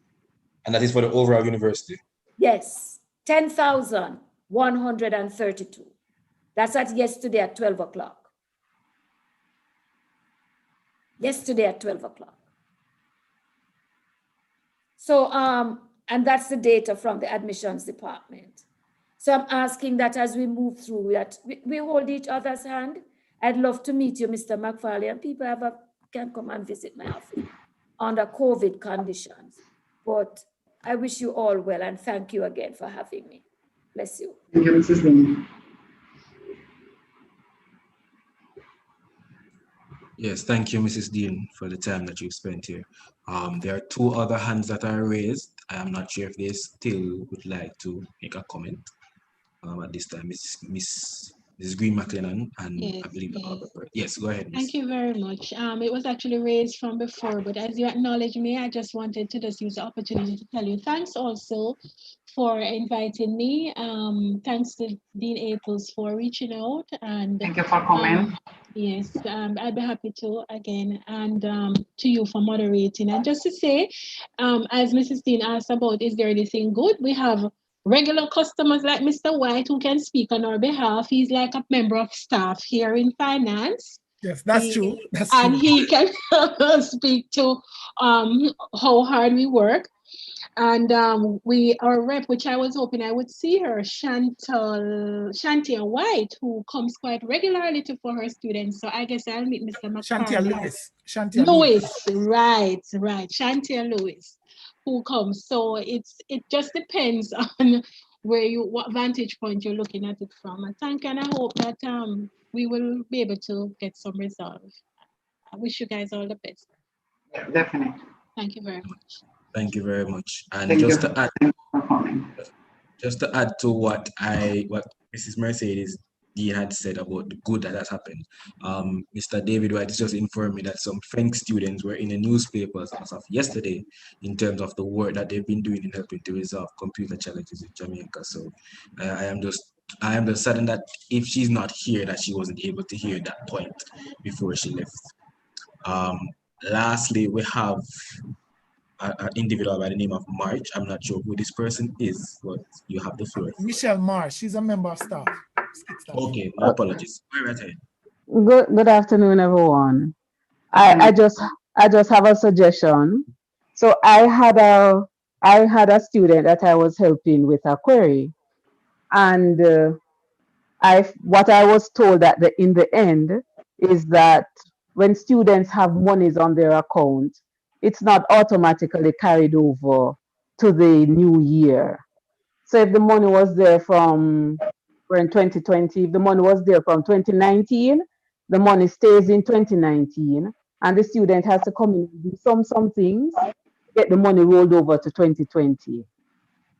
And that is for the overall university? Yes, 10,132. That's at yesterday at 12 o'clock. Yesterday at 12 o'clock. So, and that's the data from the admissions department. So I'm asking that as we move through that, we hold each other's hand. I'd love to meet you, Mr. McFarlane, and people can come and visit my office under COVID conditions. But I wish you all well and thank you again for having me. Bless you. Thank you, Mrs. Dean. Yes, thank you, Mrs. Dean, for the time that you've spent here. There are two other hands that are raised. I am not sure if they still would like to make a comment. At this time, Miss Mrs. Green McLennan, and Yes, I believe the yes. other person. Yes, go ahead, Miss. Thank you very much. It was actually raised from before, but as you acknowledge me, I just wanted to just use the opportunity to tell you thanks also for inviting me. Thanks to Dean Aples for reaching out, and Thank you for coming. yes, I'd be happy to again, and to you for moderating. And just to say, as Mrs. Dean asked about, is there anything good? We have regular customers like Mr. White who can speak on our behalf. He's like a member of staff here in finance. Yes, that's true. That's and true. he can speak to how hard we work. And our rep, which I was hoping I would see her, Shantia White, who comes quite regularly for her students. So I guess I'll meet Mr. Shantia McFarlane. Lewis. Right. Shantia Lewis, who comes. So it just depends on what vantage point you're looking at it from. And thank you, and I hope that we will be able to get some resolve. I wish you guys all the best. Definitely. Thank you very much. Thank you very much. And Thank just you. to add to what Mrs. Mercedes Dean had said about the good that has happened, Mr. David White just informed me that some FENC students were in the newspapers as of yesterday in terms of the work that they've been doing in helping to resolve computer challenges in Jamaica. So I am just saddened that if she's not here, that she wasn't able to hear that point before she left. Lastly, we have an individual by the name of March. I'm not sure who this person is, but you have the floor. Michelle March, she's a member of staff. Okay, my apologies. Right ahead. Good afternoon, everyone. I just have a suggestion. So I had a student that I was helping with a query, and what I was told in the end is that when students have monies on their account, it's not automatically carried over to the new year. So if the money was there we're in 2020, if the money was there from 2019, the money stays in 2019, and the student has to come in and do some things to get the money rolled over to 2020.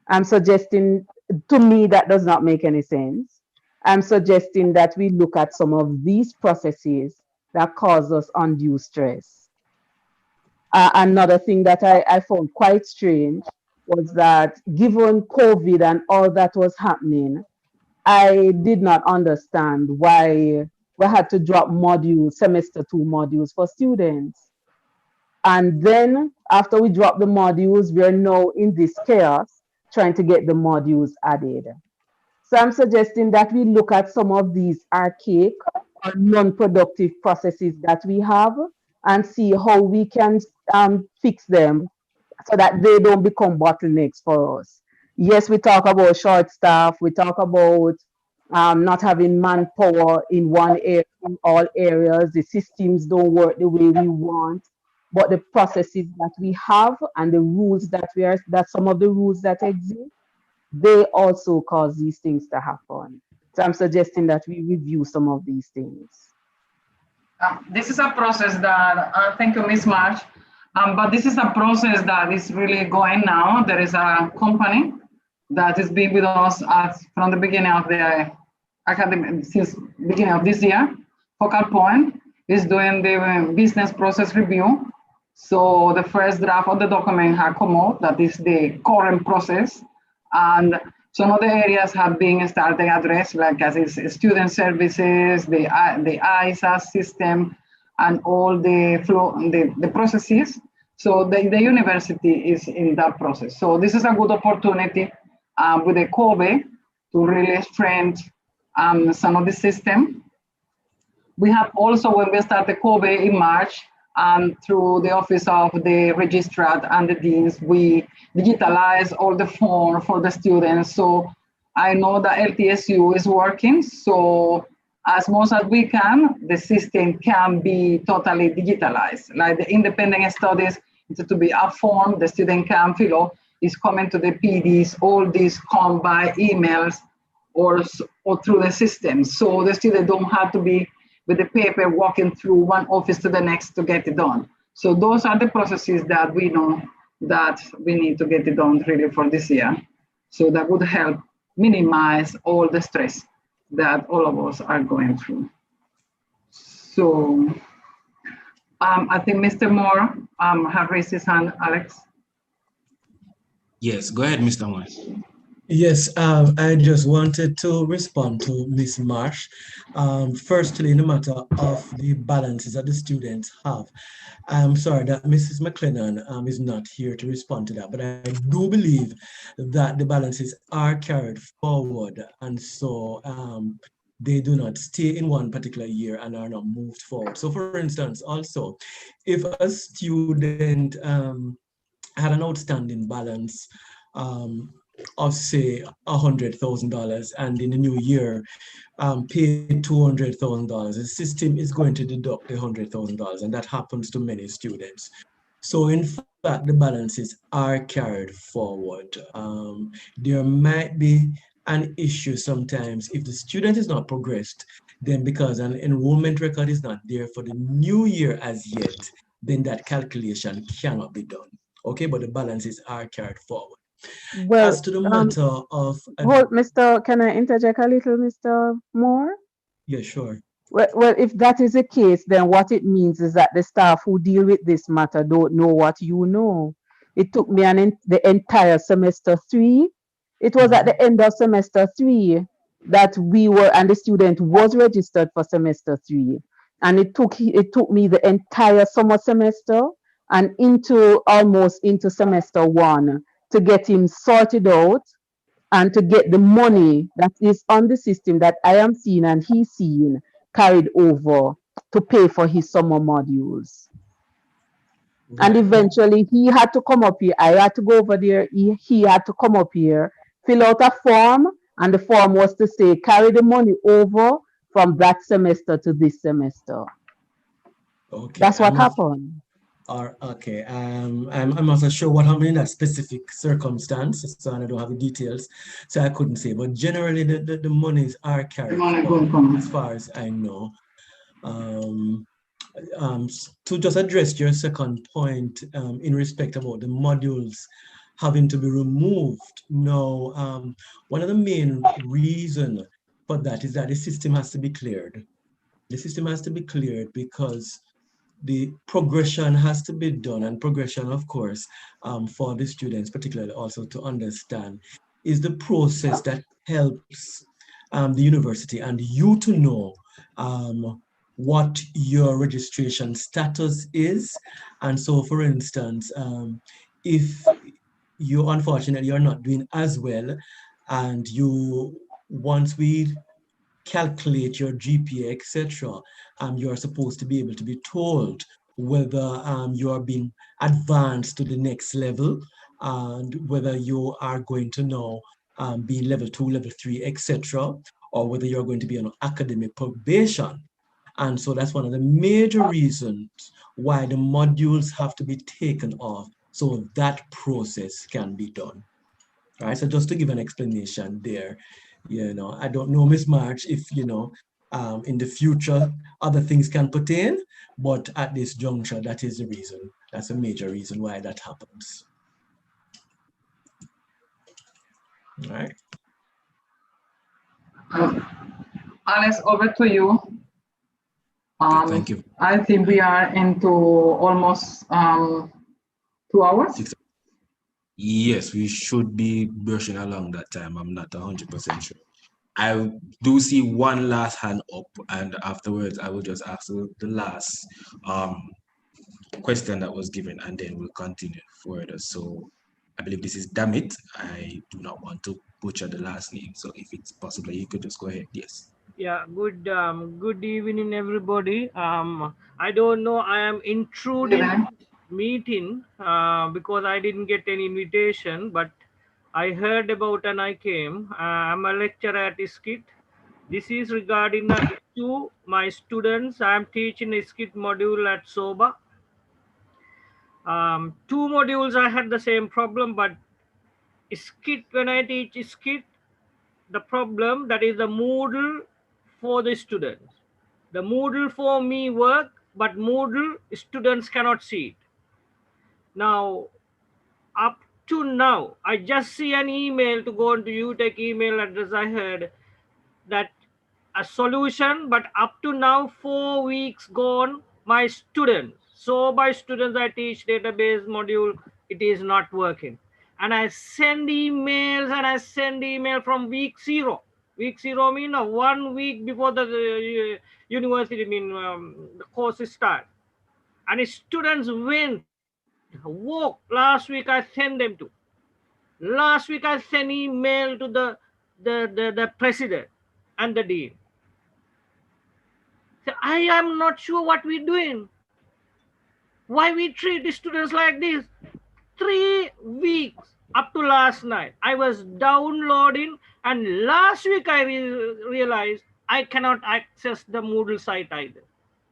I'm suggesting, to me, that does not make any sense. I'm suggesting that we look at some of these processes that cause us undue stress. Another thing that I found quite strange was that given COVID and all that was happening, I did not understand why we had to drop semester 2 modules for students. And then after we drop the modules, we're now in this chaos trying to get the modules added. So I'm suggesting that we look at some of these archaic or non-productive processes that we have and see how we can fix them so that they don't become bottlenecks for us. Yes, we talk about short staff, we talk about not having manpower in all areas, the systems don't work the way we want, but the processes that we have and the rules that some of the rules that exist, they also cause these things to happen. So I'm suggesting that we review some of these things. This is a process that, thank you, Ms. March, but this is a process that is really going now. There is a company that has been with us from the beginning of the academic, since beginning of this year. Focal Point is doing the business process review. So the first draft of the document has come out, that is the current process. And some of the areas have been started addressed, like as is student services, the ISA system, and all the flow, the processes. So the university is in that process. So this is a good opportunity with the COVID to really strengthen some of the system. We have also, when we started COVID in March, through the office of the registrar and the deans, we digitalize all the form for the students. So I know that LTSU is working. So as much as we can, the system can be totally digitalized. Like the independent studies, it's to be a form the student can fill up, is coming to the PDs, all these come by emails or through the system. So the student don't have to be with the paper walking through one office to the next to get it done. So those are the processes that we know that we need to get it done really for this year. So that would help minimize all the stress. that all of us are going through. So I think Mr. Moore have raised his hand, Alex. Yes, go ahead, Mr. Moore. Yes, I just wanted to respond to Ms. Marsh. Firstly, in the matter of the balances that the students have, I'm sorry that Mrs. McLennan is not here to respond to that, but I do believe that the balances are carried forward, and so they do not stay in one particular year and are not moved forward. So for instance, also, if a student had an outstanding balance of say $100,000 and in the new year paid $200,000, the system is going to deduct the $100,000, and that happens to many students. So in fact, the balances are carried forward. There might be an issue sometimes if the student is not progressed, then because an enrollment record is not there for the new year as yet, then that calculation cannot be done. Okay, but the balances are carried forward. Well, as to the matter of can I interject a little, Mr. Moore? Yeah, sure. Well, if that is the case, then what it means is that the staff who deal with this matter don't know what you know. It took me the entire semester 3. It was at the end of semester 3 that and the student was registered for semester 3. And it took me the entire summer semester and almost into semester 1 to get him sorted out and to get the money that is on the system that I am seeing and he's seeing carried over to pay for his summer modules. Right. And eventually he had to come up here. I had to go over there. He had to come up here, fill out a form, and the form was to say, carry the money over from that semester to this semester. Okay. That's what happened. Okay, I'm not so sure what happened in that specific circumstance, so I don't have the details, so I couldn't say. But generally, the monies are carried forward, as far as I know. To just address your second point in respect about the modules having to be removed. No, one of the main reasons for that is that the system has to be cleared. The system has to be cleared because the progression has to be done, and progression, of course, for the students, particularly also to understand, is the process that helps the university and you to know what your registration status is. And so, for instance, if you unfortunately are not doing as well, and once we calculate your GPA, etc., you're supposed to be able to be told whether you are being advanced to the next level and whether you are going to now be level 2, level 3, etc., or whether you're going to be on academic probation. And so that's one of the major reasons why the modules have to be taken off so that process can be done. All right, so just to give an explanation there. I don't know, Ms. March, if, in the future, other things can pertain, but at this juncture, that is the reason. That's a major reason why that happens. All right. Alex, over to you. Thank you. I think we are into almost 2 hours. Yes, we should be brushing along that time. I'm not 100% sure. I do see one last hand up, and afterwards I will just ask the last question that was given, and then we'll continue further. So I believe this is Damit. I do not want to butcher the last name, so if it's possible, you could just go ahead. Yes. Yeah, good evening, everybody. I don't know, I am intruding meeting because I didn't get any invitation, but I heard about and I came. I'm a lecturer at ISKIT. This is regarding to my students. I'm teaching ISKIT module at SOBA. 2 modules I had the same problem, but ISKIT, when I teach ISKIT, the problem that is the Moodle for the students. The Moodle for me work, but Moodle students cannot see it. Now, up to now, I just see an email to go into UTech email address I heard that a solution, but up to now 4 weeks gone, my students, so by students I teach database module, it is not working. And I send emails and I send email from week 0. Week 0 mean 1 week before the university, the courses start. And the students went, walk. Last week I sent them to. Last week I sent email to the president and the dean. So I am not sure what we're doing. Why we treat the students like this? 3 weeks up to last night, I was downloading, and last week I realized I cannot access the Moodle site either.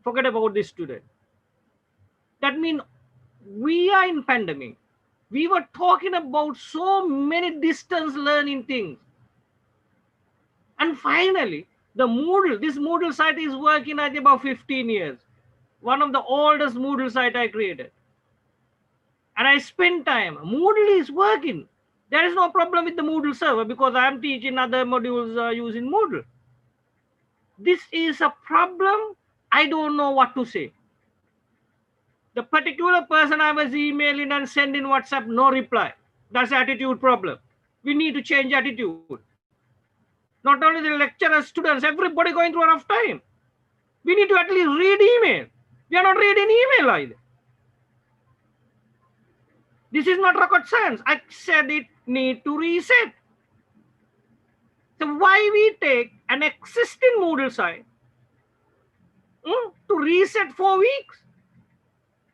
Forget about this student. That means we are in pandemic. We were talking about so many distance learning things. And finally, this Moodle site is working at about 15 years. One of the oldest Moodle site I created. And I spend time. Moodle is working. There is no problem with the Moodle server because I am teaching other modules using Moodle. This is a problem. I don't know what to say. The particular person I was emailing and sending WhatsApp, no reply. That's attitude problem. We need to change attitude. Not only the lecturers, students, everybody going through a rough time. We need to at least read email. We are not reading email either. This is not rocket science. I said it need to reset. So why we take an existing Moodle site to reset 4 weeks?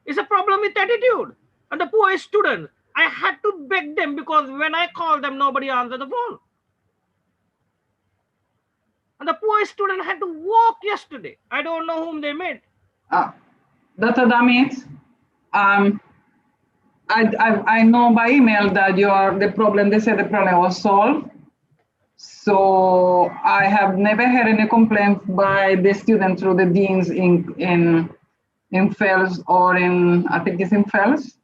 It's a problem with attitude. And the poor students, I had to beg them because when I called them, nobody answered the phone. And the poor student had to walk yesterday. I don't know whom they met. Dr. Damit, I know by email that they said the problem was solved. So I have never had any complaint by the student through the deans in FELS or I think it's in FELS.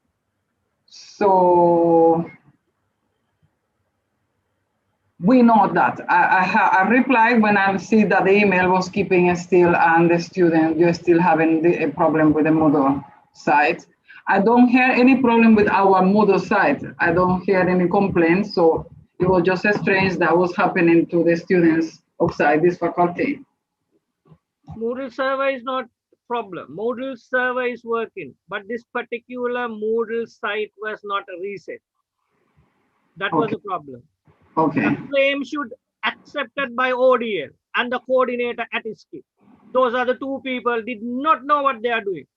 So we know that. I replied when I see that the email was keeping still and the student, you're still having a problem with the Moodle site. I don't hear any problem with our Moodle site. I don't hear any complaints. So it was just strange that was happening to the students outside this faculty. Moodle server is not problem. Moodle server is working, but this particular Moodle site was not a reset. That was the problem. Okay. The claim should accepted by ODL and the coordinator at ISKI. Those are the two people did not know what they are doing.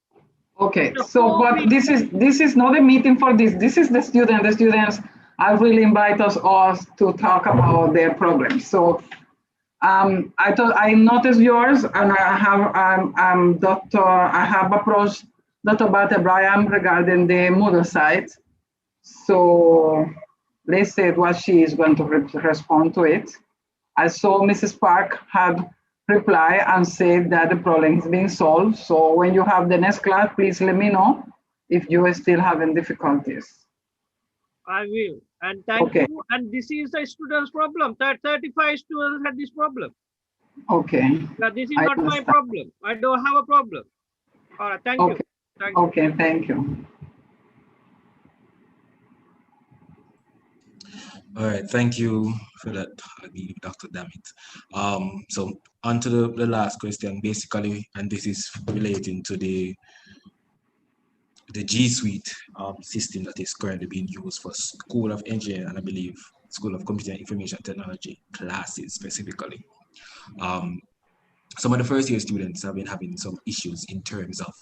Okay, so but this is not a meeting for this. This is the student. The students have really invited us to talk about their problems. So I thought I noticed yours, and I have approached Dr. Bata Bryan regarding the Moodle site. So let's see what she is going to respond to it. I saw Mrs. Park had replied and said that the problem is being solved. So when you have the next class, please let me know if you are still having difficulties. I will. And thank you. And this is the students' problem. 35 students had this problem. Okay. But this is not my problem. I don't have a problem. All right. Thank you. Thank you. Okay. Thank you. All right, thank you for that, Dr. Damit. So on to the last question, basically, and this is relating to the G Suite system that is currently being used for School of Engineering and I believe School of Computer and Information Technology classes specifically. Some of the first year students have been having some issues in terms of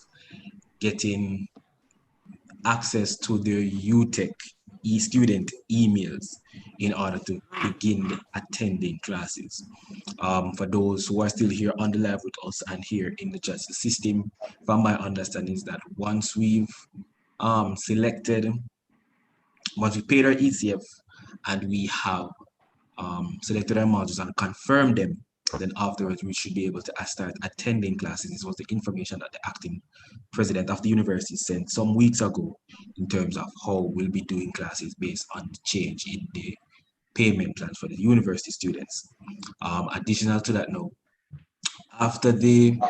getting access to their UTech e-student emails in order to begin attending classes. For those who are still here on the live with us and here in the chat, the system, from my understanding, is that once we've once we paid our ECF and we have selected our modules and confirmed them, then afterwards we should be able to start attending classes. This was the information that the acting president of the university sent some weeks ago in terms of how we'll be doing classes based on the change in the payment plans for the university students. Additional to that now, after they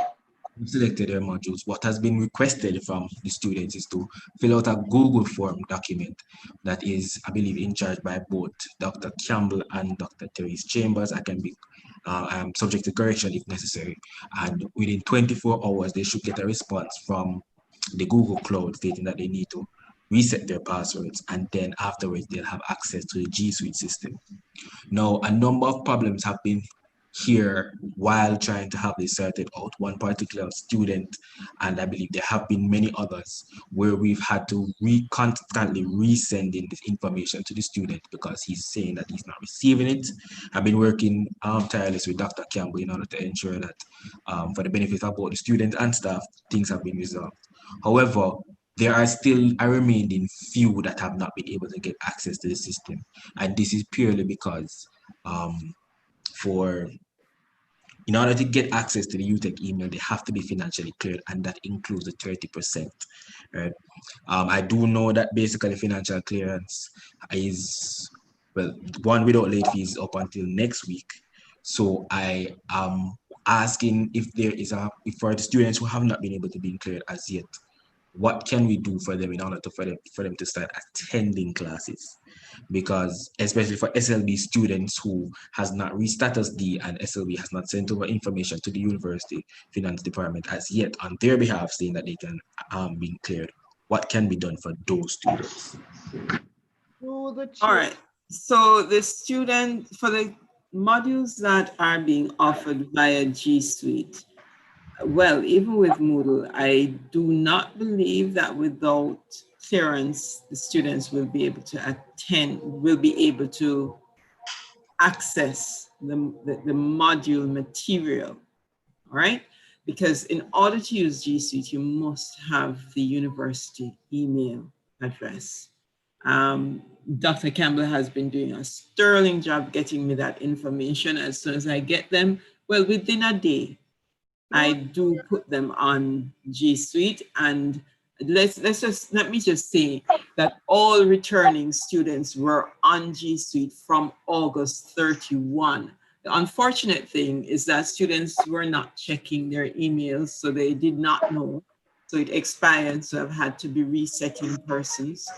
selected their modules, what has been requested from the students is to fill out a Google form document that is, I believe, in charge by both Dr. Campbell and Dr. Therese Chambers. I can be subject to correction if necessary. And within 24 hours, they should get a response from the Google Cloud stating that they need to reset their passwords, and then afterwards they'll have access to the G Suite system. Now, a number of problems have been here while trying to have this sorted out. One particular student, and I believe there have been many others, where we've had to constantly resending this information to the student because he's saying that he's not receiving it. I've been working tirelessly with Dr. Campbell in order to ensure that for the benefit of both the students and staff, things have been resolved. However, there are still a remaining few that have not been able to get access to the system. And this is purely because in order to get access to the UTech email, they have to be financially cleared, and that includes the 30%. Right? I do know that basically financial clearance is, well, one without late fees up until next week. So I am asking if there is for the students who have not been able to be cleared as yet, what can we do for them in order for them to start attending classes? Because especially for SLB students who has not reached status D and SLB has not sent over information to the university finance department as yet on their behalf saying that they can be cleared, what can be done for those students? All right, so the student, for the modules that are being offered via G Suite, well, even with Moodle, I do not believe that without clearance, the students will be able to access the module material, all right? Because in order to use G Suite, you must have the university email address. Dr. Campbell has been doing a sterling job getting me that information. As soon as I get them, well, within a day, I do put them on G Suite, and let me just say that all returning students were on G Suite from August 31. The unfortunate thing is that students were not checking their emails, so they did not know. So it expired, so I've had to be resetting persons.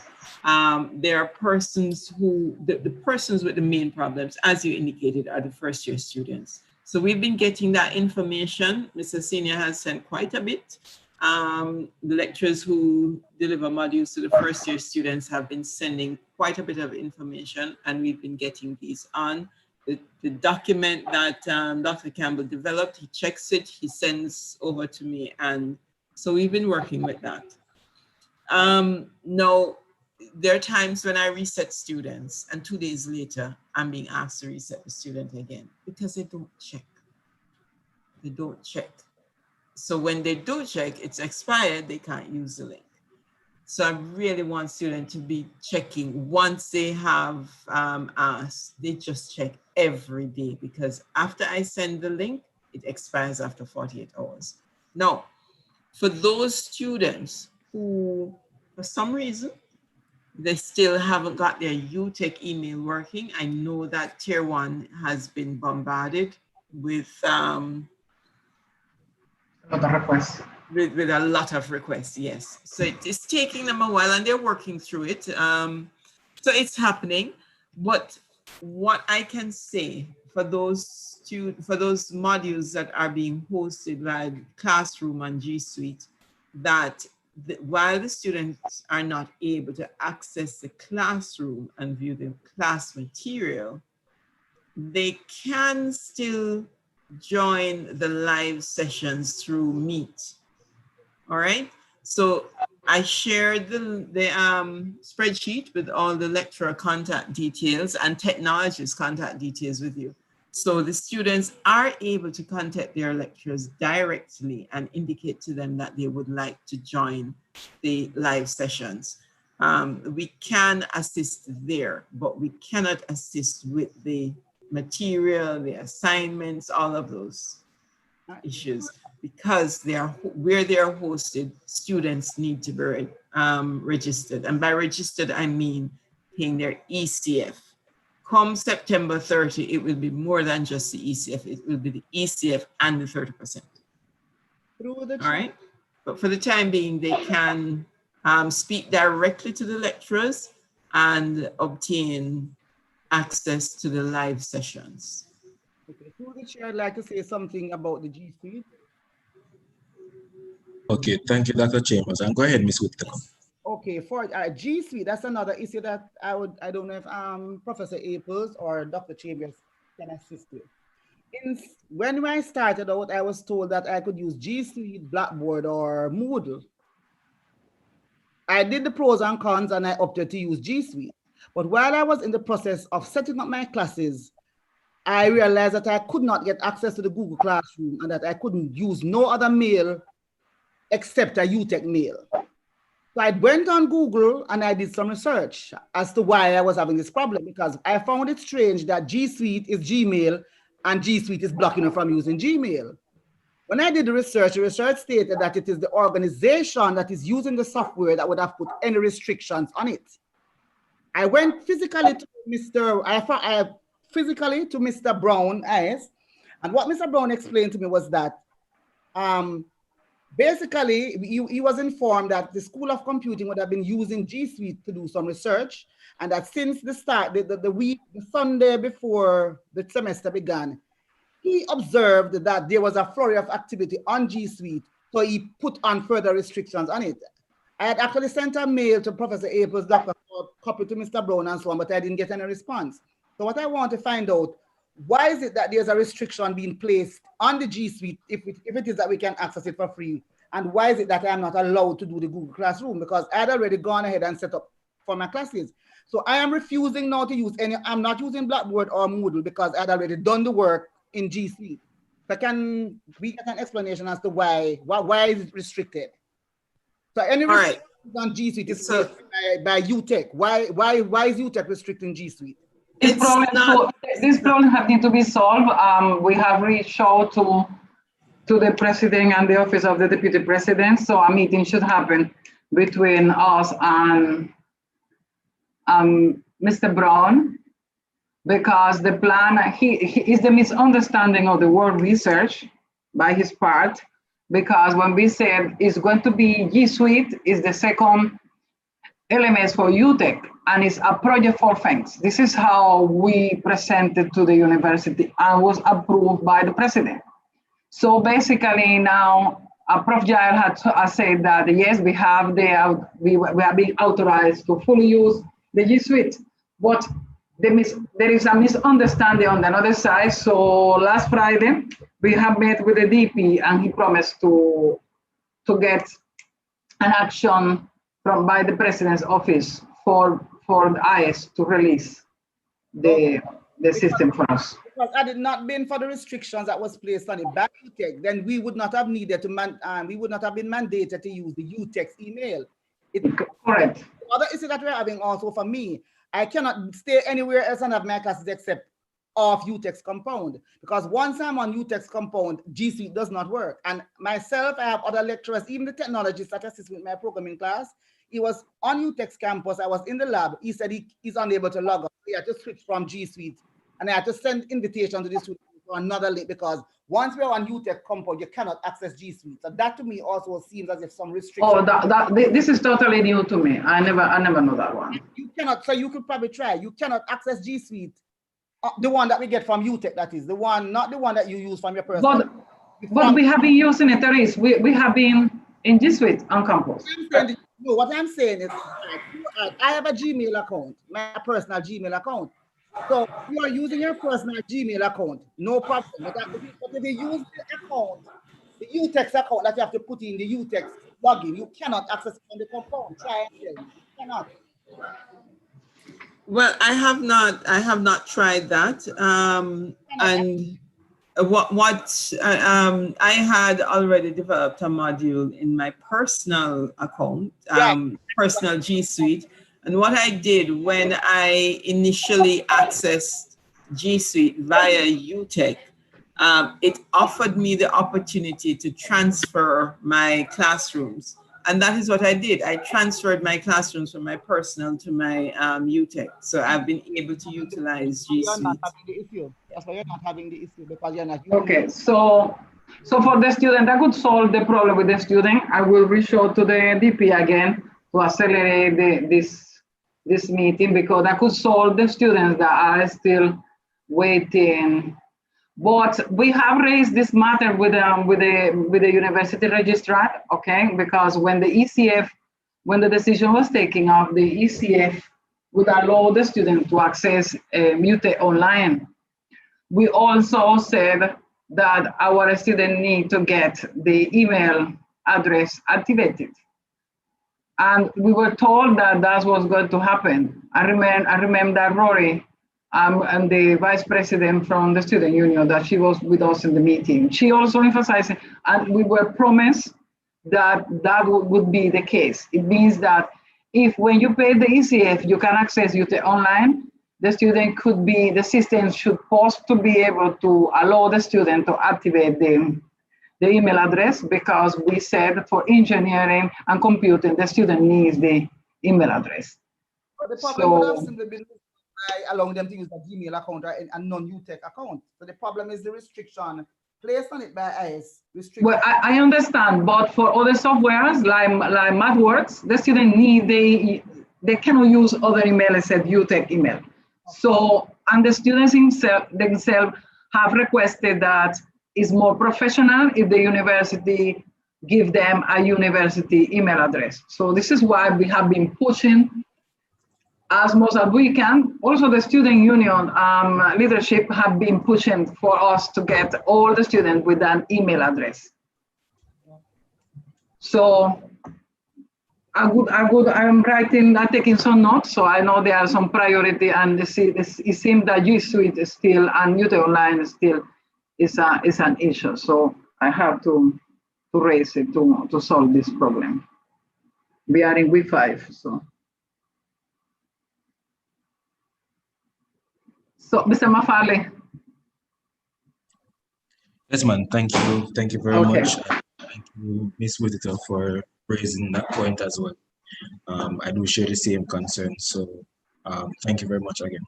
There are persons who, the persons with the main problems, as you indicated, are the first year students. So we've been getting that information. Mr. Senior has sent quite a bit. The lecturers who deliver modules to the first year students have been sending quite a bit of information, and we've been getting these on. The document that Dr. Campbell developed, he checks it, he sends over to me, and so we've been working with that. Now, there are times when I reset students and 2 days later, I'm being asked to reset the student again because they don't check. They don't check. So when they do check, it's expired, they can't use the link. So I really want students to be checking once they have asked, they just check every day, because after I send the link, it expires after 48 hours. Now, for those students who, for some reason, they still haven't got their UTech email working, I know that Tier 1 has been bombarded with with a lot of requests, yes. So it's taking them a while and they're working through it. So it's happening. But what I can say for those modules that are being hosted by Classroom and G Suite, that while the students are not able to access the classroom and view the class material, they can still join the live sessions through Meet. All right. So I shared the spreadsheet with all the lecturer contact details and technologist contact details with you. So the students are able to contact their lecturers directly and indicate to them that they would like to join the live sessions. We can assist there, but we cannot assist with the material, the assignments, all of those issues, because where they are hosted, students need to be registered. And by registered, I mean paying their ECF. come September 30, it will be more than just the ECF. It will be the ECF and the 30%. Through the all right. But for the time being, they can speak directly to the lecturers and obtain access to the live sessions. Okay, through the chair, I'd like to say something about the G Suite. Okay, thank you, Dr. Chambers. And go ahead, Ms. Whitaker. Okay, for G Suite, that's another issue that I don't know if Professor Aples or Dr. Chambers can assist with. When I started out, I was told that I could use G Suite, Blackboard, or Moodle. I did the pros and cons and I opted to use G Suite. But while I was in the process of setting up my classes, I realized that I could not get access to the Google Classroom and that I couldn't use no other mail except a UTech mail. So I went on Google and I did some research as to why I was having this problem, because I found it strange that G Suite is Gmail and G Suite is blocking you from using Gmail. When I did the research stated that it is the organization that is using the software that would have put any restrictions on it. I went physically to Mr. Brown, and what Mr. Brown explained to me was that basically, he was informed that the School of Computing would have been using G Suite to do some research, and that since the start, the Sunday before the semester began, he observed that there was a flurry of activity on G Suite, so he put on further restrictions on it. I had actually sent a mail to Professor Aples, Dr. Copy to Mr. Brown and so on, but I didn't get any response. So what I want to find out, why is it that there's a restriction being placed on the G Suite if it is that we can access it for free? And why is it that I'm not allowed to do the Google Classroom? Because I had already gone ahead and set up for my classes. So I am refusing now to use I'm not using Blackboard or Moodle because I had already done the work in G Suite. So can we get an explanation as to why is it restricted? So any restrictions on G Suite is by UTech. Why is UTech restricting G Suite? This problem has to be solved. We have reached out to the president and the office of the deputy president. So a meeting should happen between us and Mr. Brown, because the plan, he is the misunderstanding of the word research by his part, because when we said it's going to be G Suite is the second LMS for UTech, and it's a project for FENC. This is how we presented to the university and was approved by the president. So basically now, Prof. Jael had said that yes, we are being authorized to fully use the G Suite, but there is a misunderstanding on the other side. So last Friday, we have met with the DP and he promised to get an action by the president's office for the IS to release the system for us. Because had it not been for the restrictions that was placed on it by UTech, then we would not have needed to we would not have been mandated to use the UTech's email. Correct. The other issue that we're having also for me, I cannot stay anywhere else and have my classes except off UTech's compound, because once I'm on UTech's compound, G Suite does not work. And myself, I have other lecturers, even the technologist that assist with my programming class. He was on UTech's campus. I was in the lab. He said he's unable to log on. He had to switch from G Suite, and I had to send invitation to this to another link, because once we're on UTech compound, you cannot access G Suite. So that to me also seems as if some restriction. Oh, this is totally new to me. I never know that one. You cannot. So you could probably try. You cannot access G Suite, the one that we get from UTech. That is the one, not the one that you use from your personal. But we have been using it, Therese. We have been in G Suite on campus. No, what I'm saying is, I have a Gmail account, my personal Gmail account. So you are using your personal Gmail account, no problem. But if you use the account, the UTech's account that you have to put in the UTech's login, you cannot access it on the compound. Try and tell you cannot. Well, I have not tried that. And I had already developed a module in my personal account, personal G Suite. And what I did when I initially accessed G Suite via UTech, it offered me the opportunity to transfer my classrooms that is what I did. I transferred my classrooms from my personal to my UTech. So I've been able to utilize G You're not Suite. having the issue. That's why you're not having the issue, because you're not. Okay, so for the student, I could solve the problem with the student. I will reach out to the DP again to accelerate this meeting, because I could solve the students that are still waiting. But we have raised this matter with the university registrar, okay? Because when the decision was taken of the ECF would allow the student to access Mute online. We also said that our student need to get the email address activated. And we were told that that was going to happen. I remember that Rory and the vice president from the student union, that she was with us in the meeting. She also emphasized, and we were promised that that would be the case. It means that if when you pay the ECF, you can access UT online, the student could be, the system should post to be able to allow the student to activate the email address, because we said for engineering and computing, the student needs the email address. But the problem would have simply been by allowing them to use the Gmail account or a non-UTech account. So the problem is the restriction placed on it by IS. Well, I understand, but for other softwares like MathWorks, the student they cannot use other email except UTech email. So, and the students themselves have requested that it's more professional if the university give them a university email address. So this is why we have been pushing as much as we can. Also, the student union leadership have been pushing for us to get all the students with an email address. So I'm taking some notes, so I know there are some priority, and it seems that G Suite is still, and UT Online is still is an issue. So I have to raise it to solve this problem. We are in week 5, so. So, Mr. Mafale. Yes, man. Thank you very much. Thank you, Ms. Whittaker, for raising that point as well. I do share the same concern. So, thank you very much again.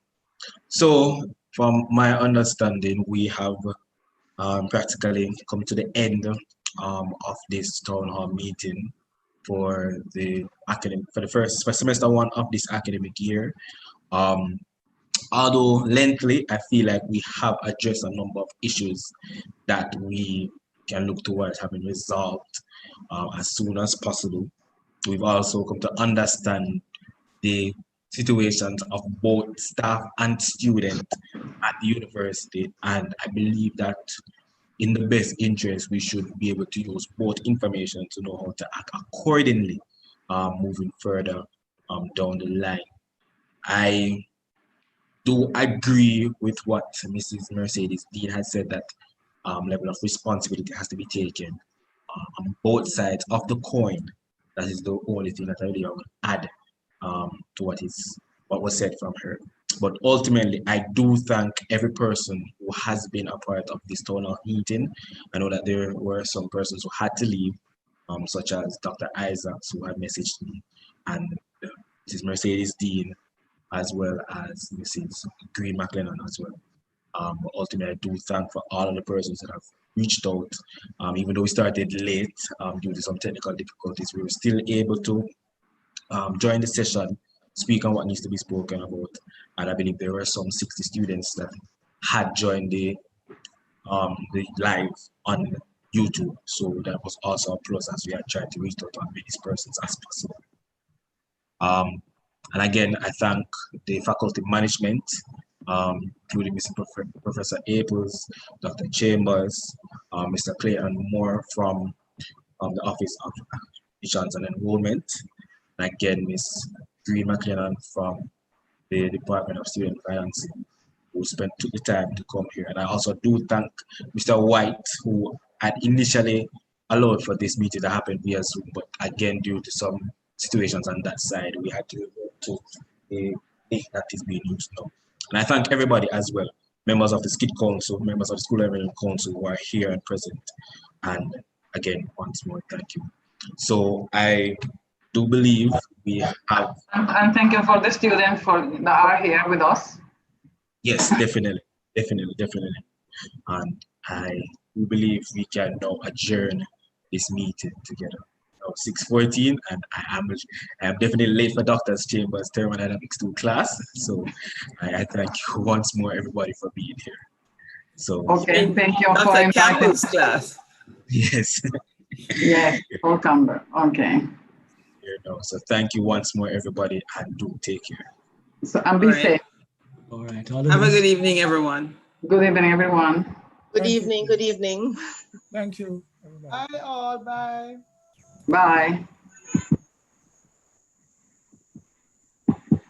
So, from my understanding, we have practically come to the end of this town hall meeting for the first semester 1 of this academic year. Although lengthily, I feel like we have addressed a number of issues that we can look towards having resolved as soon as possible. We've also come to understand the situations of both staff and students at the university, and I believe that in the best interest, we should be able to use both information to know how to act accordingly moving further down the line. I do agree with what Mrs. Mercedes Dean has said, that level of responsibility has to be taken on both sides of the coin. That is the only thing that I really want to add to what was said from her. But ultimately, I do thank every person who has been a part of this town hall meeting. I know that there were some persons who had to leave, such as Dr. Isaacs, who had messaged me, and Mrs. Mercedes Dean, as well as Mrs. Green McLennan as well. But ultimately, I do thank for all of the persons that have reached out. Even though we started late due to some technical difficulties, we were still able to join the session, speak on what needs to be spoken about. And I believe there were some 60 students that had joined the live on YouTube. So that was also a plus, as we had tried to reach out to as many persons as possible. And again, I thank the faculty management, including Mr. Professor Aples, Dr. Chambers, Mr. Clay, and more from the Office of Admissions and Enrollment. And again, Ms. Green McLennan from the Department of Student Financing, who took the time to come here. And I also do thank Mr. White, who had initially allowed for this meeting to happen via Zoom, but again, due to some situations on that side, we had to the that is being used now. And I thank everybody as well, members of the SCID Council, members of the School Level Council who are here and present. And again, once more, thank you. So I do believe we have. And thank you for the students that are here with us. Yes, definitely. And I do believe we can now adjourn this meeting together. Now 6:14, and I am definitely late for Doctor's Chambers Thermodynamics 2 class. So I thank you once more, everybody, for being here. So okay, thank you That's for a inviting. campus class. Yes. Yes, welcome. Okay. So thank you once more, everybody, and do take care. So and be safe. All right. Have a good evening, everyone. Good evening, everyone. Good evening. Good evening. Thank you. Bye all. Bye. Bye.